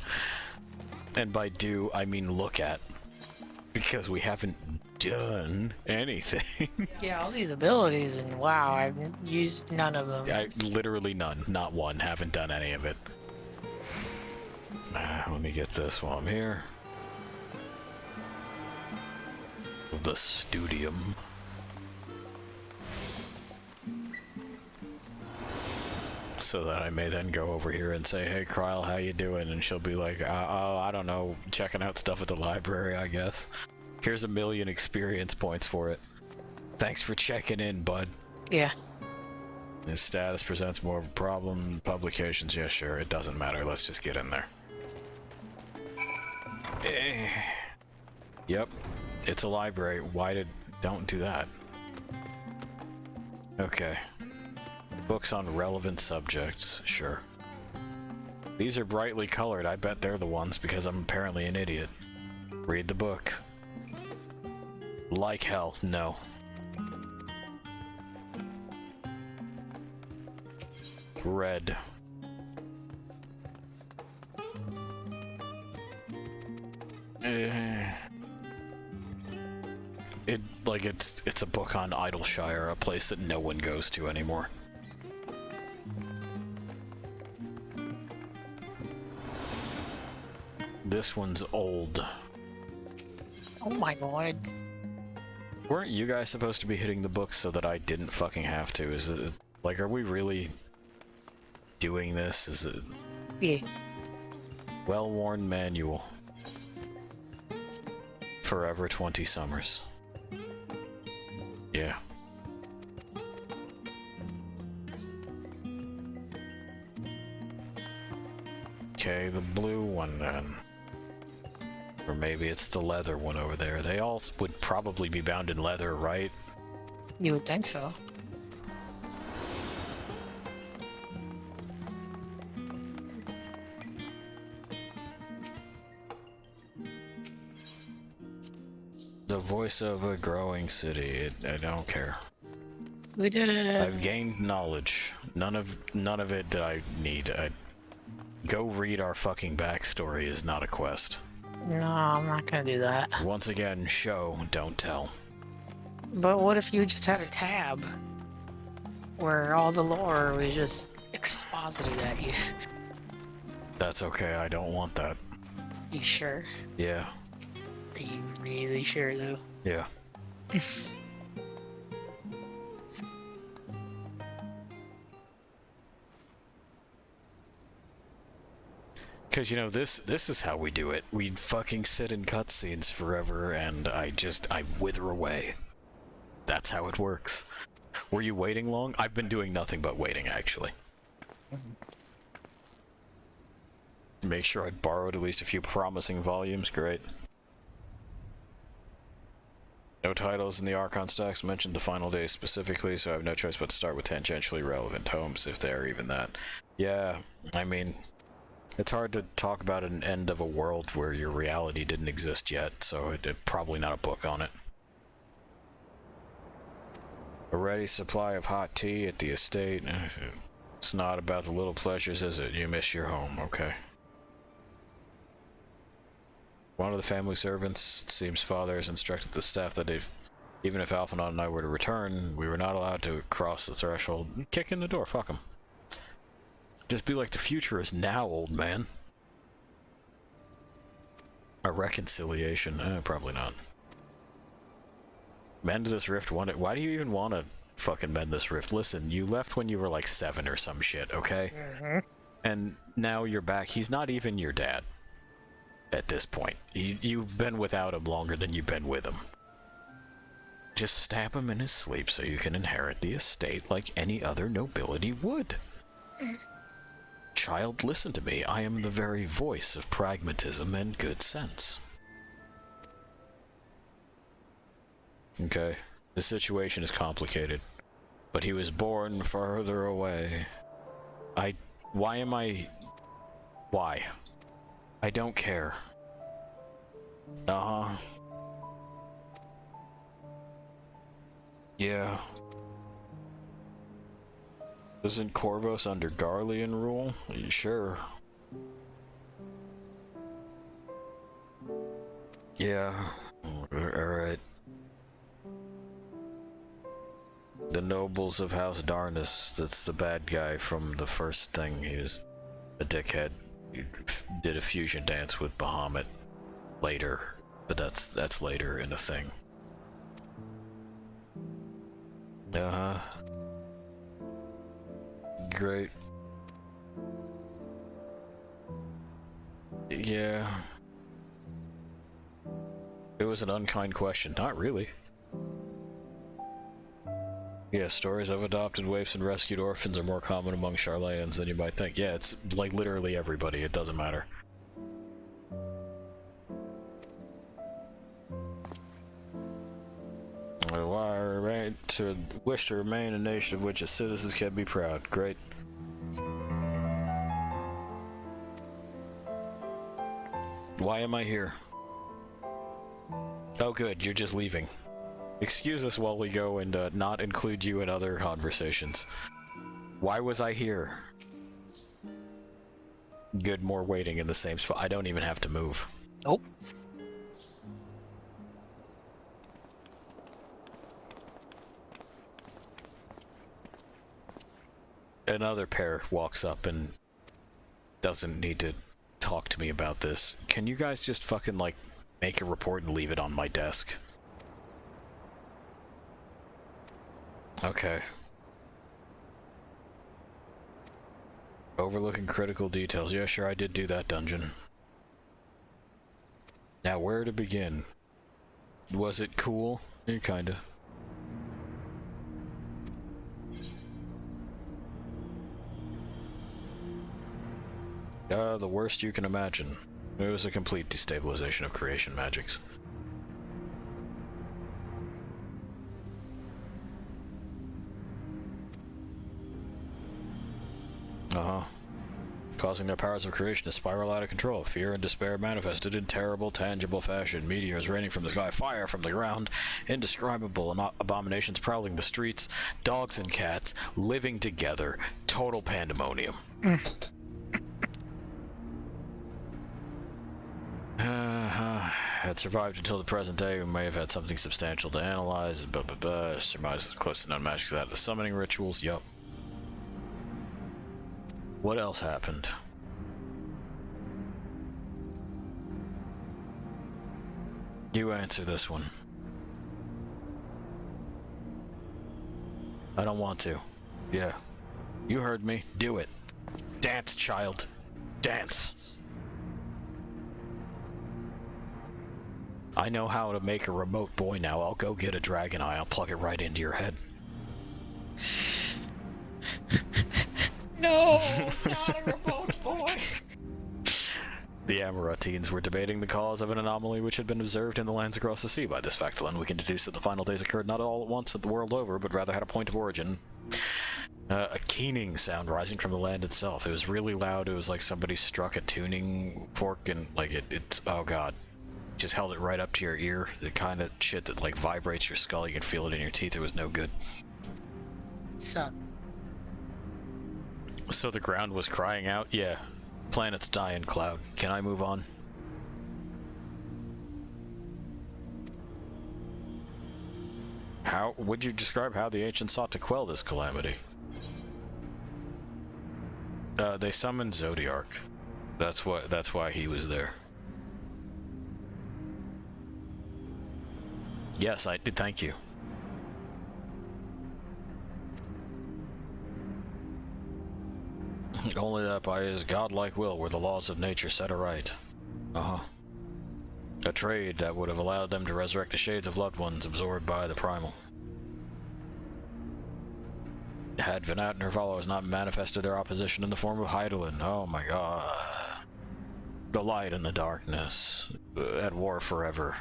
And by do, I mean look at. Because we haven't done anything. Yeah, all these abilities, and wow, I've used none of them. Literally none. Not one. Haven't done any of it. Let me get this while I'm here. The studium. So that I may then go over here and say, hey, Kryl, how you doing? And she'll be like, oh, I don't know, checking out stuff at the library, I guess. Here's 1,000,000 experience points for it. Thanks for checking in, bud. Yeah. His status presents more of a problem. Publications, yeah, sure, it doesn't matter. Let's just get in there. Yep, it's a library. Don't do that. Okay. Books on relevant subjects, sure. These are brightly colored. I bet they're the ones because I'm apparently an idiot. Read the book. Like hell, no. Red. It's a book on Idleshire, a place that no one goes to anymore. This one's old. Oh my god. Weren't you guys supposed to be hitting the books so that I didn't fucking have to? Is it like, are we really doing this? Is it? Yeah. Well-worn manual. Forever 20 summers. Yeah. Okay, the blue one then. Or maybe it's the leather one over there. They all would probably be bound in leather, right? You would think so. The voice of a growing city. I don't care. We did it. I've gained knowledge. None of it that I need. Go read our fucking backstory is not a quest. No, I'm not gonna do that. Once again, show, don't tell. But what if you just had a tab where all the lore was just exposited at you? That's okay, I don't want that. You sure? Yeah. Are you really sure though? Yeah. Because, you know, this is how we do it. We fucking sit in cutscenes forever, and I wither away. That's how it works. Were you waiting long? I've been doing nothing but waiting, actually. Make sure I borrowed at least a few promising volumes. Great. No titles in the Archon stacks mentioned the final day specifically, so I have no choice but to start with tangentially relevant tomes, if they're even that. Yeah, I mean... It's hard to talk about an end of a world where your reality didn't exist yet, so it's probably not a book on it. A ready supply of hot tea at the estate. It's not about the little pleasures, is it? You miss your home, okay. One of the family servants, it seems father has instructed the staff that even if Alphanon and I were to return, we were not allowed to cross the threshold. Kick in the door, fuck him. Just be like, the future is now, old man. A reconciliation? Probably not. Mend this rift. Why do you even want to fucking mend this rift? Listen, you left when you were like 7 or some shit, okay? And now you're back. He's not even your dad at this point. You've been without him longer than you've been with him. Just stab him in his sleep so you can inherit the estate like any other nobility would. Child, listen to me. I am the very voice of pragmatism and good sense. Okay, the situation is complicated, but he was born further away. Why? I don't care. Uh-huh. Yeah. Isn't Corvus under Garlean rule? Are you sure? Yeah. Alright. The nobles of House Darnus, that's the bad guy from the first thing. He was a dickhead. He did a fusion dance with Bahamut later, but that's later in the thing. Uh-huh. Great. Yeah. It was an unkind question. Not really. Yeah, stories of adopted waifs and rescued orphans are more common among Charlayans than you might think. Yeah, it's like literally everybody. It doesn't matter. I wish to remain a nation of which its citizens can be proud. Great. Why am I here? Oh good, you're just leaving. Excuse us while we go and not include you in other conversations. Why was I here? Good, more waiting in the same spot. I don't even have to move. Nope. Another pair walks up and doesn't need to talk to me about this. Can you guys just fucking, like, make a report and leave it on my desk? Okay. Overlooking critical details. Yeah, sure, I did do that dungeon. Now, where to begin? Was it cool? Yeah, kinda. The worst you can imagine. It was a complete destabilization of creation magics. Causing their powers of creation to spiral out of control. Fear and despair manifested in terrible, tangible fashion. Meteors raining from the sky, fire from the ground, indescribable abominations prowling the streets, dogs and cats living together. Total pandemonium. Had survived until the present day. We may have had something substantial to analyze. Surmise close to known magic to that of the summoning rituals. Yup. What else happened? You answer this one. I don't want to. Yeah. You heard me. Do it. Dance, child. Dance. I know how to make a remote boy now. I'll go get a dragon eye. I'll plug it right into your head. No, not a remote boy. The Amaranteans were debating the cause of an anomaly which had been observed in the lands across the sea. By this fact alone, we can deduce that the final days occurred not all at once the world over, but rather had a point of origin. A keening sound rising from the land itself. It was really loud. It was like somebody struck a tuning fork and, like, it's oh god. Just held it right up to your ear. The kind of shit that, like, vibrates your skull. You can feel it in your teeth. It was no good. So the ground was crying out? Yeah. Planet's dying, Cloud. Can I move on? How would you describe how the ancients sought to quell this calamity? They summoned Zodiark. That's why he was there. Yes, I did. Thank you. Only that by his godlike will were the laws of nature set aright. A trade that would have allowed them to resurrect the shades of loved ones absorbed by the primal. Had Venat and her followers not manifested their opposition in the form of Hydaelyn, oh my god. The light and the darkness, at war forever.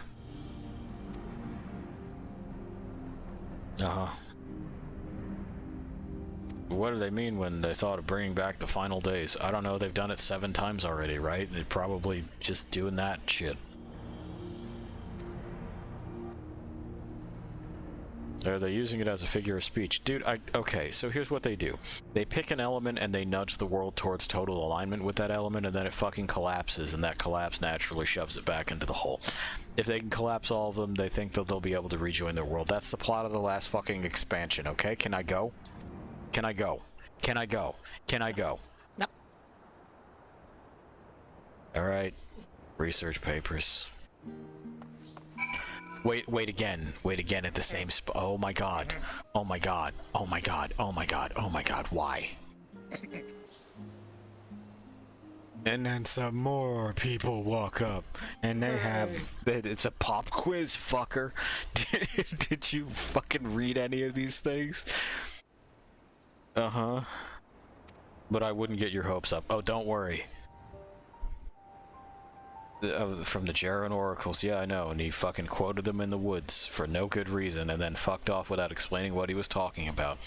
What do they mean when they thought of bringing back the final days? I don't know, they've done it 7 times already, right? They're probably just doing that shit. Are they using it as a figure of speech? Dude, okay, so here's what they do. They pick an element and they nudge the world towards total alignment with that element, and then it fucking collapses, and that collapse naturally shoves it back into the hole. If they can collapse all of them, they think that they'll be able to rejoin their world. That's the plot of the last fucking expansion, okay? Can I go? Can I go? Can I go? Can I go? No. Alright. Research papers. Wait again. Wait again at the same spot. Oh my god. Oh my god. Oh my god. Oh my god. Oh my god. Why? And then some more people walk up, and they have... It's a pop quiz, fucker. Did you fucking read any of these things? But I wouldn't get your hopes up. Oh, don't worry. From the Jaren Oracles, yeah, I know, and he fucking quoted them in the woods for no good reason, and then fucked off without explaining what he was talking about.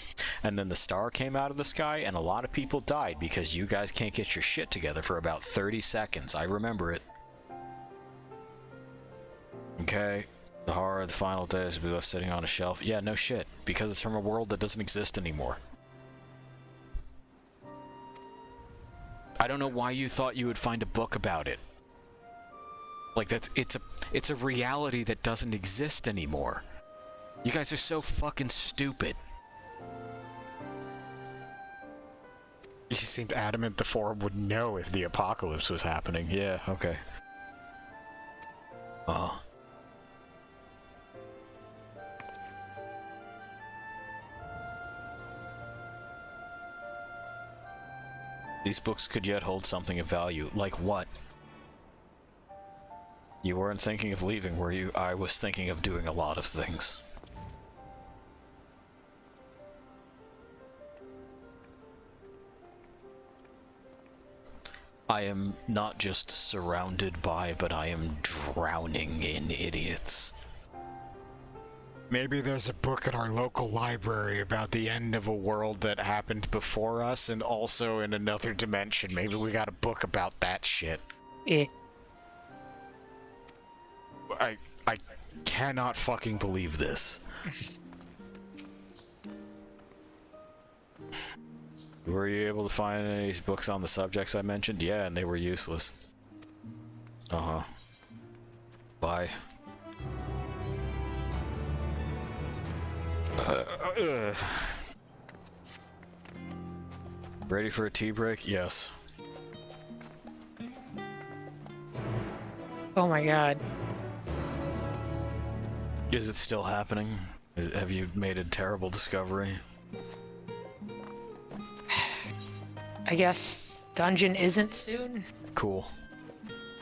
And then the star came out of the sky, and a lot of people died because you guys can't get your shit together for about 30 seconds. I remember it. Okay. The horror of the final days will be left sitting on a shelf. Yeah, no shit, because it's from a world that doesn't exist anymore. I don't know why you thought you would find a book about it. Like, it's a reality that doesn't exist anymore. You guys are so fucking stupid. He seemed adamant the Forum would know if the apocalypse was happening. Yeah, okay. These books could yet hold something of value. Like what? You weren't thinking of leaving, were you? I was thinking of doing a lot of things. I am not just surrounded by, but I am drowning in idiots. Maybe there's a book at our local library about the end of a world that happened before us and also in another dimension. Maybe we got a book about that shit. Yeah. I cannot fucking believe this. Were you able to find any books on the subjects I mentioned? Yeah, and they were useless. Uh-huh. Bye. Ready for a tea break? Yes. Oh my god. Is it still happening? Have you made a terrible discovery? I guess dungeon isn't soon? Cool.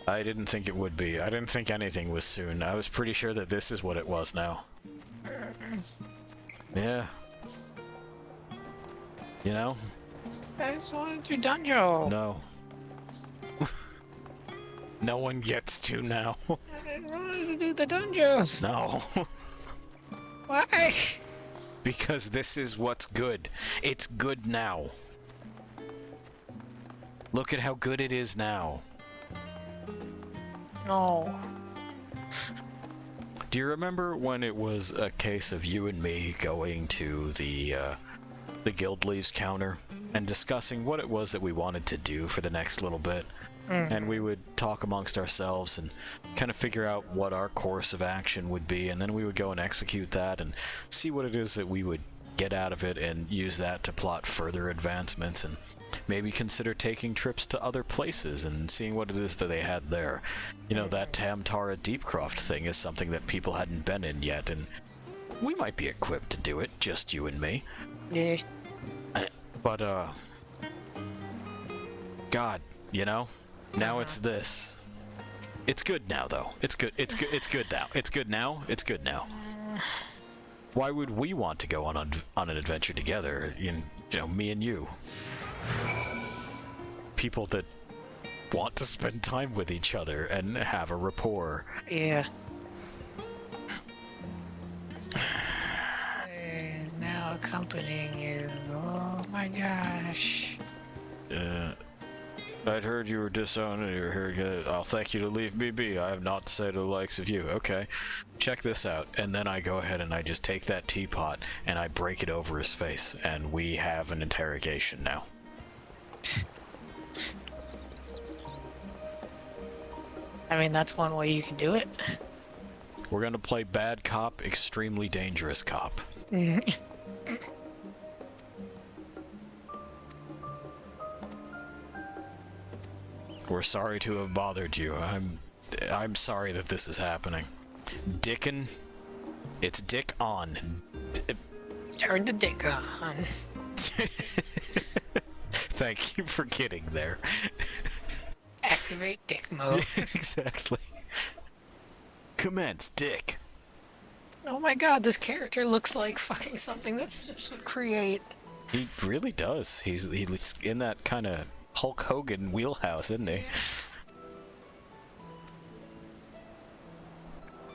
I didn't think it would be. I didn't think anything was soon. I was pretty sure that this is what it was now. Yeah. You know? I just want to do dungeon. No. No one gets to now. I wanted to do the dungeon. No. Why? Because this is what's good. It's good now. Look at how good it is now. No. Do you remember when it was a case of you and me going to the guild leaves counter and discussing what it was that we wanted to do for the next little bit? And we would talk amongst ourselves and kind of figure out what our course of action would be, and then we would go and execute that and see what it is that we would get out of it and use that to plot further advancements and maybe consider taking trips to other places and seeing what it is that they had there. You know, that Tamtara Deepcroft thing is something that people hadn't been in yet, and we might be equipped to do it, just you and me. Yeah. But, God, you know? Now it's this. It's good now, though. It's good. It's good. It's good now. It's good now. It's good now. Why would we want to go on an adventure together? You know, me and you. People that want to spend time with each other and have a rapport. Yeah. Now accompanying you. Oh my gosh. I'd heard you were disowned and you were here. I'll thank you to leave me be. I have naught to say to the likes of you. Okay. Check this out. And then I go ahead and I just take that teapot and I break it over his face. And we have an interrogation now. I mean, that's one way you can do it. We're gonna play bad cop, extremely dangerous cop. We're sorry to have bothered you. I'm sorry that this is happening. Dickin', it's Dick on. Turn the dick on. Thank you for getting there. Activate dick mode. Exactly. Commence, Dick. Oh my god, this character looks like fucking something that Sips would create. He really does. He's in that kind of Hulk Hogan wheelhouse, isn't he?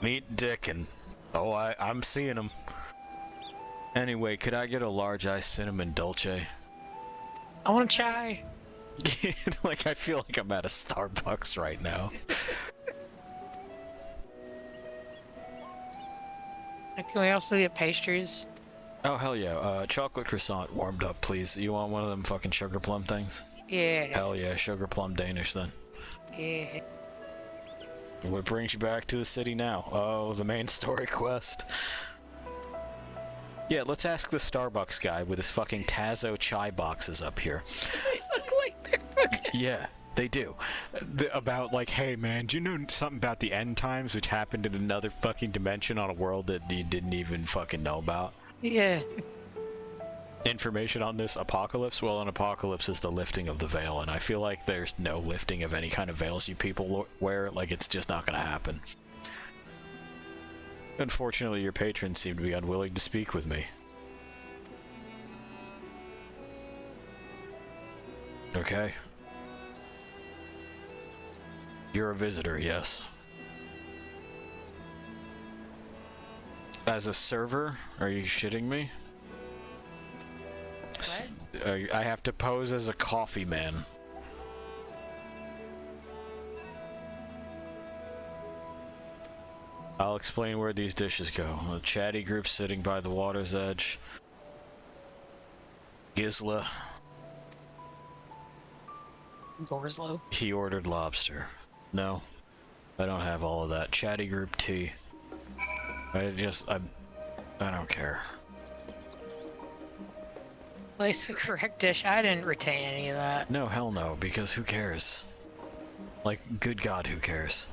Meet Dickin. Oh, I'm seeing him. Anyway, could I get a large iced cinnamon dolce? I want a chai. Like, I feel like I'm at a Starbucks right now. Can we also get pastries? Oh, hell yeah. Chocolate croissant warmed up, please. You want one of them fucking sugar plum things? Yeah. Hell yeah, sugar plum Danish then. Yeah. What brings you back to the city now? Oh, the main story quest. Yeah, let's ask the Starbucks guy with his fucking Tazo chai boxes up here. Yeah, they do. About, like, hey, man, do you know something about the end times, which happened in another fucking dimension on a world that you didn't even fucking know about? Yeah. Information on this apocalypse? Well, an apocalypse is the lifting of the veil, and I feel like there's no lifting of any kind of veils you people wear. Like, it's just not gonna happen. Unfortunately, your patrons seem to be unwilling to speak with me. Okay. You're a visitor, yes. As a server? Are you shitting me? What? I have to pose as a coffee man. I'll explain where these dishes go. A chatty group sitting by the water's edge. Gisla. Gorslow. He ordered lobster. No, I don't have all of that. Chatty group tea. I don't care. Place the correct dish. I didn't retain any of that. No, hell no, because who cares? Like, good God, who cares?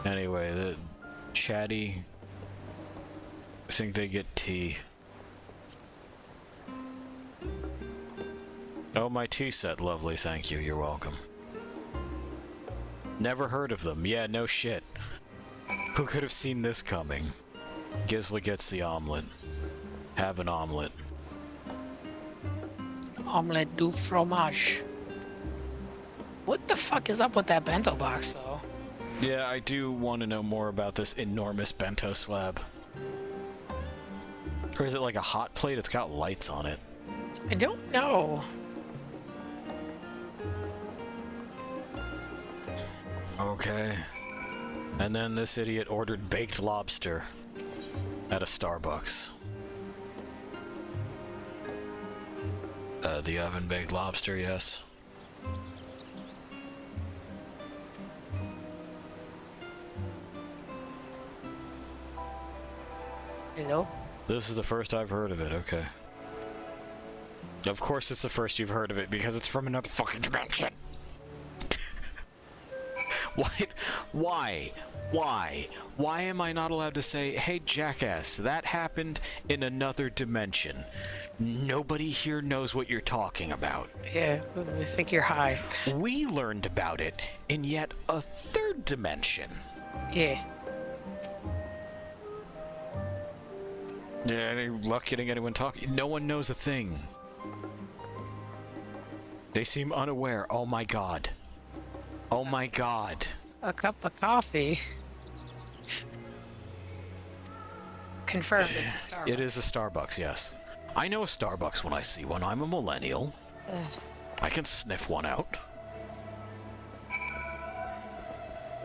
Anyway, the chatty... I think they get tea. Oh, my tea set, lovely, thank you, you're welcome. Never heard of them, yeah, no shit. Who could have seen this coming? Gisla gets the omelet. Have an omelet. Omelette du fromage. What the fuck is up with that bento box, though? Yeah, I do want to know more about this enormous bento slab. Or is it like a hot plate? It's got lights on it. I don't know. Okay. And then this idiot ordered baked lobster at a Starbucks. The oven baked lobster, yes. Hello? This is the first I've heard of it, okay. Of course it's the first you've heard of it, because it's from another fucking dimension. Why? Why am I not allowed to say, hey jackass, that happened in another dimension? Nobody here knows what you're talking about. Yeah, I think you're high. We learned about it in yet a third dimension. Yeah. Yeah, any luck getting anyone talking? No one knows a thing. They seem unaware. Oh my god. Oh my god. A cup of coffee. Confirmed it's a Starbucks. It is a Starbucks, yes. I know a Starbucks when I see one. I'm a millennial. I can sniff one out.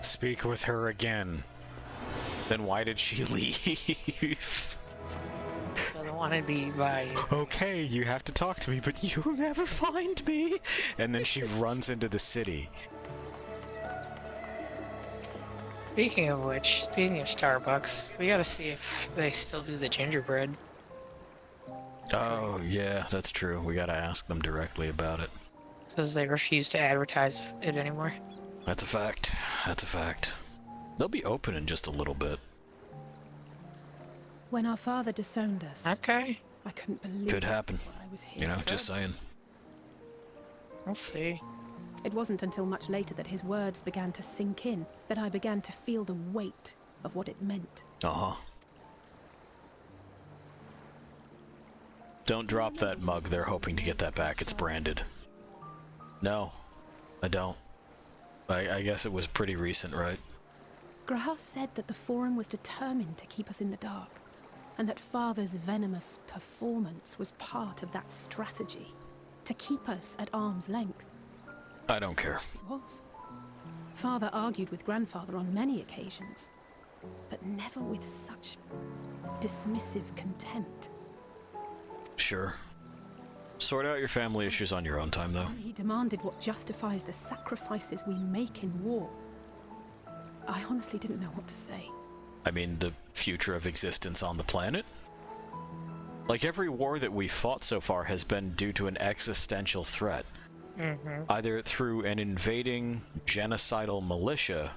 Speak with her again. Then why did she leave? Doesn't want to be by you. Okay, you have to talk to me, but you'll never find me. And then she runs into the city. Speaking of which, speaking of Starbucks, we gotta see if they still do the gingerbread. Oh, yeah, that's true. We gotta ask them directly about it. Because they refuse to advertise it anymore. That's a fact. That's a fact. They'll be open in just a little bit. When our father disowned us, Okay. I couldn't believe Could happen. I was here. You know, just saying. We'll see. It wasn't until much later that his words began to sink in, that I began to feel the weight of what it meant. Uh-huh. Don't drop that mug. They're hoping to get that back. It's branded. No, I don't. I guess it was pretty recent, right? Graham said that the Forum was determined to keep us in the dark, and that Father's venomous performance was part of that strategy, to keep us at arm's length. I don't care. It was. Father argued with Grandfather on many occasions, but never with such dismissive contempt. Sure. Sort out your family issues on your own time, though. He demanded what justifies the sacrifices we make in war. I honestly didn't know what to say. I mean, the future of existence on the planet? Like, every war that we've fought so far has been due to an existential threat. Either through an invading genocidal militia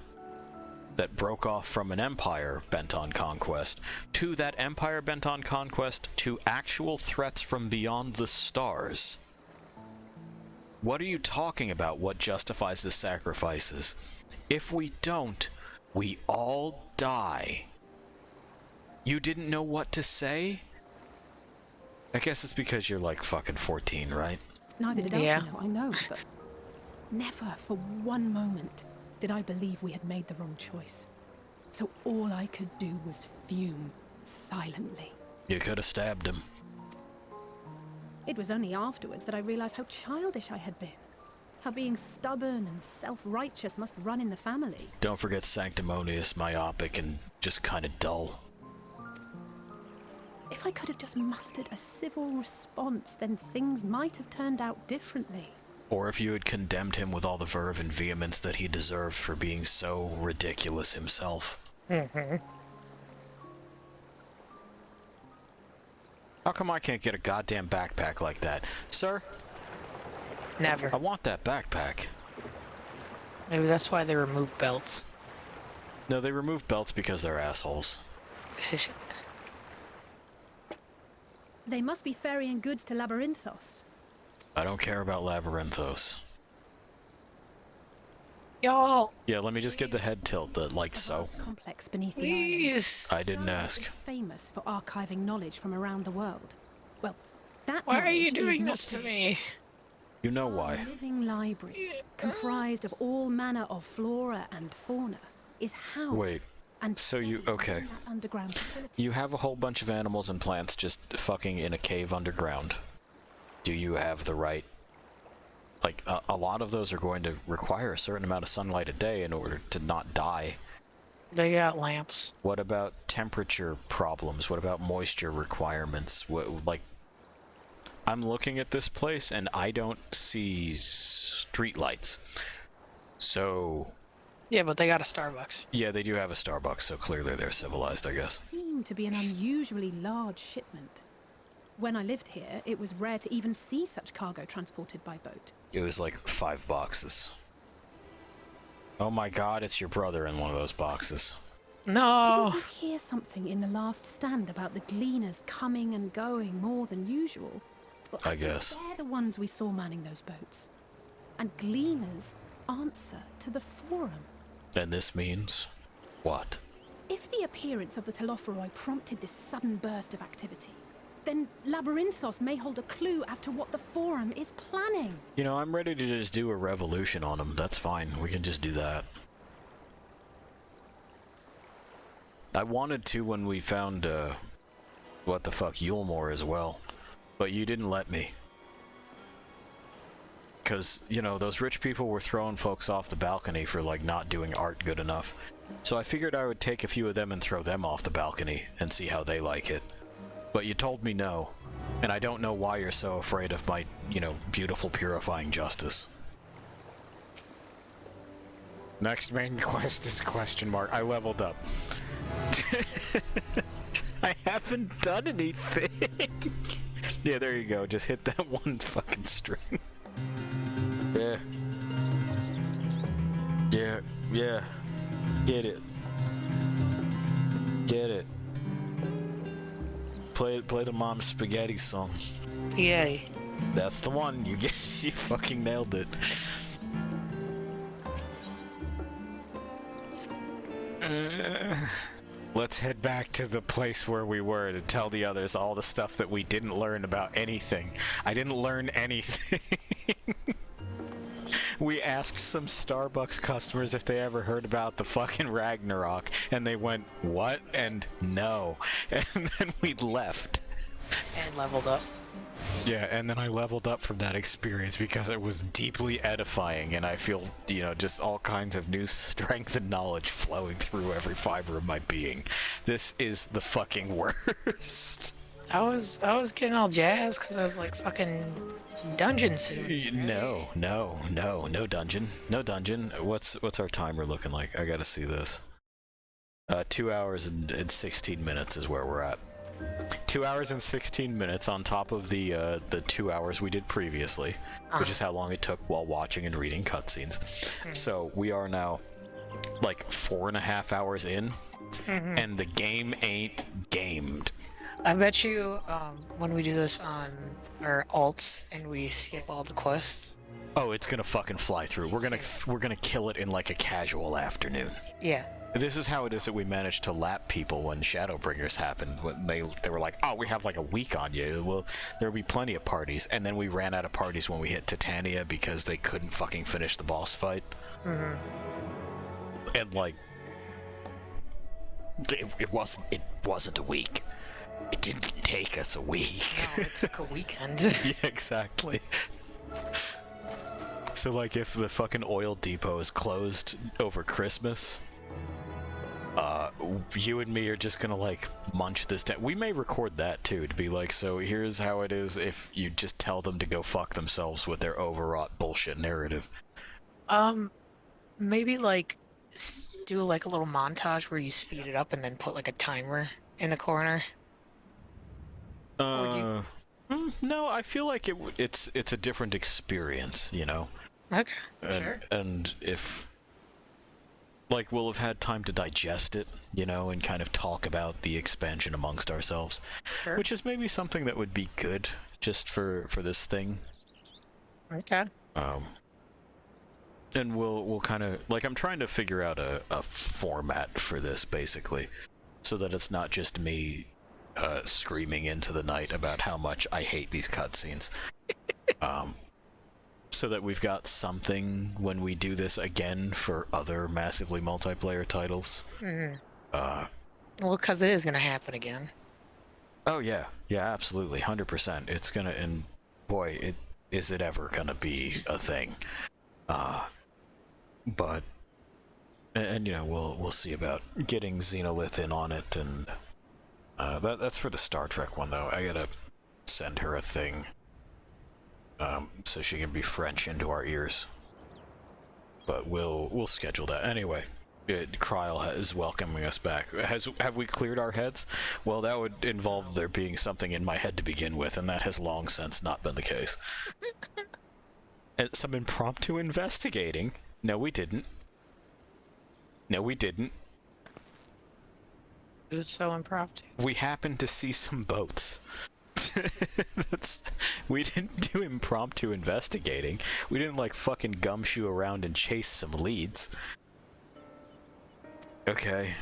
that broke off from an empire bent on conquest, to that empire bent on conquest, to actual threats from beyond the stars. What are you talking about? What justifies the sacrifices? If we don't, we all die. You didn't know what to say? I guess it's because you're like fucking 14, right? Neither did Alfie know, I know, but never for one moment did I believe we had made the wrong choice. So all I could do was fume silently. You could have stabbed him. It was only afterwards that I realized how childish I had been. How being stubborn and self-righteous must run in the family. Don't forget sanctimonious, myopic, and just kind of dull. If I could have just mustered a civil response, then things might have turned out differently. Or if you had condemned him with all the verve and vehemence that he deserved for being so ridiculous himself. How come I can't get a goddamn backpack like that? Sir? Never. I want that backpack. Maybe that's why they removed belts. No, they removed belts because they're assholes. They must be ferrying goods to Labyrinthos. I don't care about Labyrinthos. Y'all. Yeah, let me just get the head tilt, like so. Complex beneath the Please. I didn't ask. Is famous for archiving knowledge from around the world. Well, that Why are you knowledge is doing not this to me? You know why. A living library, comprised of all manner of flora and fauna, is housed. Wait. And so you okay? Underground facility. You have a whole bunch of animals and plants just fucking in a cave underground. Do you have the right? Like a lot of those are going to require a certain amount of sunlight a day in order to not die. They got lamps. What about temperature problems? What about moisture requirements? What, like, I'm looking at this place and I don't see street lights. So. Yeah, but they got a Starbucks. Yeah, they do have a Starbucks, so clearly they're civilized, I guess. It seemed to be an unusually large shipment. When I lived here, it was rare to even see such cargo transported by boat. It was like 5 boxes. Oh my god, it's your brother in one of those boxes. No! Didn't you hear something in the last stand about the gleaners coming and going more than usual? Well, I guess. They're the ones we saw manning those boats. And gleaners answer to the Forum. And this means what? If the appearance of the Telophoroi prompted this sudden burst of activity, then Labyrinthos may hold a clue as to what the Forum is planning. You know, I'm ready to just do a revolution on them. That's fine. We can just do that. I wanted to when we found, what the fuck, Yulmore as well. But you didn't let me. Because, you know, those rich people were throwing folks off the balcony for, like, not doing art good enough. So I figured I would take a few of them and throw them off the balcony and see how they like it. But you told me no, and I don't know why you're so afraid of my, you know, beautiful purifying justice. Next main quest is question mark. I leveled up. I haven't done anything. Yeah, there you go. Just hit that one fucking string. Yeah. Yeah, yeah. Get it. Get it. Play the Mom's Spaghetti song. Spaghetti. That's the one. You fucking nailed it. Let's head back to the place where we were to tell the others all the stuff that we didn't learn about anything. I didn't learn anything. We asked some Starbucks customers if they ever heard about the fucking Ragnarok, and they went, what? And no. And then we left. And leveled up. Yeah, and then I leveled up from that experience because it was deeply edifying, and I feel, you know, just all kinds of new strength and knowledge flowing through every fiber of my being. This is the fucking worst. I was getting all jazzed because I was like fucking dungeon soon. No dungeon. No dungeon. What's our timer looking like? I gotta see this. 2 hours and 16 minutes is where we're at. 2 hours and 16 minutes on top of the 2 hours we did previously, which is how long it took while watching and reading cutscenes. So we are now like 4.5 hours in, and the game ain't gamed. I bet you when we do this on our alts and we skip all the quests. Oh, it's gonna fucking fly through. We're gonna kill it in like a casual afternoon. Yeah. This is how it is that we managed to lap people when Shadowbringers happened. When they were like, oh, we have like a week on you. Well, there'll be plenty of parties. And then we ran out of parties when we hit Titania because they couldn't fucking finish the boss fight. And like, it wasn't a week. It didn't take us a week. No, it took a weekend. Yeah, exactly. So like, if the fucking oil depot is closed over Christmas, you and me are just gonna like munch this down. We may record that too, to be like, so here's how it is if you just tell them to go fuck themselves with their overwrought bullshit narrative. Maybe like do like a little montage where you speed it up and then put like a timer in the corner. No, I feel like it's a different experience, you know. Okay, sure. And if like we'll have had time to digest it, you know, and kind of talk about the expansion amongst ourselves, Sure. which is maybe something that would be good just for this thing. Okay. And we'll kind of like, I'm trying to figure out a format for this basically, so that it's not just me screaming into the night about how much I hate these cutscenes. So that we've got something when we do this again for other massively multiplayer titles. Well, because it is going to happen again. Oh yeah, absolutely, 100%. It's gonna, and boy, is it ever gonna be a thing. But and you know, we'll see about getting Xenolith in on it, and that's for the Star Trek one though. I gotta send her a thing. So she can be French into our ears. But we'll schedule that anyway. Kryl is welcoming us back. Have we cleared our heads? Well, that would involve there being something in my head to begin with, and that has long since not been the case. And some impromptu investigating. No, we didn't. No, we didn't. It was so impromptu. We happened to see some boats. We didn't do impromptu investigating. We didn't like fucking gumshoe around and chase some leads. Okay.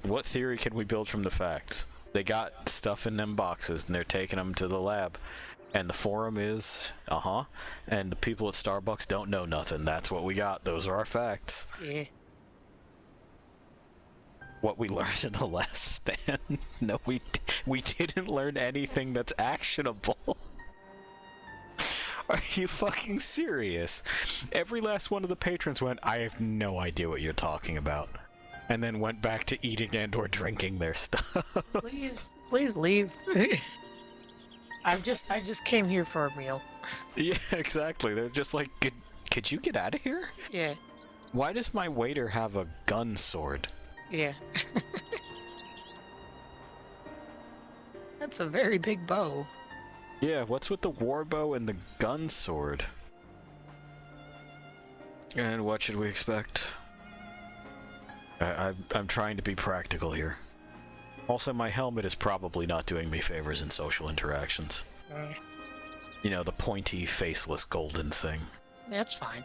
What theory can we build from the facts? They got stuff in them boxes and they're taking them to the lab. And the forum is, and the people at Starbucks don't know nothing. That's what we got. Those are our facts. Yeah. What we learned in the last stand? No, we didn't learn anything that's actionable. Are you fucking serious? Every last one of the patrons went, I have no idea what you're talking about. And then went back to eating and or drinking their stuff. Please leave. I just came here for a meal. Yeah, exactly. They're just like, could you get out of here? Yeah. Why does my waiter have a gun sword? Yeah. That's a very big bow. Yeah, what's with the war bow and the gun sword? And what should we expect? I'm trying to be practical here. Also, my helmet is probably not doing me favors in social interactions. You know, the pointy, faceless, golden thing. That's fine.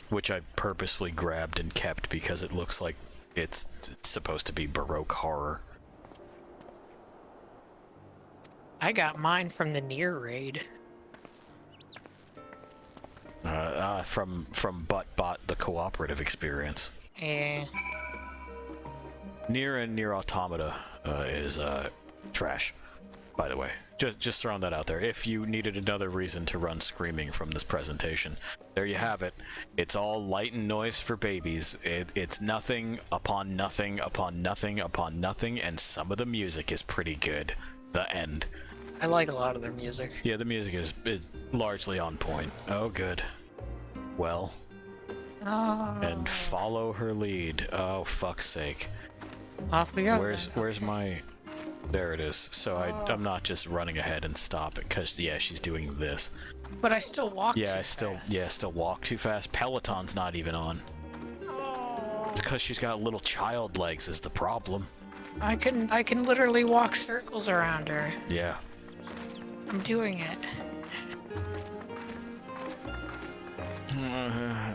Which I purposefully grabbed and kept because it looks like it's supposed to be Baroque horror. I got mine from the Nier raid. From Buttbot, the cooperative experience. Nier and Nier Automata is trash, by the way. Just throwing that out there. If you needed another reason to run screaming from this presentation, there you have it. It's all light and noise for babies. It's nothing upon nothing upon nothing upon nothing, and some of the music is pretty good. The end. I like a lot of their music. Yeah, the music is largely on point. Oh, good. Well. And follow her lead. Oh, fuck's sake. Off we go. Where's my... There it is. So I'm not just running ahead and stop it, because, yeah, she's doing this. But I still walk too I still walk too fast. Peloton's not even on. It's because she's got little child legs is the problem. I can literally walk circles around her. Yeah. I'm doing it.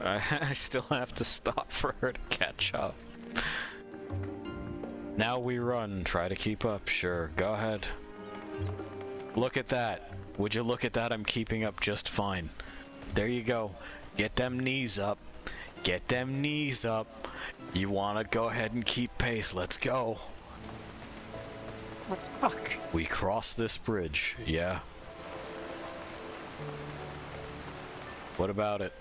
I still have to stop for her to catch up. Now we run. Try to keep up. Sure, go ahead. Look at that. Would you look at that? I'm keeping up just fine. There you go. Get them knees up. Get them knees up. You want to go ahead and keep pace. Let's go. What the fuck? We cross this bridge. Yeah. What about it?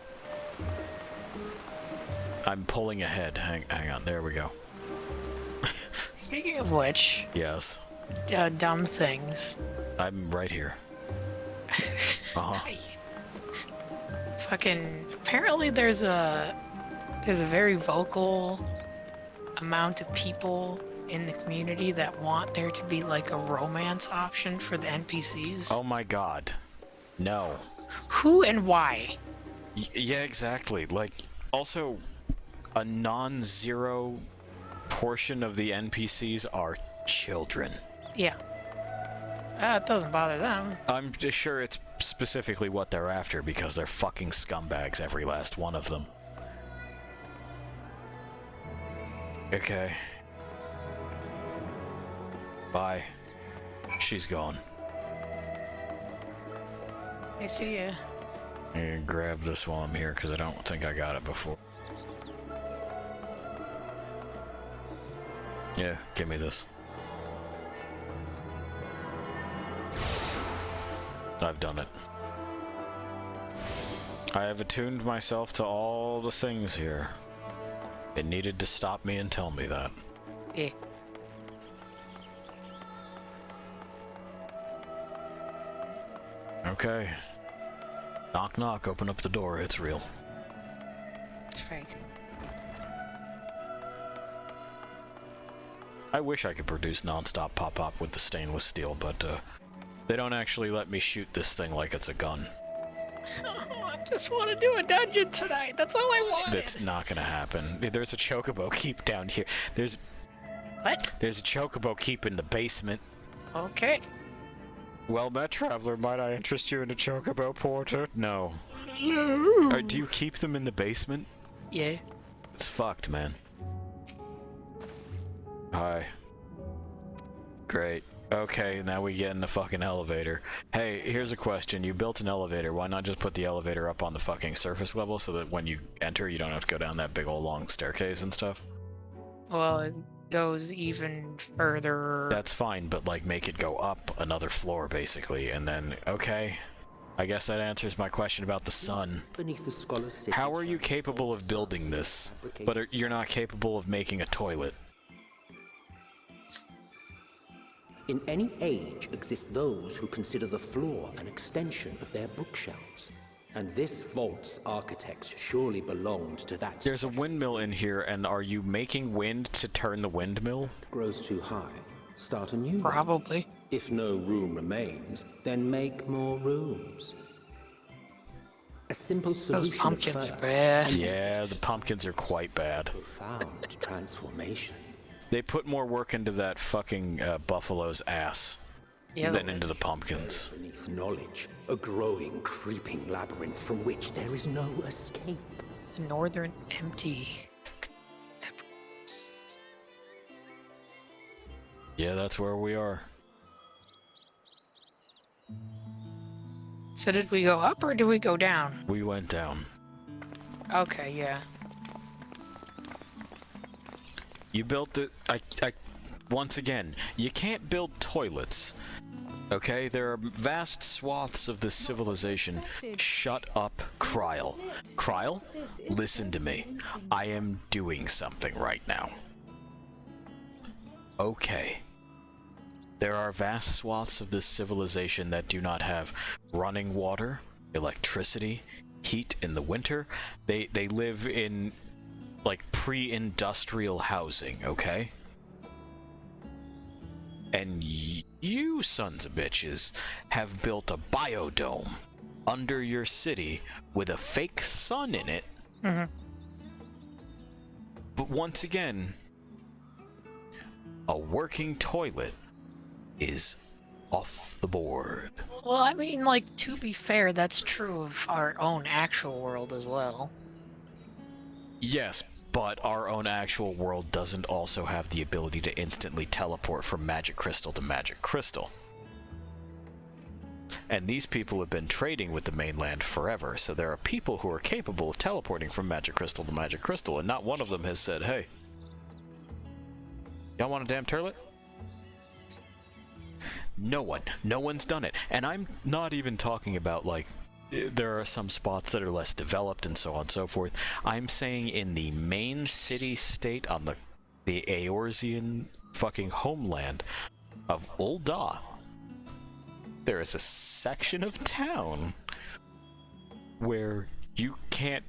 I'm pulling ahead. Hang on. There we go. Speaking of which... Yes. Dumb things. I'm right here. Uh-huh. Fucking... Apparently there's a very vocal amount of people in the community that want there to be like a romance option for the NPCs. Oh my god. No. Who and why? Yeah, exactly. Like, also, a non-zero portion of the NPCs are children. Yeah. It doesn't bother them. I'm just sure it's specifically what they're after because they're fucking scumbags, every last one of them. Okay. Bye. She's gone. I see ya. I'm gonna grab this while I'm here because I don't think I got it before. Yeah, give me this. I've done it. I have attuned myself to all the things here. It needed to stop me and tell me that. Yeah. Okay. Knock knock, open up the door, it's real. It's fake. I wish I could produce non-stop pop-up with the stainless steel, but they don't actually let me shoot this thing like it's a gun. Oh, I just want to do a dungeon tonight. That's all I want. That's not gonna happen. There's a chocobo keep down here. What? There's a chocobo keep in the basement. Okay. Well met, traveler. Might I interest you in a chocobo porter? No. No. Do you keep them in the basement? Yeah. It's fucked, man. Hi. Great. Okay, now we get in the fucking elevator. Hey, here's a question. You built an elevator. Why not just put the elevator up on the fucking surface level so that when you enter, you don't have to go down that big old long staircase and stuff? Well, it goes even further. That's fine, but like make it go up another floor basically, and then, okay. I guess that answers my question about the sun. How are you capable of building this, but you're not capable of making a toilet? In any age exist those who consider the floor an extension of their bookshelves. And this vault's architects surely belonged to that. There's a windmill in here, and are you making wind to turn the windmill? Grows too high. Start a new one. Probably. If no room remains, then make more rooms. A simple solution. Those pumpkins are bad. Yeah, the pumpkins are quite bad. Profound transformation. They put more work into that fucking buffalo's ass than into the pumpkins. Beneath knowledge, a growing, creeping labyrinth from which there is no escape. The northern empty. Yeah, that's where we are. So did we go up or did we go down? We went down. Okay, yeah. You built it. Once again, you can't build toilets. Okay, there are vast swaths of this civilization. Shut up, Kryle. Kryle, listen to me. I am doing something right now. Okay. There are vast swaths of this civilization that do not have running water, electricity, heat in the winter. They live in, like, pre-industrial housing, okay? And you sons of bitches have built a biodome under your city with a fake sun in it. Mm-hmm. But once again, a working toilet is off the board. Well, I mean, like, to be fair, that's true of our own actual world as well. Yes, but our own actual world doesn't also have the ability to instantly teleport from magic crystal to magic crystal. And these people have been trading with the mainland forever, so there are people who are capable of teleporting from magic crystal to magic crystal, and not one of them has said, hey, y'all want a damn turlet? No one's done it. And I'm not even talking about, like, there are some spots that are less developed and so on and so forth. I'm saying in the main city-state on the Eorzean fucking homeland of Ul'dah, there is a section of town where you can't,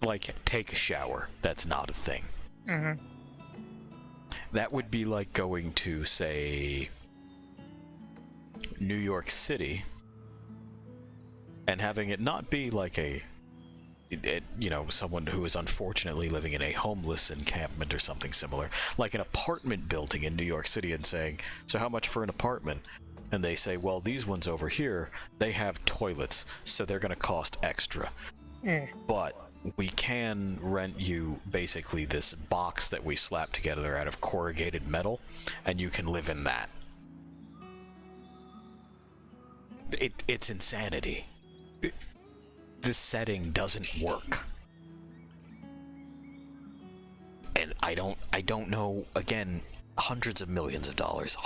like, take a shower. That's not a thing. Mm-hmm. That would be like going to, say, New York City and having it not be like someone who is unfortunately living in a homeless encampment or something similar, like an apartment building in New York City, and saying, so how much for an apartment? And they say, well, these ones over here, they have toilets, so they're going to cost extra. But we can rent you basically this box that we slap together out of corrugated metal, and you can live in that. It's insanity. This setting doesn't work. And I don't know, again, hundreds of millions of dollars,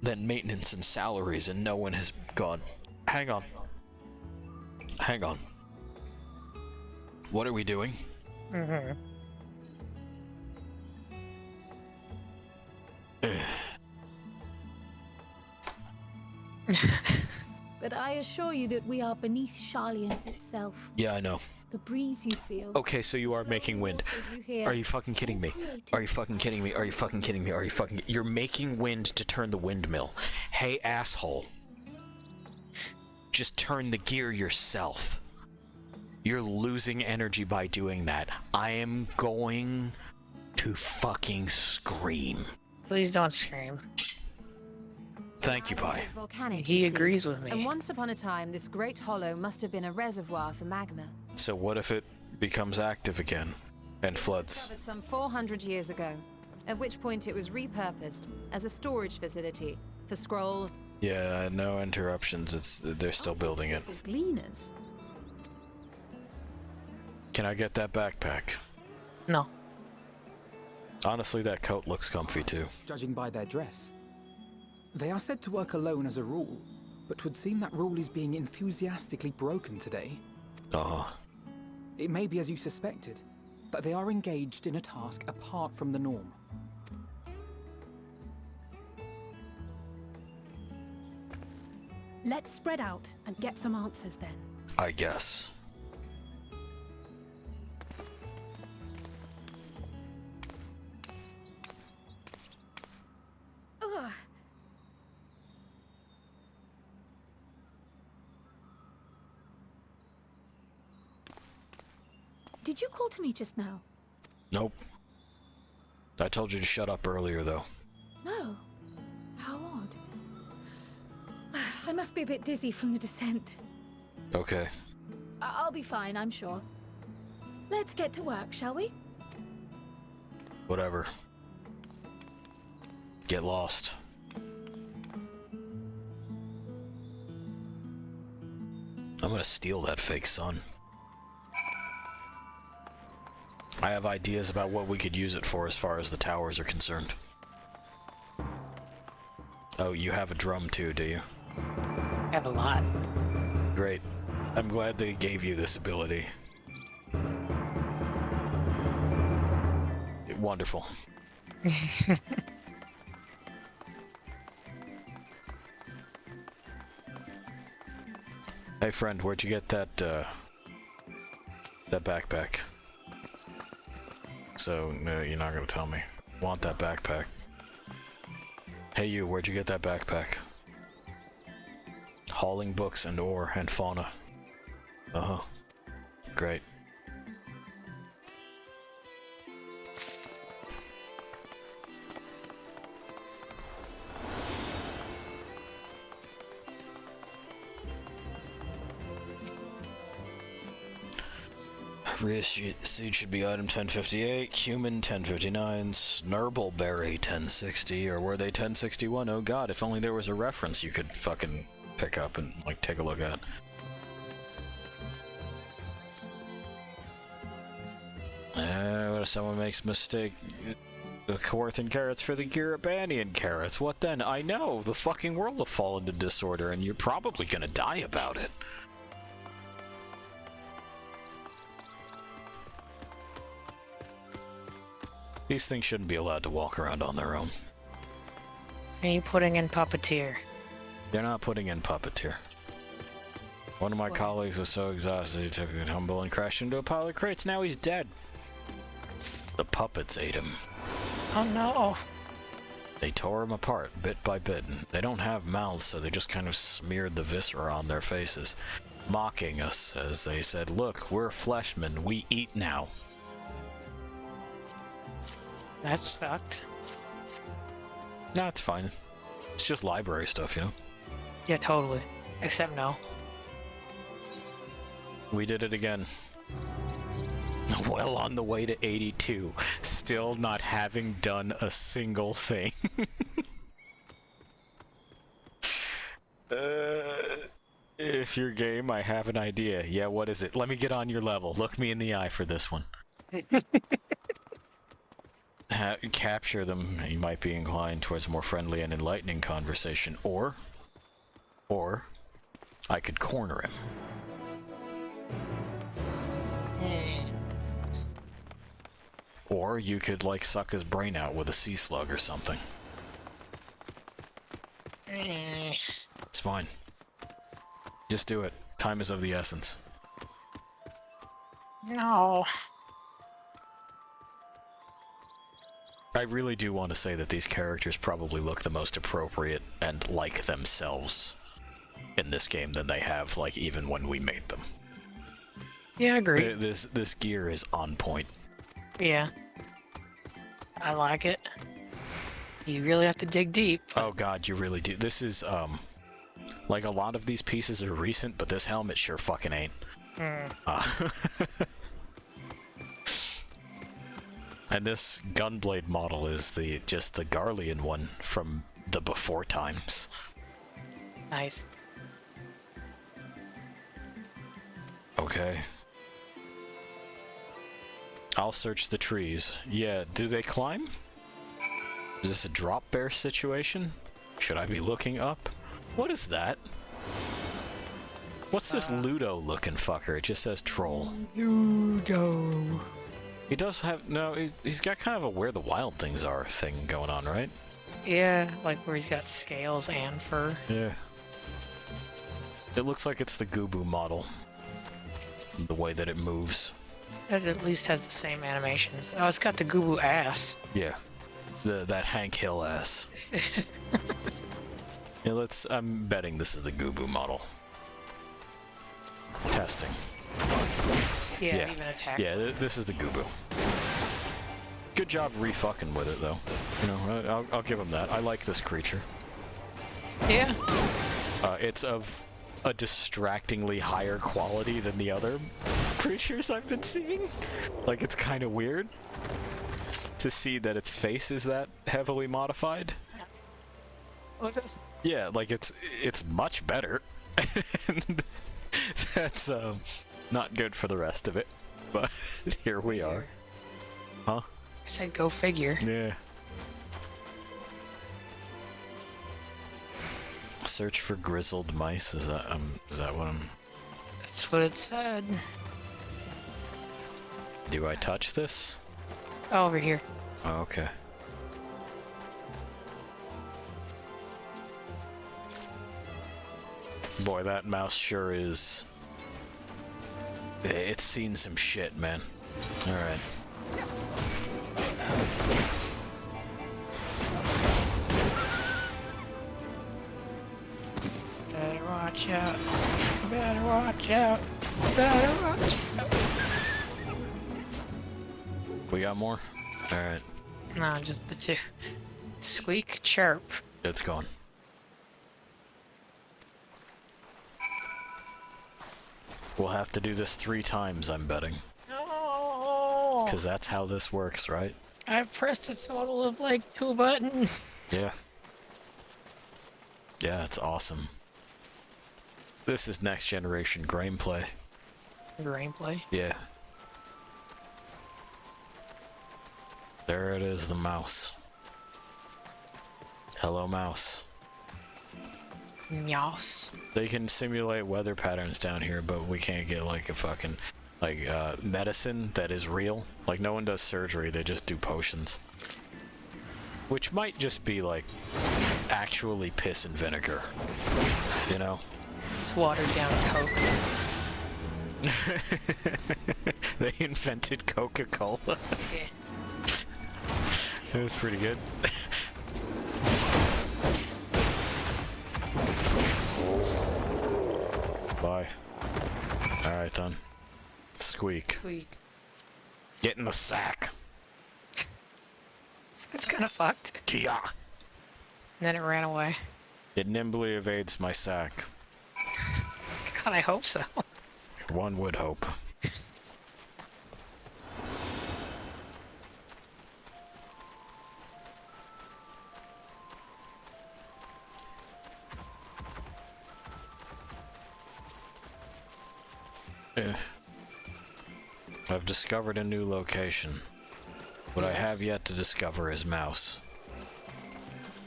then maintenance and salaries, and no one has gone, hang on. What are we doing? Mm-hmm. But I assure you that we are beneath Sharlayan itself. Yeah, I know. The breeze you feel. Okay, so you are making wind. Are you fucking kidding me? Are you fucking kidding me? Are you fucking kidding me? Are you fucking... You're making wind to turn the windmill. Hey, asshole. Just turn the gear yourself. You're losing energy by doing that. I am going to fucking scream. Please don't scream. Thank you, Pi. He agrees with me. And once upon a time, this great hollow must have been a reservoir for magma. So what if it becomes active again and floods? Discovered some 400 years ago, at which point it was repurposed as a storage facility for scrolls. Yeah, no interruptions. They're still building it. Gleaners. Can I get that backpack? No. Honestly, that coat looks comfy too. Judging by their dress. They are said to work alone as a rule, but would seem that rule is being enthusiastically broken today. It may be as you suspected, that they are engaged in a task apart from the norm. Let's spread out and get some answers then. I guess. Ugh. Did you call to me just now? Nope. I told you to shut up earlier, though. No. How odd. I must be a bit dizzy from the descent. Okay. I'll be fine, I'm sure. Let's get to work, shall we? Whatever. Get lost. I'm gonna steal that fake sun. I have ideas about what we could use it for as far as the towers are concerned. Oh, you have a drum too, do you? I have a lot. Great. I'm glad they gave you this ability. Wonderful. Hey friend, where'd you get that, that backpack? So, no, you're not gonna tell me. Want that backpack. Hey you, where'd you get that backpack? Hauling books and ore and fauna. Uh-huh. Great. Seed should be item 1058, human 1059, Snurbbleberry 1060, or were they 1061? Oh god, if only there was a reference you could fucking pick up and, like, take a look at. What if someone makes a mistake? The Coarthan carrots for the Girabanian carrots. What then? I know, the fucking world will fall into disorder, and you're probably gonna die about it. These things shouldn't be allowed to walk around on their own. Are you putting in Puppeteer? They're not putting in Puppeteer. One of my colleagues was so exhausted he took a tumble and crashed into a pile of crates. Now he's dead. The puppets ate him. Oh no. They tore him apart, bit by bit. They don't have mouths, so they just kind of smeared the viscera on their faces, mocking us as they said, "Look, we're fleshmen. We eat now." That's fucked. Nah, it's fine. It's just library stuff, you know? Yeah, totally. Except no. We did it again. Well on the way to 82. Still not having done a single thing. If you're game, I have an idea. Yeah, what is it? Let me get on your level. Look me in the eye for this one. Capture them, you might be inclined towards a more friendly and enlightening conversation, or I could corner him. Or you could, like, suck his brain out with a sea slug or something. It's fine. Just do it. Time is of the essence. No. I really do want to say that these characters probably look the most appropriate and like themselves in this game than they have, like, even when we made them. Yeah, I agree. This gear is on point. Yeah. I like it. You really have to dig deep. Oh god, you really do. This is, like, a lot of these pieces are recent, but this helmet sure fucking ain't. And this Gunblade model is just the Garlean one from the before times. Nice. Okay. I'll search the trees. Yeah, do they climb? Is this a drop bear situation? Should I be looking up? What is that? What's this Ludo looking fucker? It just says troll. Ludo. He does have, no, he's got kind of a where the wild things are thing going on, right? Yeah, like where he's got scales and fur. Yeah. It looks like it's the Gubu model. The way that it moves. It at least has the same animations. Oh, it's got the Gubu ass. Yeah. That Hank Hill ass. Yeah, I'm betting this is the Gubu model. Testing. Yeah, even attacks. Yeah, this is the Gubu. Good job re-fucking with it, though. You know, I'll give him that. I like this creature. Yeah. It's of a distractingly higher quality than the other creatures I've been seeing. Like, it's kind of weird to see that its face is that heavily modified. Yeah, like, it's much better. And that's, not good for the rest of it, but here we are. Huh? I said go figure. Yeah. Search for grizzled mice, is that what I'm... That's what it said. Do I touch this? Oh, over here. Oh, okay. Boy, that mouse sure is... It's seen some shit, man. Alright. Better watch out. Better watch out. Better watch out. We got more? Alright. No, just the two. Squeak, chirp. It's gone. We'll have to do this 3 times, I'm betting. No. Because that's how this works, right? I've pressed a total of like 2 buttons. Yeah. Yeah, it's awesome. This is next generation gameplay. Gameplay? Yeah. There it is, the mouse. Hello, mouse. Yes. They can simulate weather patterns down here, but we can't get like a fucking medicine that is real. Like, no one does surgery, they just do potions. Which might just be like actually piss and vinegar. You know? It's watered down Coke. They invented Coca-Cola. Yeah. It was pretty good. Bye. Alright then. Squeak. Squeak. Get in the sack. That's kind of fucked. Kia. And then it ran away. It nimbly evades my sack. God, I hope so. One would hope. I've discovered a new location. What I have yet to discover is mouse.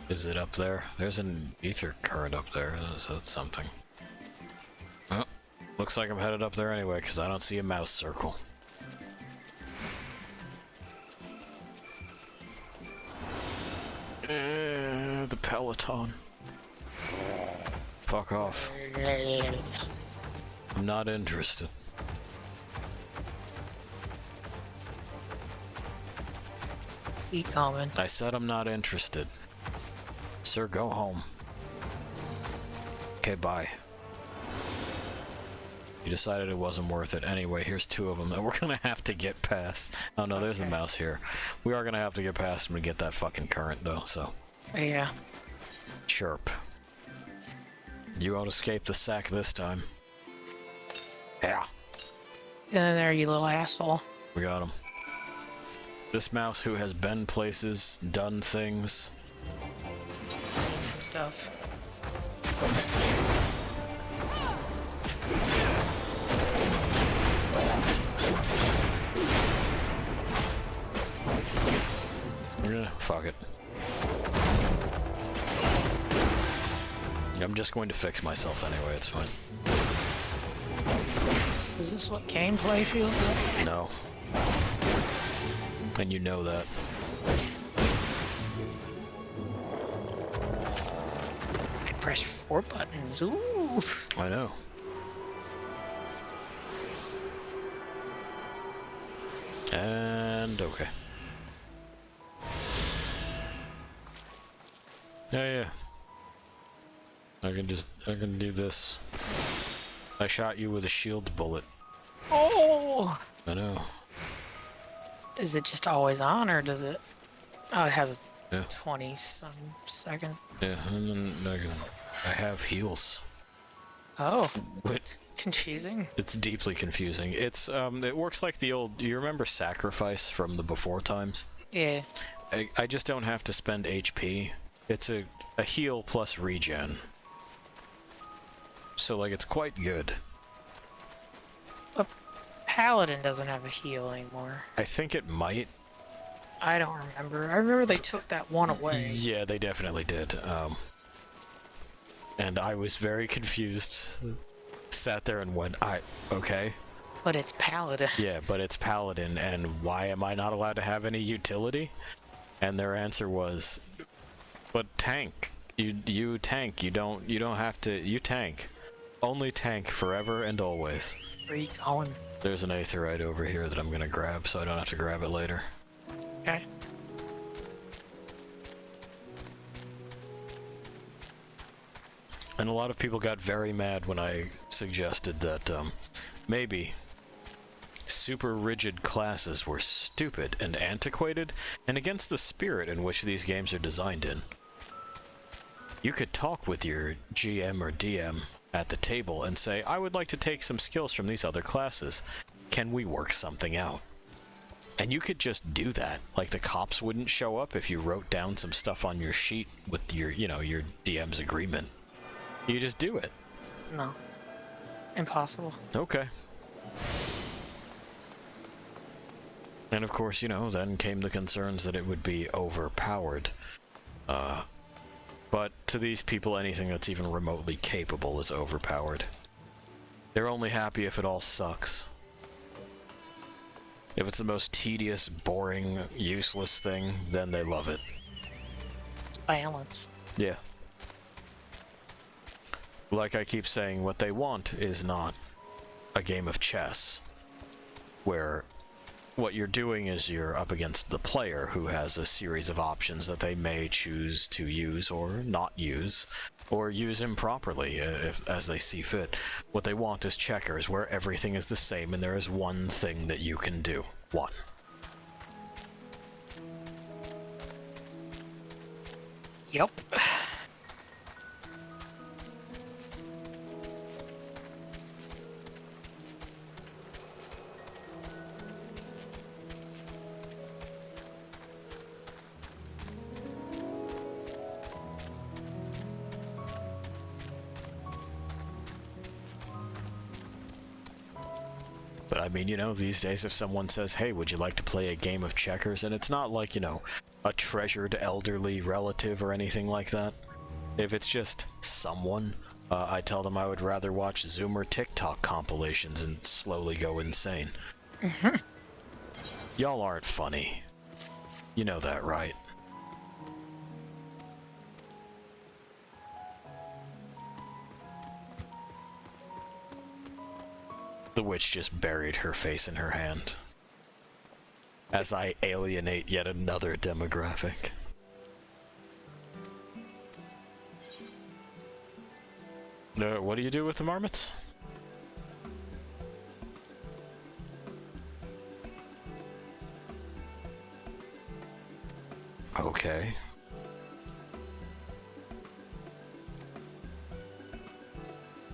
Is it up there? There's an ether current up there, so that's something. Oh, looks like I'm headed up there anyway, because I don't see a mouse circle. The Peloton. Fuck off. I'm not interested. Keep coming. I said I'm not interested. Sir, go home. Okay, bye. You decided it wasn't worth it. Anyway, here's 2 of them that we're gonna have to get past. Oh no, there's the mouse here. We are gonna have to get past them to get that fucking current though, so. Yeah. Chirp. You won't escape the sack this time. Yeah. Get in there, you little asshole. We got him. This mouse who has been places, done things. Seen some stuff. Yeah, fuck it. I'm just going to fix myself anyway, it's fine. Is this what gameplay feels like? No. And you know that. I pressed 4 buttons. Ooh. I know. And okay. Yeah. I can do this. I shot you with a shield bullet. Oh! I know. Is it just always on, or does it... Oh, it has a Yeah. 20-some second. Yeah, and then I have heals. Oh, it's confusing. It's deeply confusing. It's it works like the old. You remember Sacrifice from the before times? Yeah. I just don't have to spend HP. It's a heal plus regen. So like it's quite good. But Paladin doesn't have a heal anymore. I think it might. I don't remember. I remember they took that one away. Yeah, they definitely did. And I was very confused. Sat there and went, okay. But it's Paladin. Yeah, but it's Paladin, and why am I not allowed to have any utility? And their answer was, but tank. You tank. You don't have to. You tank. Only tank forever and always. Where you going? There's an aetherite over here that I'm gonna grab, so I don't have to grab it later. Okay. And a lot of people got very mad when I suggested that maybe super rigid classes were stupid and antiquated and against the spirit in which these games are designed in. You could talk with your GM or DM at the table and say, I would like to take some skills from these other classes. Can we work something out? And you could just do that. Like, the cops wouldn't show up if you wrote down some stuff on your sheet with your, you know, your DM's agreement. You just do it. No. Impossible. Okay. And of course, you know, then came the concerns that it would be overpowered. But to these people, anything that's even remotely capable is overpowered. They're only happy if it all sucks. If it's the most tedious, boring, useless thing, then they love it. Balance. Yeah. Like I keep saying, what they want is not a game of chess, where what you're doing is you're up against the player who has a series of options that they may choose to use or not use, or use improperly as they see fit. What they want is checkers, where everything is the same and there is one thing that you can do. One. Yep. But I mean, you know, these days if someone says, hey, would you like to play a game of checkers? And it's not like, you know, a treasured elderly relative or anything like that. If it's just someone, I tell them I would rather watch Zoomer TikTok compilations and slowly go insane. Y'all aren't funny. You know that, right? The witch just buried her face in her hand as I alienate yet another demographic. What do you do with the marmots? Okay.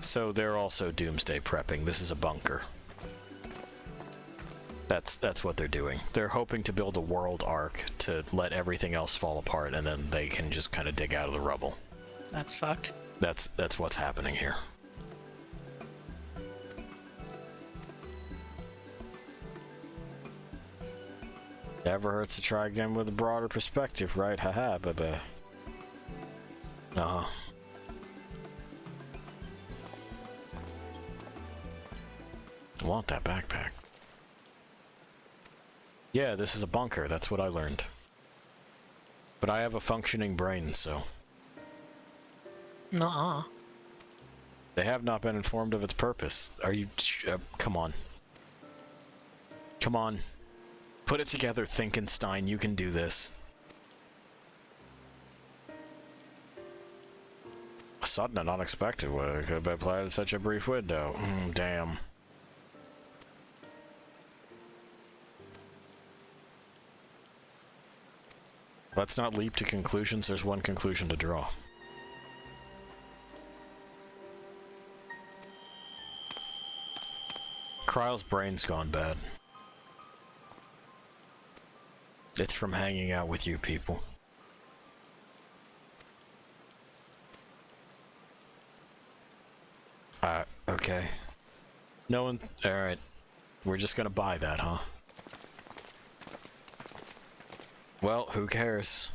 So they're also doomsday prepping. This is a bunker. That's what they're doing. They're hoping to build a world arc to let everything else fall apart, and then they can just kind of dig out of the rubble. That's fucked. That's what's happening here. Never hurts to try again with a broader perspective, right? Haha, baby. Uh-huh. I want that backpack. Yeah, this is a bunker. That's what I learned. But I have a functioning brain, so... Nuh-uh. They have not been informed of its purpose. Are you... come on. Come on. Put it together, Thinkenstein. You can do this. Sudden and unexpected. Could have been planned in such a brief window. Damn. Let's not leap to conclusions. There's one conclusion to draw. Kryle's brain's gone bad. It's from hanging out with you people. Okay. No one... Alright. We're just gonna buy that, huh? Well, who cares?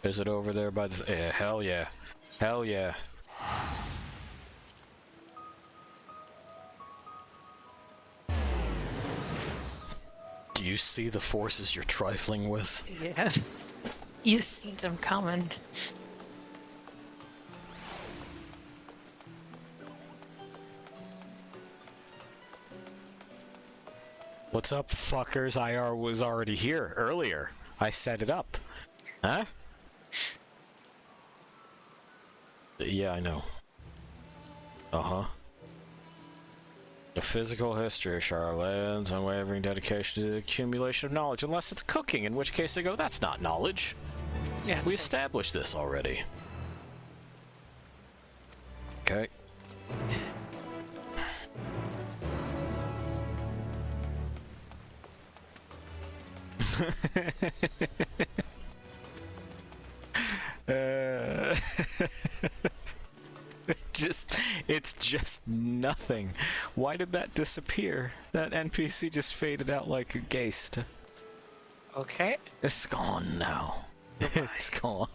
Is it over there by the... Yeah, hell yeah. Hell yeah. Do you see the forces you're trifling with? Yeah. You see them coming. What's up, fuckers? I was already here earlier. I set it up. Huh? Yeah, I know. Uh-huh. The physical history of Charlatans, unwavering dedication to the accumulation of knowledge, unless it's cooking, in which case they go, that's not knowledge. Yeah, we established this already. Okay. It's just nothing. Why did that disappear? That NPC just faded out like a ghost. Okay. It's gone now. It's gone.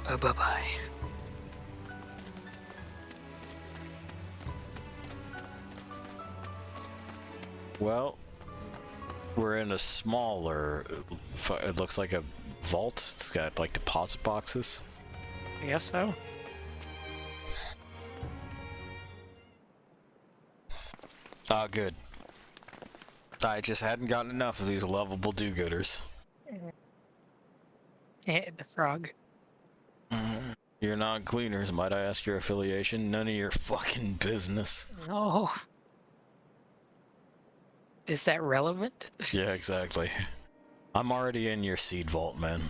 Bye-bye. Well, we're in a smaller, it looks like a vault. It's got like deposit boxes. I guess so. Ah, good. I just hadn't gotten enough of these lovable do-gooders. Hit the frog. You're not cleaners, might I ask your affiliation? None of your fucking business. No. Is that relevant? Yeah, exactly. I'm already in your seed vault, man.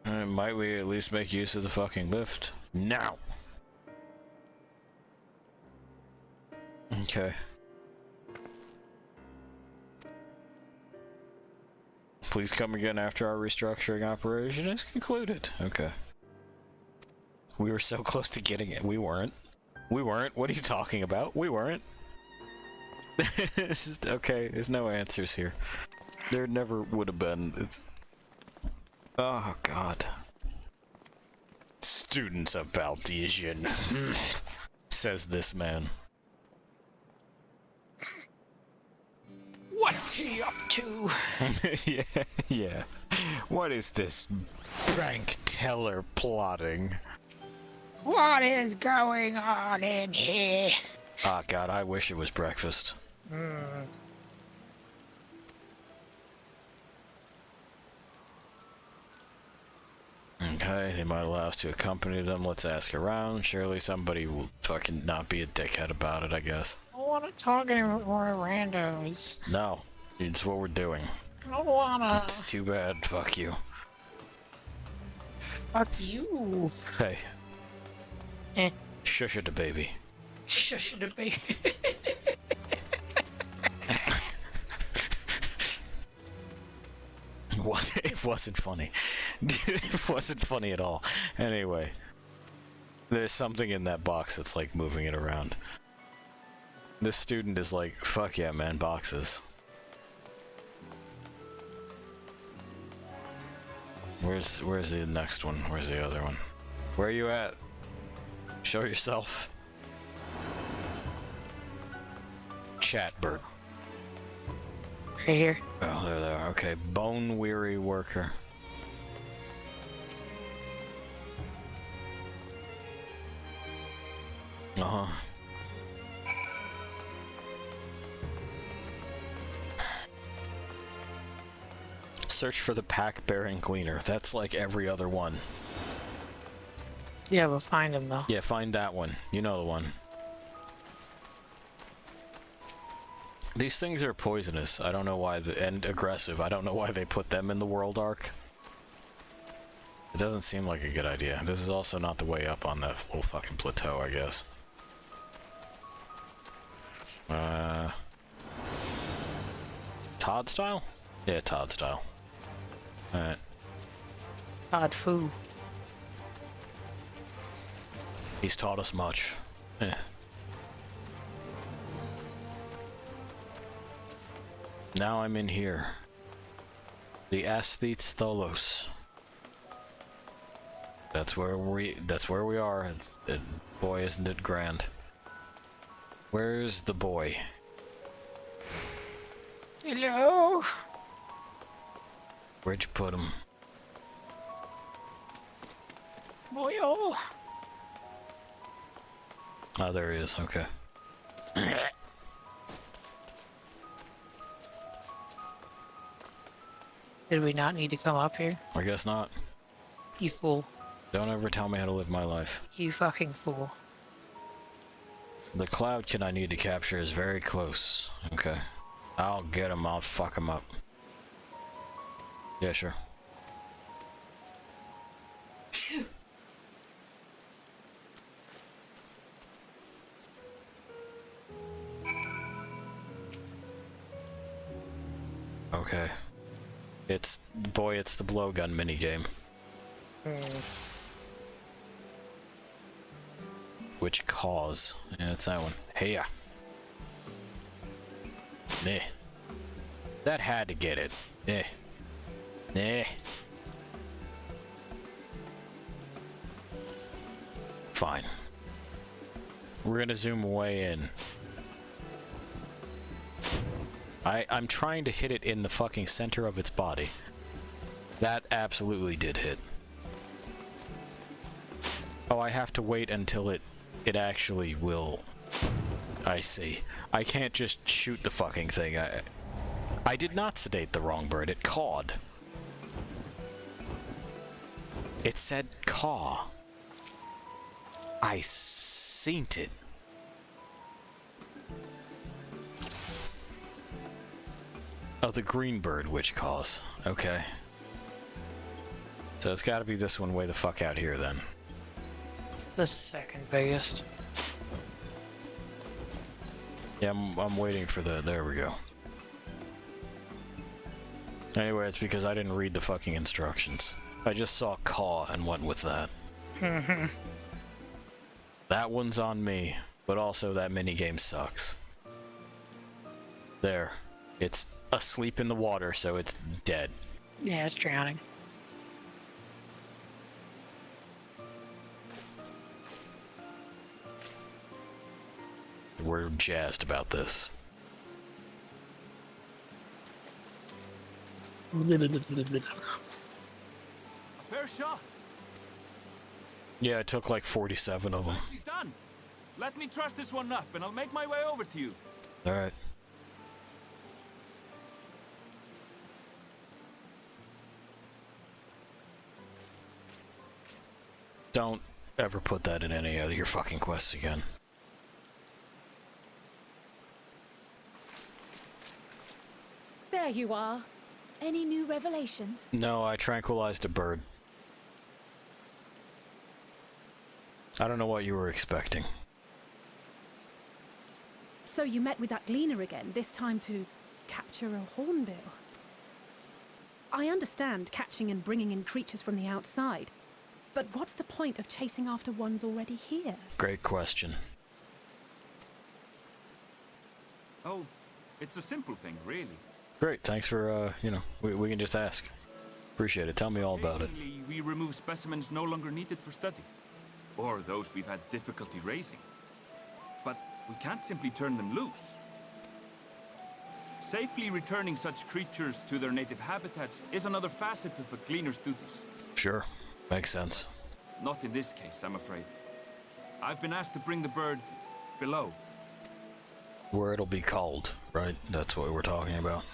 Might we at least make use of the fucking lift? Now! Okay. Please come again after our restructuring operation is concluded. Okay. We were so close to getting it. We weren't. We weren't. What are you talking about? We weren't. This is okay. There's no answers here. There never would have been. It's. Oh God. Students of Baldesian, says this man. What's he up to? Yeah. What is this prank teller plotting? What is going on in here? Ah, God, I wish it was breakfast. Okay, they might allow us to accompany them. Let's ask around. Surely somebody will fucking not be a dickhead about it, I guess. I don't want to talk anymore randos. No, it's what we're doing. I don't wanna. It's too bad. Fuck you. Fuck you. Hey. Eh. Shush it, baby. Shush the baby. What? It wasn't funny. It wasn't funny at all. Anyway. There's something in that box that's like moving it around. This student is like, fuck yeah, man, boxes. Where's the next one? Where's the other one? Where are you at? Show yourself. Chat bird. Right here. Oh, there they are. Okay, bone weary worker. Uh-huh. Search for the pack-bearing cleaner. That's like every other one. Yeah, but find him though. Yeah, find that one. You know the one. These things are poisonous. I don't know why, and aggressive. I don't know why they put them in the world arc. It doesn't seem like a good idea. This is also not the way up on that little fucking plateau, I guess. Todd style? Yeah, Todd style. Alright. Todd Foo. He's taught us much. Eh. Now I'm in here. The Aesthetes Tholos. That's where we are. Boy, isn't it grand. Where's the boy? Hello? Where'd you put him? Boy, oh. Oh, there he is. Okay. Did we not need to come up here? I guess not. You fool. Don't ever tell me how to live my life. You fucking fool. The cloud kid I need to capture is very close. Okay. I'll get him. I'll fuck him up. Yeah, sure. Okay. It's the blowgun minigame. Which cause? Yeah, it's that one. Hey ya. Nah. That had to get it. Nah. Nah. Fine. We're gonna zoom way in. I'm trying to hit it in the fucking center of its body. That absolutely did hit. Oh, I have to wait until it actually will. I see. I can't just shoot the fucking thing. I did not sedate the wrong bird. It cawed. It said caw. I seen it. Oh, the green bird which caws. Okay. So it's gotta be this one way the fuck out here then. It's the second biggest. Yeah, I'm waiting for there we go. Anyway, it's because I didn't read the fucking instructions. I just saw caw and went with that. That one's on me, but also that minigame sucks. There. It's asleep in the water, so it's dead. Yeah, it's drowning. We're jazzed about this. A fair shot. Yeah, it took like 47 of them. Nicely done. Let me truss this one up, and I'll make my way over to you. All right. Don't ever put that in any of your fucking quests again. There you are. Any new revelations? No, I tranquilized a bird. I don't know what you were expecting. So you met with that gleaner again, this time to capture a hornbill. I understand catching and bringing in creatures from the outside, but what's the point of chasing after ones already here? Great question. Oh, it's a simple thing, really. Great, thanks for, we can just ask. Appreciate it. Tell me all about it. Occasionally, we remove specimens no longer needed for study, or those we've had difficulty raising. But we can't simply turn them loose. Safely returning such creatures to their native habitats is another facet of a cleaner's duties. Sure, makes sense. Not in this case, I'm afraid. I've been asked to bring the bird below. Where it'll be culled, right? That's what we're talking about.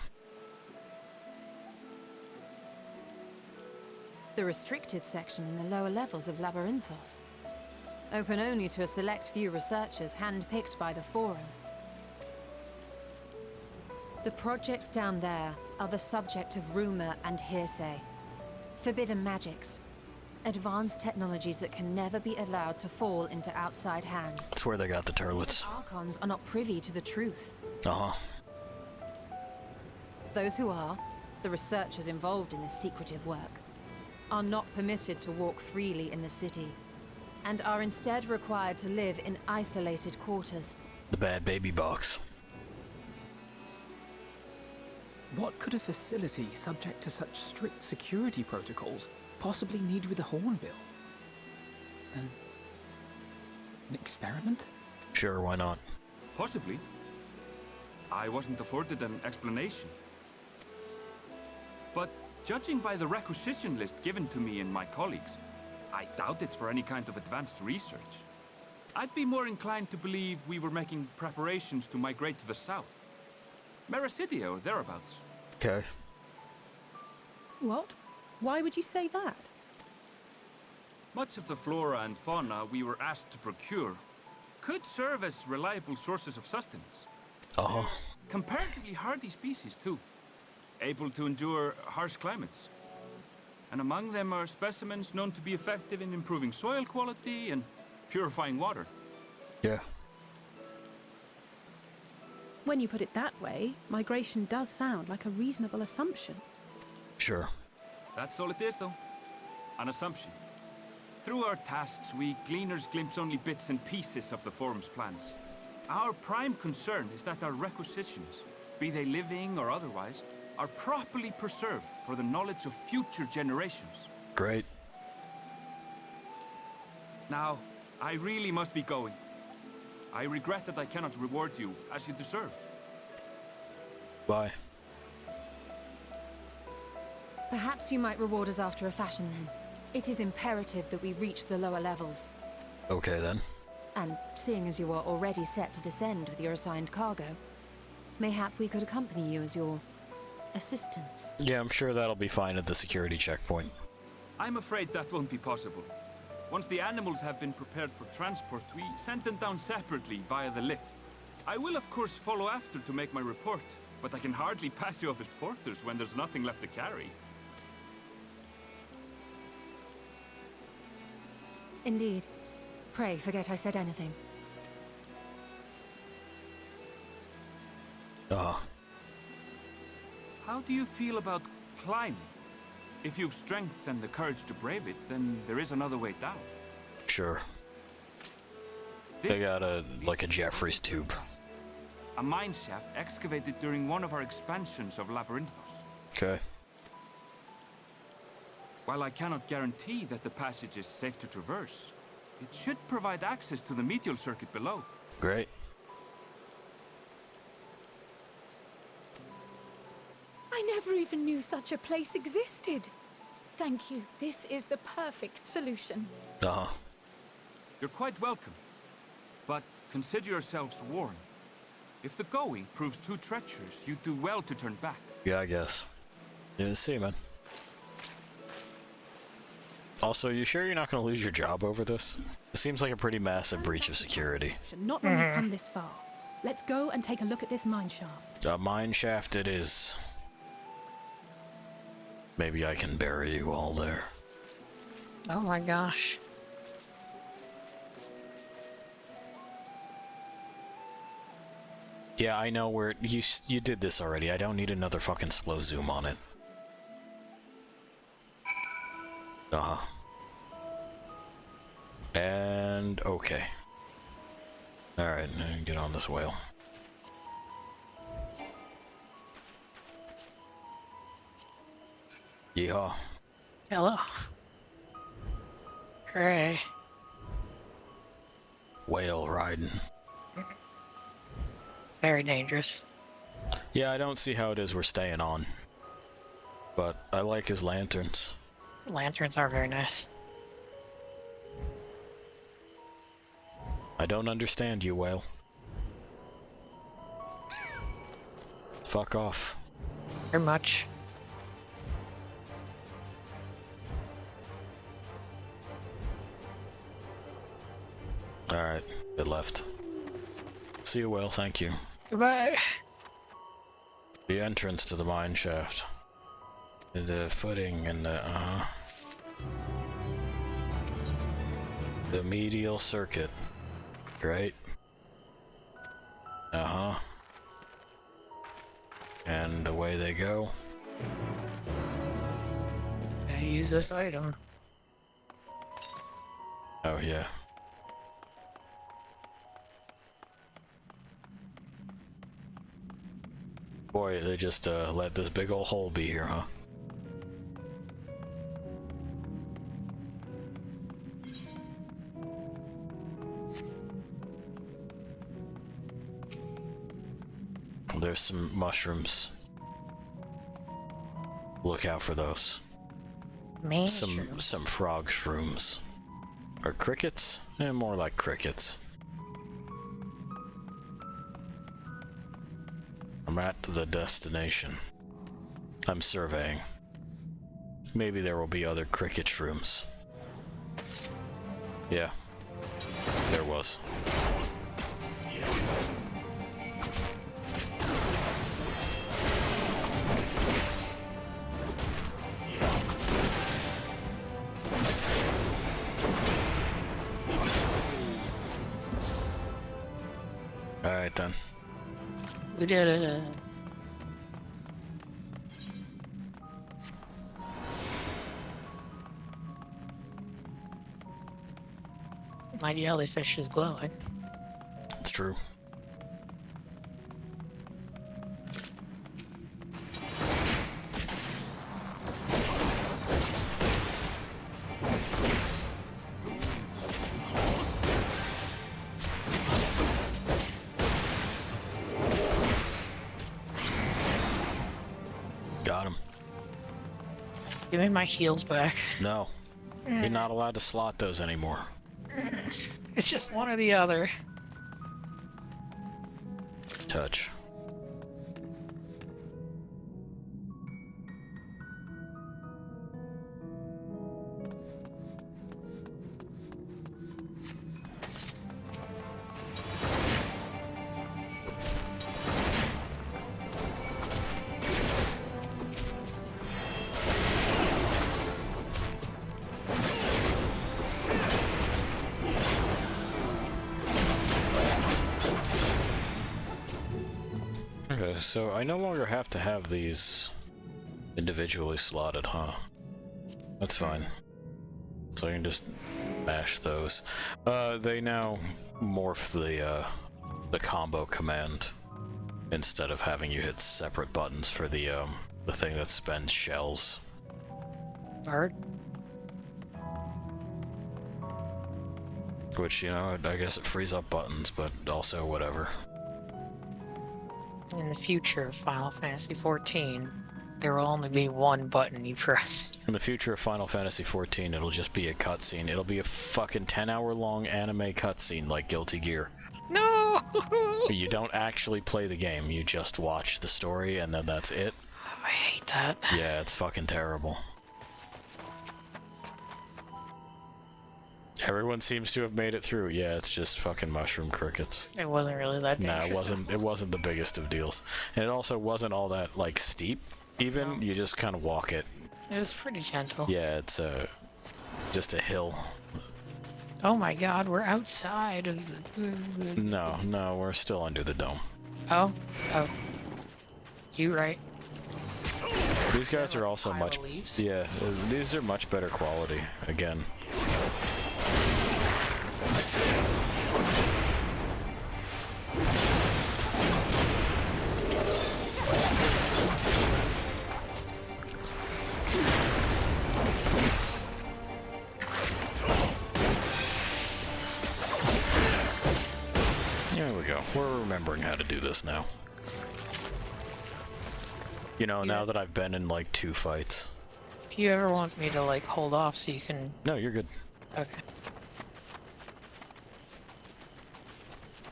The restricted section in the lower levels of Labyrinthos. Open only to a select few researchers hand-picked by the Forum. The projects down there are the subject of rumor and hearsay. Forbidden magics. Advanced technologies that can never be allowed to fall into outside hands. That's where they got the turlets. Archons are not privy to the truth. Uh-huh. Those who are, the researchers involved in this secretive work, are not permitted to walk freely in the city, and are instead required to live in isolated quarters. The bad baby box. What could a facility subject to such strict security protocols possibly need with a hornbill? An experiment? Sure, why not? Possibly. I wasn't afforded an explanation. But judging by the requisition list given to me and my colleagues, I doubt it's for any kind of advanced research. I'd be more inclined to believe we were making preparations to migrate to the south. Mericidia or thereabouts. Okay. What? Why would you say that? Much of the flora and fauna we were asked to procure could serve as reliable sources of sustenance. Uh-huh. Comparatively hardy species, too. Able to endure harsh climates. And among them are specimens known to be effective in improving soil quality and purifying water. Yeah. When you put it that way, migration does sound like a reasonable assumption. Sure. That's all it is, though. An assumption. Through our tasks, we gleaners glimpse only bits and pieces of the forum's plans. Our prime concern is that our requisitions, be they living or otherwise, are properly preserved for the knowledge of future generations. Great. Now, I really must be going. I regret that I cannot reward you as you deserve. Bye. Perhaps you might reward us after a fashion then. It is imperative that we reach the lower levels. Okay then. And seeing as you are already set to descend with your assigned cargo, mayhap we could accompany you as your assistants. Yeah, I'm sure that'll be fine at the security checkpoint. I'm afraid that won't be possible. Once the animals have been prepared for transport, we send them down separately via the lift. I will of course follow after to make my report, but I can hardly pass you off as porters when there's nothing left to carry. Indeed. Pray forget I said anything. How do you feel about climbing? If you've strength and the courage to brave it, then there is another way down. Sure. They got like a Jeffrey's tube. A mine shaft excavated during one of our expansions of Labyrinthos. Okay. While I cannot guarantee that the passage is safe to traverse, it should provide access to the medial circuit below. Great. I never even knew such a place existed. Thank you. This is the perfect solution. Uh-huh. You're quite welcome. But consider yourselves warned. If the going proves too treacherous, you do well to turn back. Yeah, I guess. Yeah, see, man. Also, you sure you're not going to lose your job over this? It seems like a pretty massive breach of security. Not when we've come this far. Let's go and take a look at this mine shaft. A mine shaft it is. Maybe I can bury you all there. Oh my gosh. Yeah, I know where you did this already. I don't need another fucking slow zoom on it. Uh-huh. And okay. Alright, now get on this whale. Yeehaw. Hello. Hooray. Whale riding. Very dangerous. Yeah, I don't see how it is we're staying on. But I like his lanterns. Lanterns are very nice. I don't understand you, whale. Fuck off. Very much. Alright, it left. See you, whale, thank you. Goodbye. The entrance to the mine shaft. The footing and the, the medial circuit. Great. And away they go. I use this item. Oh, yeah. Boy, they just let this big old hole be here, huh? there's some mushrooms. Look out for those. Some frog shrooms. Or crickets? More like crickets. I'm at the destination. I'm surveying. Maybe there will be other cricket shrooms. Yeah. There was. Alright then. We did it. My jellyfish is glowing. It's true. Got him. Give me my heals back. No. You're not allowed to slot those anymore. It's just one or the other. Touch. Okay, so I no longer have to have these individually slotted, huh? That's fine. So I can just mash those. They now morph the combo command instead of having you hit separate buttons for the thing that spends shells. Art? Which, you know, I guess it frees up buttons, but also whatever. In the future of Final Fantasy XIV, there will only be one button you press. In the future of Final Fantasy XIV, it'll just be a cutscene. It'll be a fucking 10-hour-long anime cutscene like Guilty Gear. No! You don't actually play the game, you just watch the story and then that's it. I hate that. Yeah, it's fucking terrible. Everyone seems to have made it through. Yeah, it's just fucking mushroom crickets. It wasn't really that dangerous. Nah, it wasn't the biggest of deals. And it also wasn't all that, like, steep, even. No. You just kind of walk it. It was pretty gentle. Yeah, it's just a hill. Oh my god, we're outside of the... No, we're still under the dome. Oh. You right. These guys are also much... Yeah, these are much better quality, again. There we go. We're remembering how to do this now. You know, now that I've been in like 2 fights. If you ever want me to like hold off so you can... No, you're good. Okay.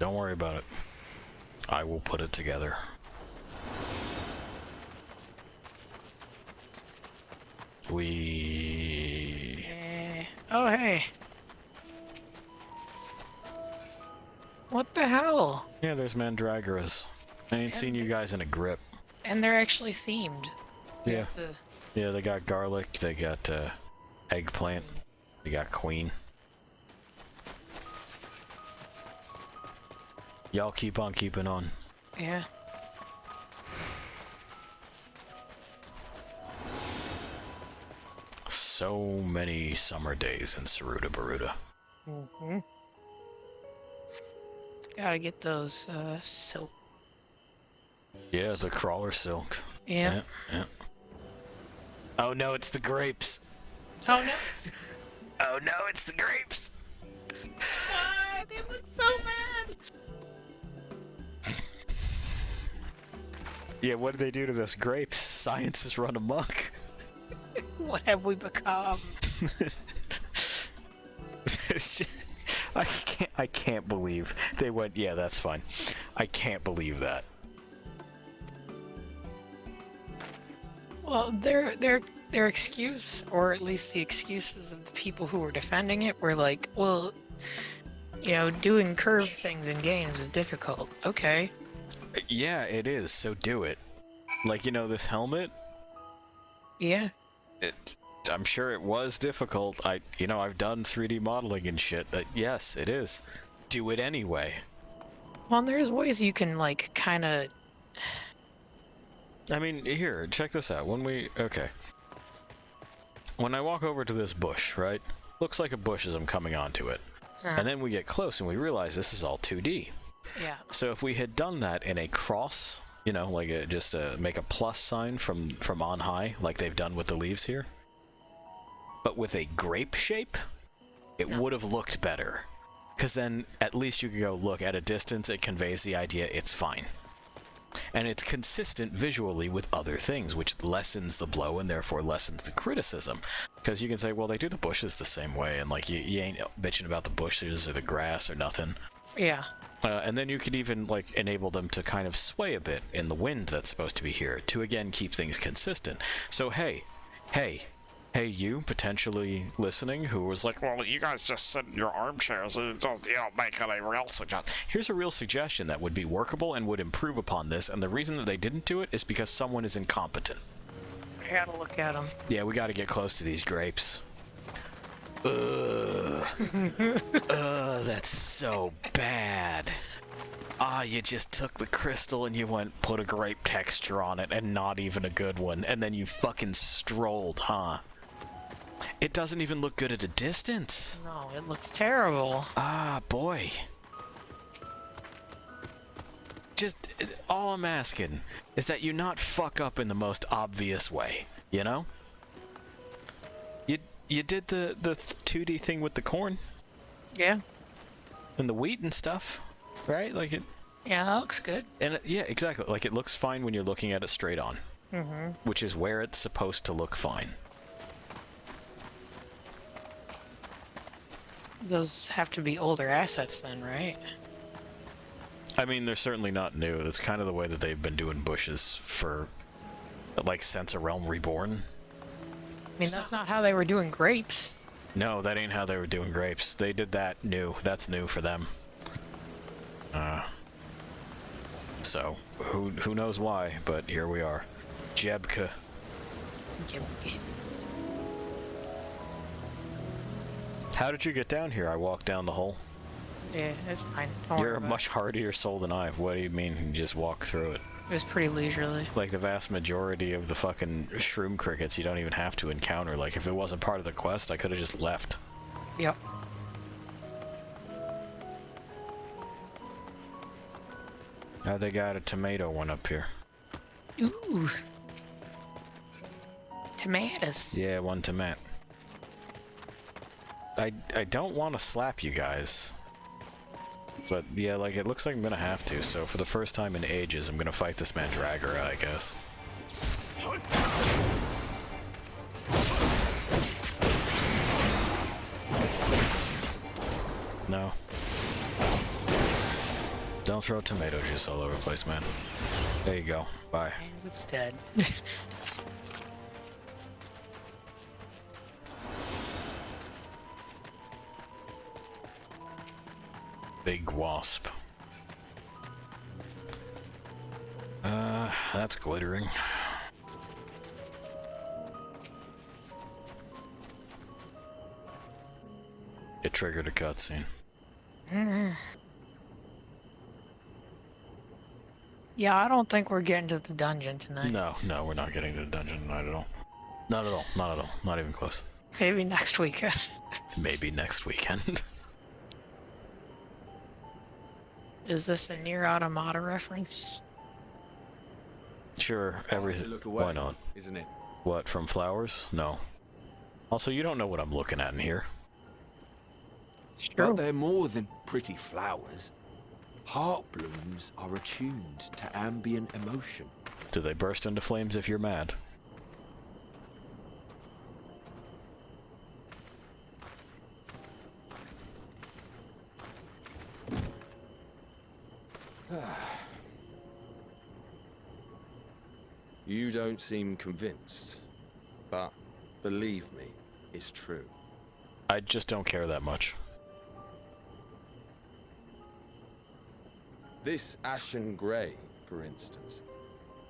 Don't worry about it. I will put it together. Oh, hey. What the hell? Yeah, there's Mandragoras. I ain't seen you guys in a grip. And they're actually themed. Yeah. Yeah, they got garlic, they got eggplant, they got queen. Y'all keep on keeping on. Yeah. So many summer days in Saruta Baruta. Mm-hmm. Gotta get those silk. Yeah, the crawler silk. Yeah. Yeah. Oh no, it's the grapes. Oh no. Oh no, it's the grapes. They look so bad. Yeah, what did they do to this grapes? Science has run amok. What have we become? It's just, I can't believe they went, yeah, that's fine. I can't believe that. Well, their excuse, or at least the excuses of the people who were defending it, were like, well, you know, doing curved things in games is difficult. Okay. Yeah, it is, so do it. Like, you know, this helmet? Yeah. I'm sure it was difficult. You know, I've done 3D modeling and shit. Yes, it is. Do it anyway. Well, there's ways you can, like, kind of... I mean, here, check this out. Okay. When I walk over to this bush, right? Looks like a bush as I'm coming onto it. And then we get close and we realize this is all 2D. Yeah. So if we had done that in a cross, you know, like just make a plus sign from on high, like they've done with the leaves here, but with a grape shape, it would have looked better. Because then at least you could go, look, at a distance, it conveys the idea it's fine. And it's consistent visually with other things, which lessens the blow and therefore lessens the criticism. Because you can say, well, they do the bushes the same way, and like you ain't bitching about the bushes or the grass or nothing. Yeah. And then you could even like enable them to kind of sway a bit in the wind that's supposed to be here to again keep things consistent. So hey, you potentially listening who was like, well, you guys just sit in your armchairs and don't make any real suggestion. Here's a real suggestion that would be workable and would improve upon this, and the reason that they didn't do it is because someone is incompetent. I gotta look at them. Yeah, we gotta get close to these grapes. That's so bad. You just took the crystal and you put a grape texture on it, and not even a good one, and then you fucking strolled, huh? It doesn't even look good at a distance. No, it looks terrible. Boy. Just, all I'm asking is that you not fuck up in the most obvious way, you know? You did the 2D thing with the corn. Yeah. And the wheat and stuff, right? Like it. Yeah, that looks good. And yeah, exactly. Like it looks fine when you're looking at it straight on. Mm-hmm. Which is where it's supposed to look fine. Those have to be older assets then, right? I mean, they're certainly not new. That's kind of the way that they've been doing bushes for, like, since A Realm Reborn. I mean, that's not how they were doing grapes. No, that ain't how they were doing grapes. They did that new. That's new for them. So, who knows why, but here we are. Jebka. How did you get down here? I walked down the hole. Yeah, it's fine. You're a much hardier soul than I. What do you mean you just walk through it? It was pretty leisurely. Like the vast majority of the fucking shroom crickets you don't even have to encounter. Like if it wasn't part of the quest, I could have just left. Yep. Oh, they got a tomato one up here. Ooh. Tomatoes. Yeah, one tomato. I don't want to slap you guys. But yeah, like it looks like I'm gonna have to, so for the first time in ages I'm gonna fight this Mandragora, I guess. No. Don't throw tomato juice all over the place, man. There you go. Bye. And it's dead. Big wasp. That's glittering. It triggered a cutscene. Yeah, I don't think we're getting to the dungeon tonight. No, we're not getting to the dungeon. Not at all. Not at all. Not at all. Not even close. Maybe next weekend. Maybe next weekend. Is this a Nier Automata reference? Sure, everything. Why not? Isn't it? What, from flowers? No. Also, you don't know what I'm looking at in here. But they're more than pretty flowers. Heart blooms are attuned to ambient emotion. Do they burst into flames if you're mad? You don't seem convinced, but believe me, it's true. I just don't care that much. This ashen grey, for instance,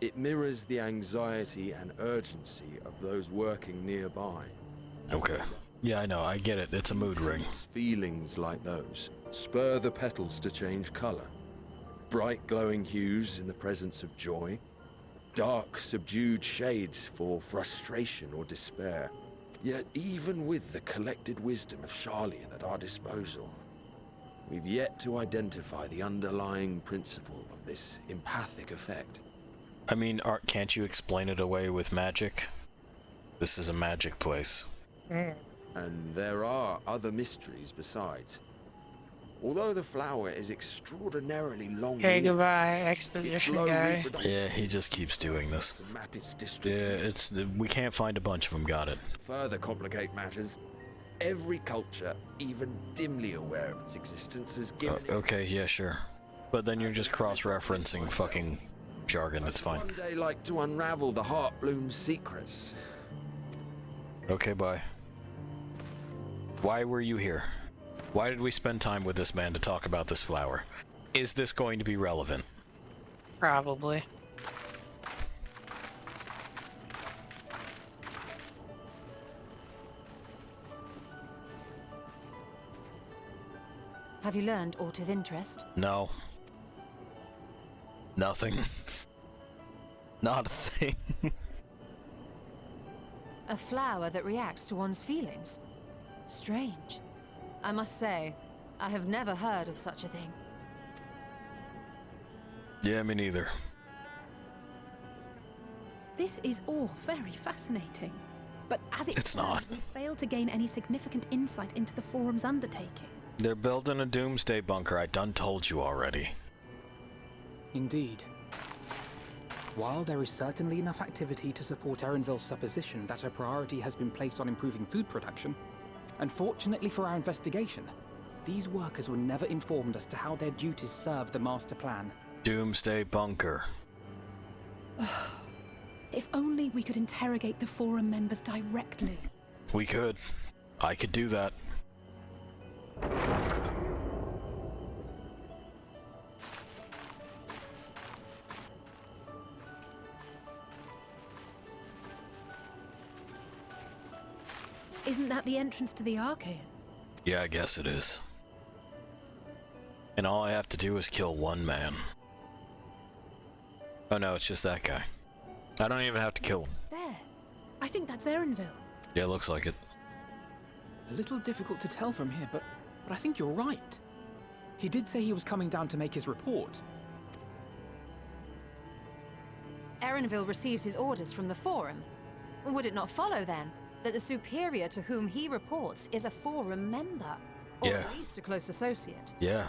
it mirrors the anxiety and urgency of those working nearby. Okay. Yeah, I know, I get it. It's a mood ring. Feelings like those spur the petals to change colour. Bright glowing hues in the presence of joy. Dark, subdued shades for frustration or despair. Yet even with the collected wisdom of Charlian at our disposal, we've yet to identify the underlying principle of this empathic effect. I mean, can't you explain it away with magic? This is a magic place. And there are other mysteries besides. Although the flower is extraordinarily long. Okay, goodbye, exposition guy. Yeah, he just keeps doing this. Yeah, we can't find a bunch of them, got it. Further complicate matters. Every culture, even dimly aware of its existence, is given. Okay, yeah, sure. But then you're just cross-referencing fucking jargon, it's fine. One day like to unravel the heart bloom's secrets. Okay, bye. Why were you here? Why did we spend time with this man to talk about this flower? Is this going to be relevant? Probably. Have you learned aught of interest? No. Nothing. Not a thing. A flower that reacts to one's feelings? Strange. I must say, I have never heard of such a thing. Yeah, me neither. This is all very fascinating. But as it's not. We failed to gain any significant insight into the Forum's undertaking. They're building a doomsday bunker, I done told you already. Indeed. While there is certainly enough activity to support Erenville's supposition that a priority has been placed on improving food production, unfortunately for our investigation, these workers were never informed as to how their duties serve the master plan. Doomsday bunker. If only we could interrogate the Forum members directly. We could. I could do that. Isn't that the entrance to the Archaean? Yeah, I guess it is. And all I have to do is kill one man. Oh no, it's just that guy. I don't even have to kill him. There. I think that's Erenville. Yeah, looks like it. A little difficult to tell from here, but I think you're right. He did say he was coming down to make his report. Erenville receives his orders from the Forum. Would it not follow, then, that the superior to whom he reports is a Forum member? Or Yeah. at least a close associate? Yeah.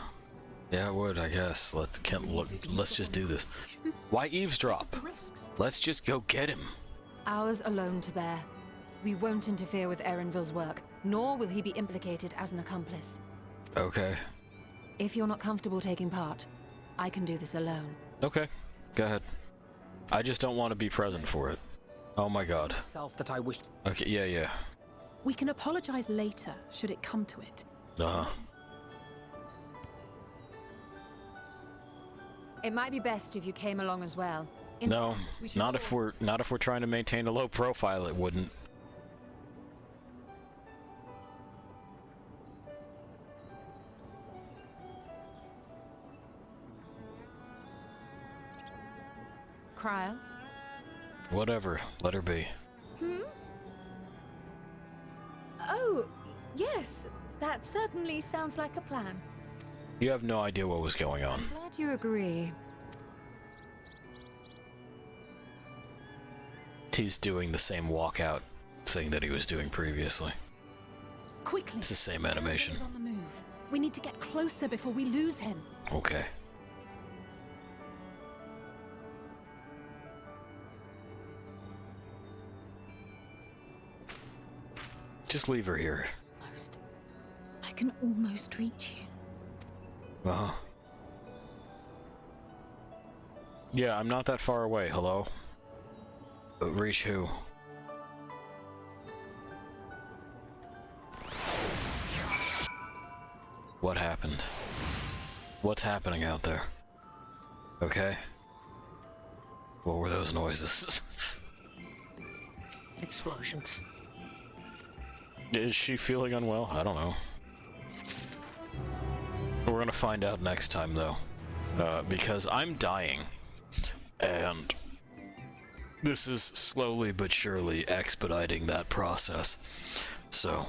Yeah, I would, I guess. Let's just do this. Why eavesdrop? Let's just go get him. Ours alone to bear. We won't interfere with Erenville's work, nor will he be implicated as an accomplice. Okay. If you're not comfortable taking part, I can do this alone. Okay. Go ahead. I just don't want to be present for it. Oh my god. That I wished. Okay, yeah. We can apologize later, should it come to it. Uh-huh. It might be best if you came along as well. No, not if we're trying to maintain a low profile, it wouldn't. Cryle? Whatever, let her be. Oh, yes. That certainly sounds like a plan. You have no idea what was going on. Glad you agree. He's doing the same walkout thing that he was doing previously. Quickly. It's the same animation. He's on the move. We need to get closer before we lose him. Okay. Just leave her here. I can almost reach you. Uh-huh. Yeah, I'm not that far away, hello? Reach who? What happened? What's happening out there? Okay? What were those noises? Explosions. Is she feeling unwell? I don't know. We're gonna find out next time, though. Because I'm dying. And this is slowly but surely expediting that process. So...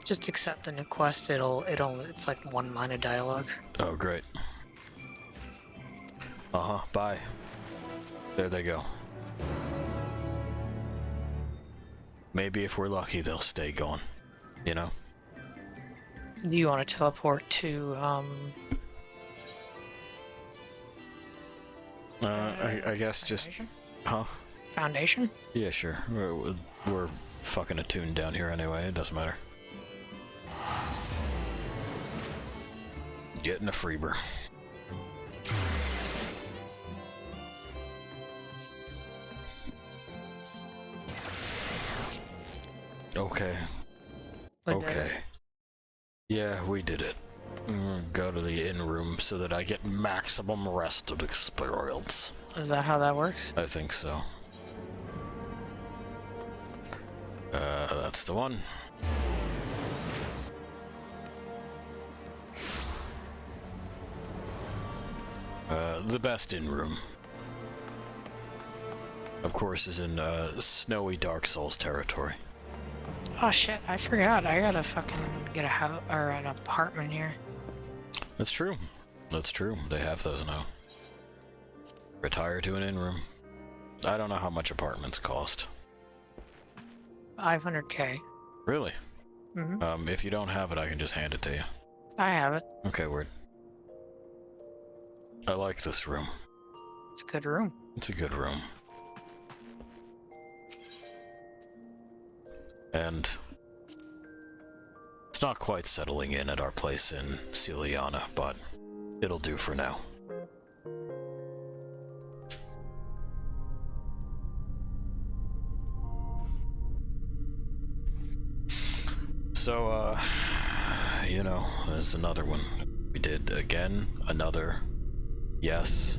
Just accept the new quest, it's like 1 line of dialogue. Oh, great. Uh-huh, bye. There they go. Maybe if we're lucky, they'll stay gone. You know? Do you want to teleport to, I guess just... Huh? Foundation? Yeah, sure. We're fucking attuned down here anyway, it doesn't matter. Getting a freebird. Okay. Okay. Yeah, we did it. Go to the inn room so that I get maximum rested experience. Is that how that works? I think so. That's the one. The best inn room. Of course, is in snowy Dark Souls territory. Oh shit, I forgot. I gotta fucking get a house or an apartment here. That's true. That's true. They have those now. Retire to an inn room. I don't know how much apartments cost. 500k. Really? Mm-hmm. If you don't have it, I can just hand it to you. I have it. Okay, word. I like this room. It's a good room. It's a good room. And it's not quite settling in at our place in Celiana, but it'll do for now. So, you know, there's another one. We did again, another. Yes.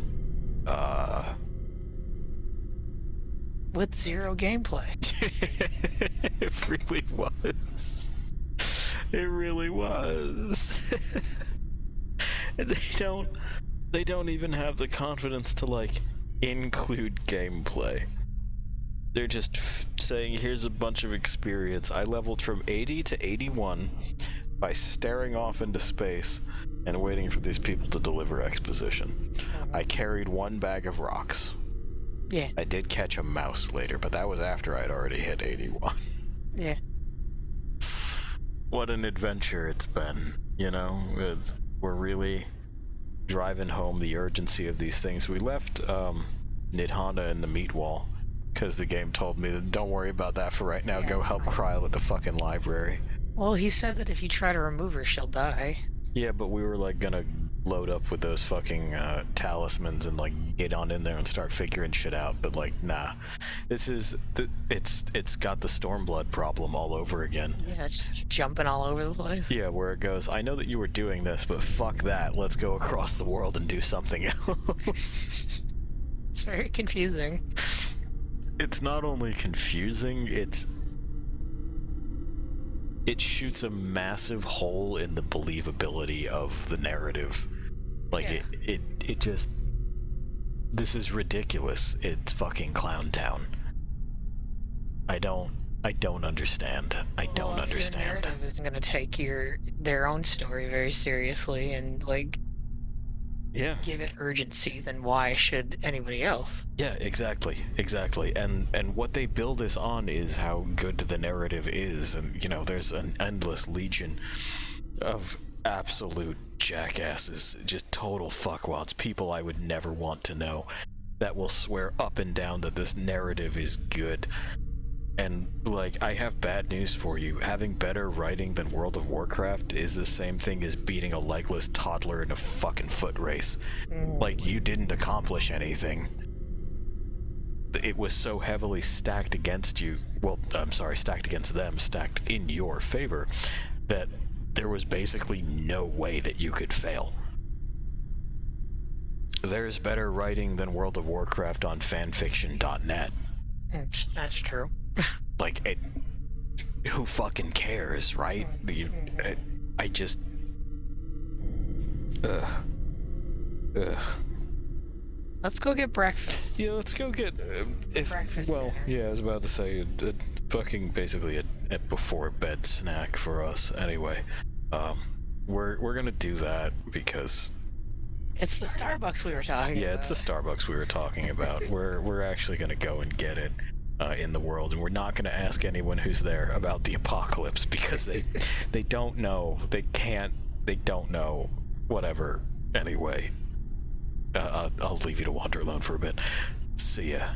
With zero gameplay. It really was. It really was. They don't even have the confidence to, like, include gameplay. They're just saying, here's a bunch of experience. I leveled from 80 to 81 by staring off into space and waiting for these people to deliver exposition. I carried 1 bag of rocks. Yeah. I did catch a mouse later, but that was after I'd already hit 81. Yeah. What an adventure it's been, you know? We're really driving home the urgency of these things. We left Nidhana in the meat wall, because the game told me that don't worry about that for right now, go help Kryl at the fucking library. Well, he said that if you try to remove her, she'll die. Yeah, but we were like gonna load up with those fucking talismans and like get on in there and start figuring shit out, but like nah. This is it's got the Stormblood problem all over again. Yeah, it's just jumping all over the place. Yeah, where it goes, I know that you were doing this, but fuck that, let's go across the world and do something else. It's very confusing. It's not only confusing, it shoots a massive hole in the believability of the narrative. Like, yeah. it just... This is ridiculous. It's fucking Clown Town. I don't understand. I don't understand. Your narrative isn't gonna take their own story very seriously and, like... Yeah. Give it urgency, then why should anybody else? Yeah, exactly. And what they build this on is how good the narrative is, and you know, there's an endless legion of absolute jackasses, just total fuckwads, people I would never want to know, that will swear up and down that this narrative is good. And, like, I have bad news for you. Having better writing than World of Warcraft is the same thing as beating a legless toddler in a fucking foot race. Like, you didn't accomplish anything. It was so heavily stacked against you, well, I'm sorry, stacked against them, stacked in your favor, that there was basically no way that you could fail. There's better writing than World of Warcraft on fanfiction.net. That's true. Like, who fucking cares, right? I just... Let's go get breakfast. Yeah, let's go get... breakfast well, dinner. yeah, I was about to say, fucking basically a before-bed snack for us. Anyway, we're gonna do that because... It's the Starbucks we were talking about. Yeah, it's the Starbucks we were talking about. We're actually gonna go and get it in the world, and we're not gonna ask anyone who's there about the apocalypse because they don't know, they don't know, whatever. Anyway, I'll leave you to wander alone for a bit. See ya.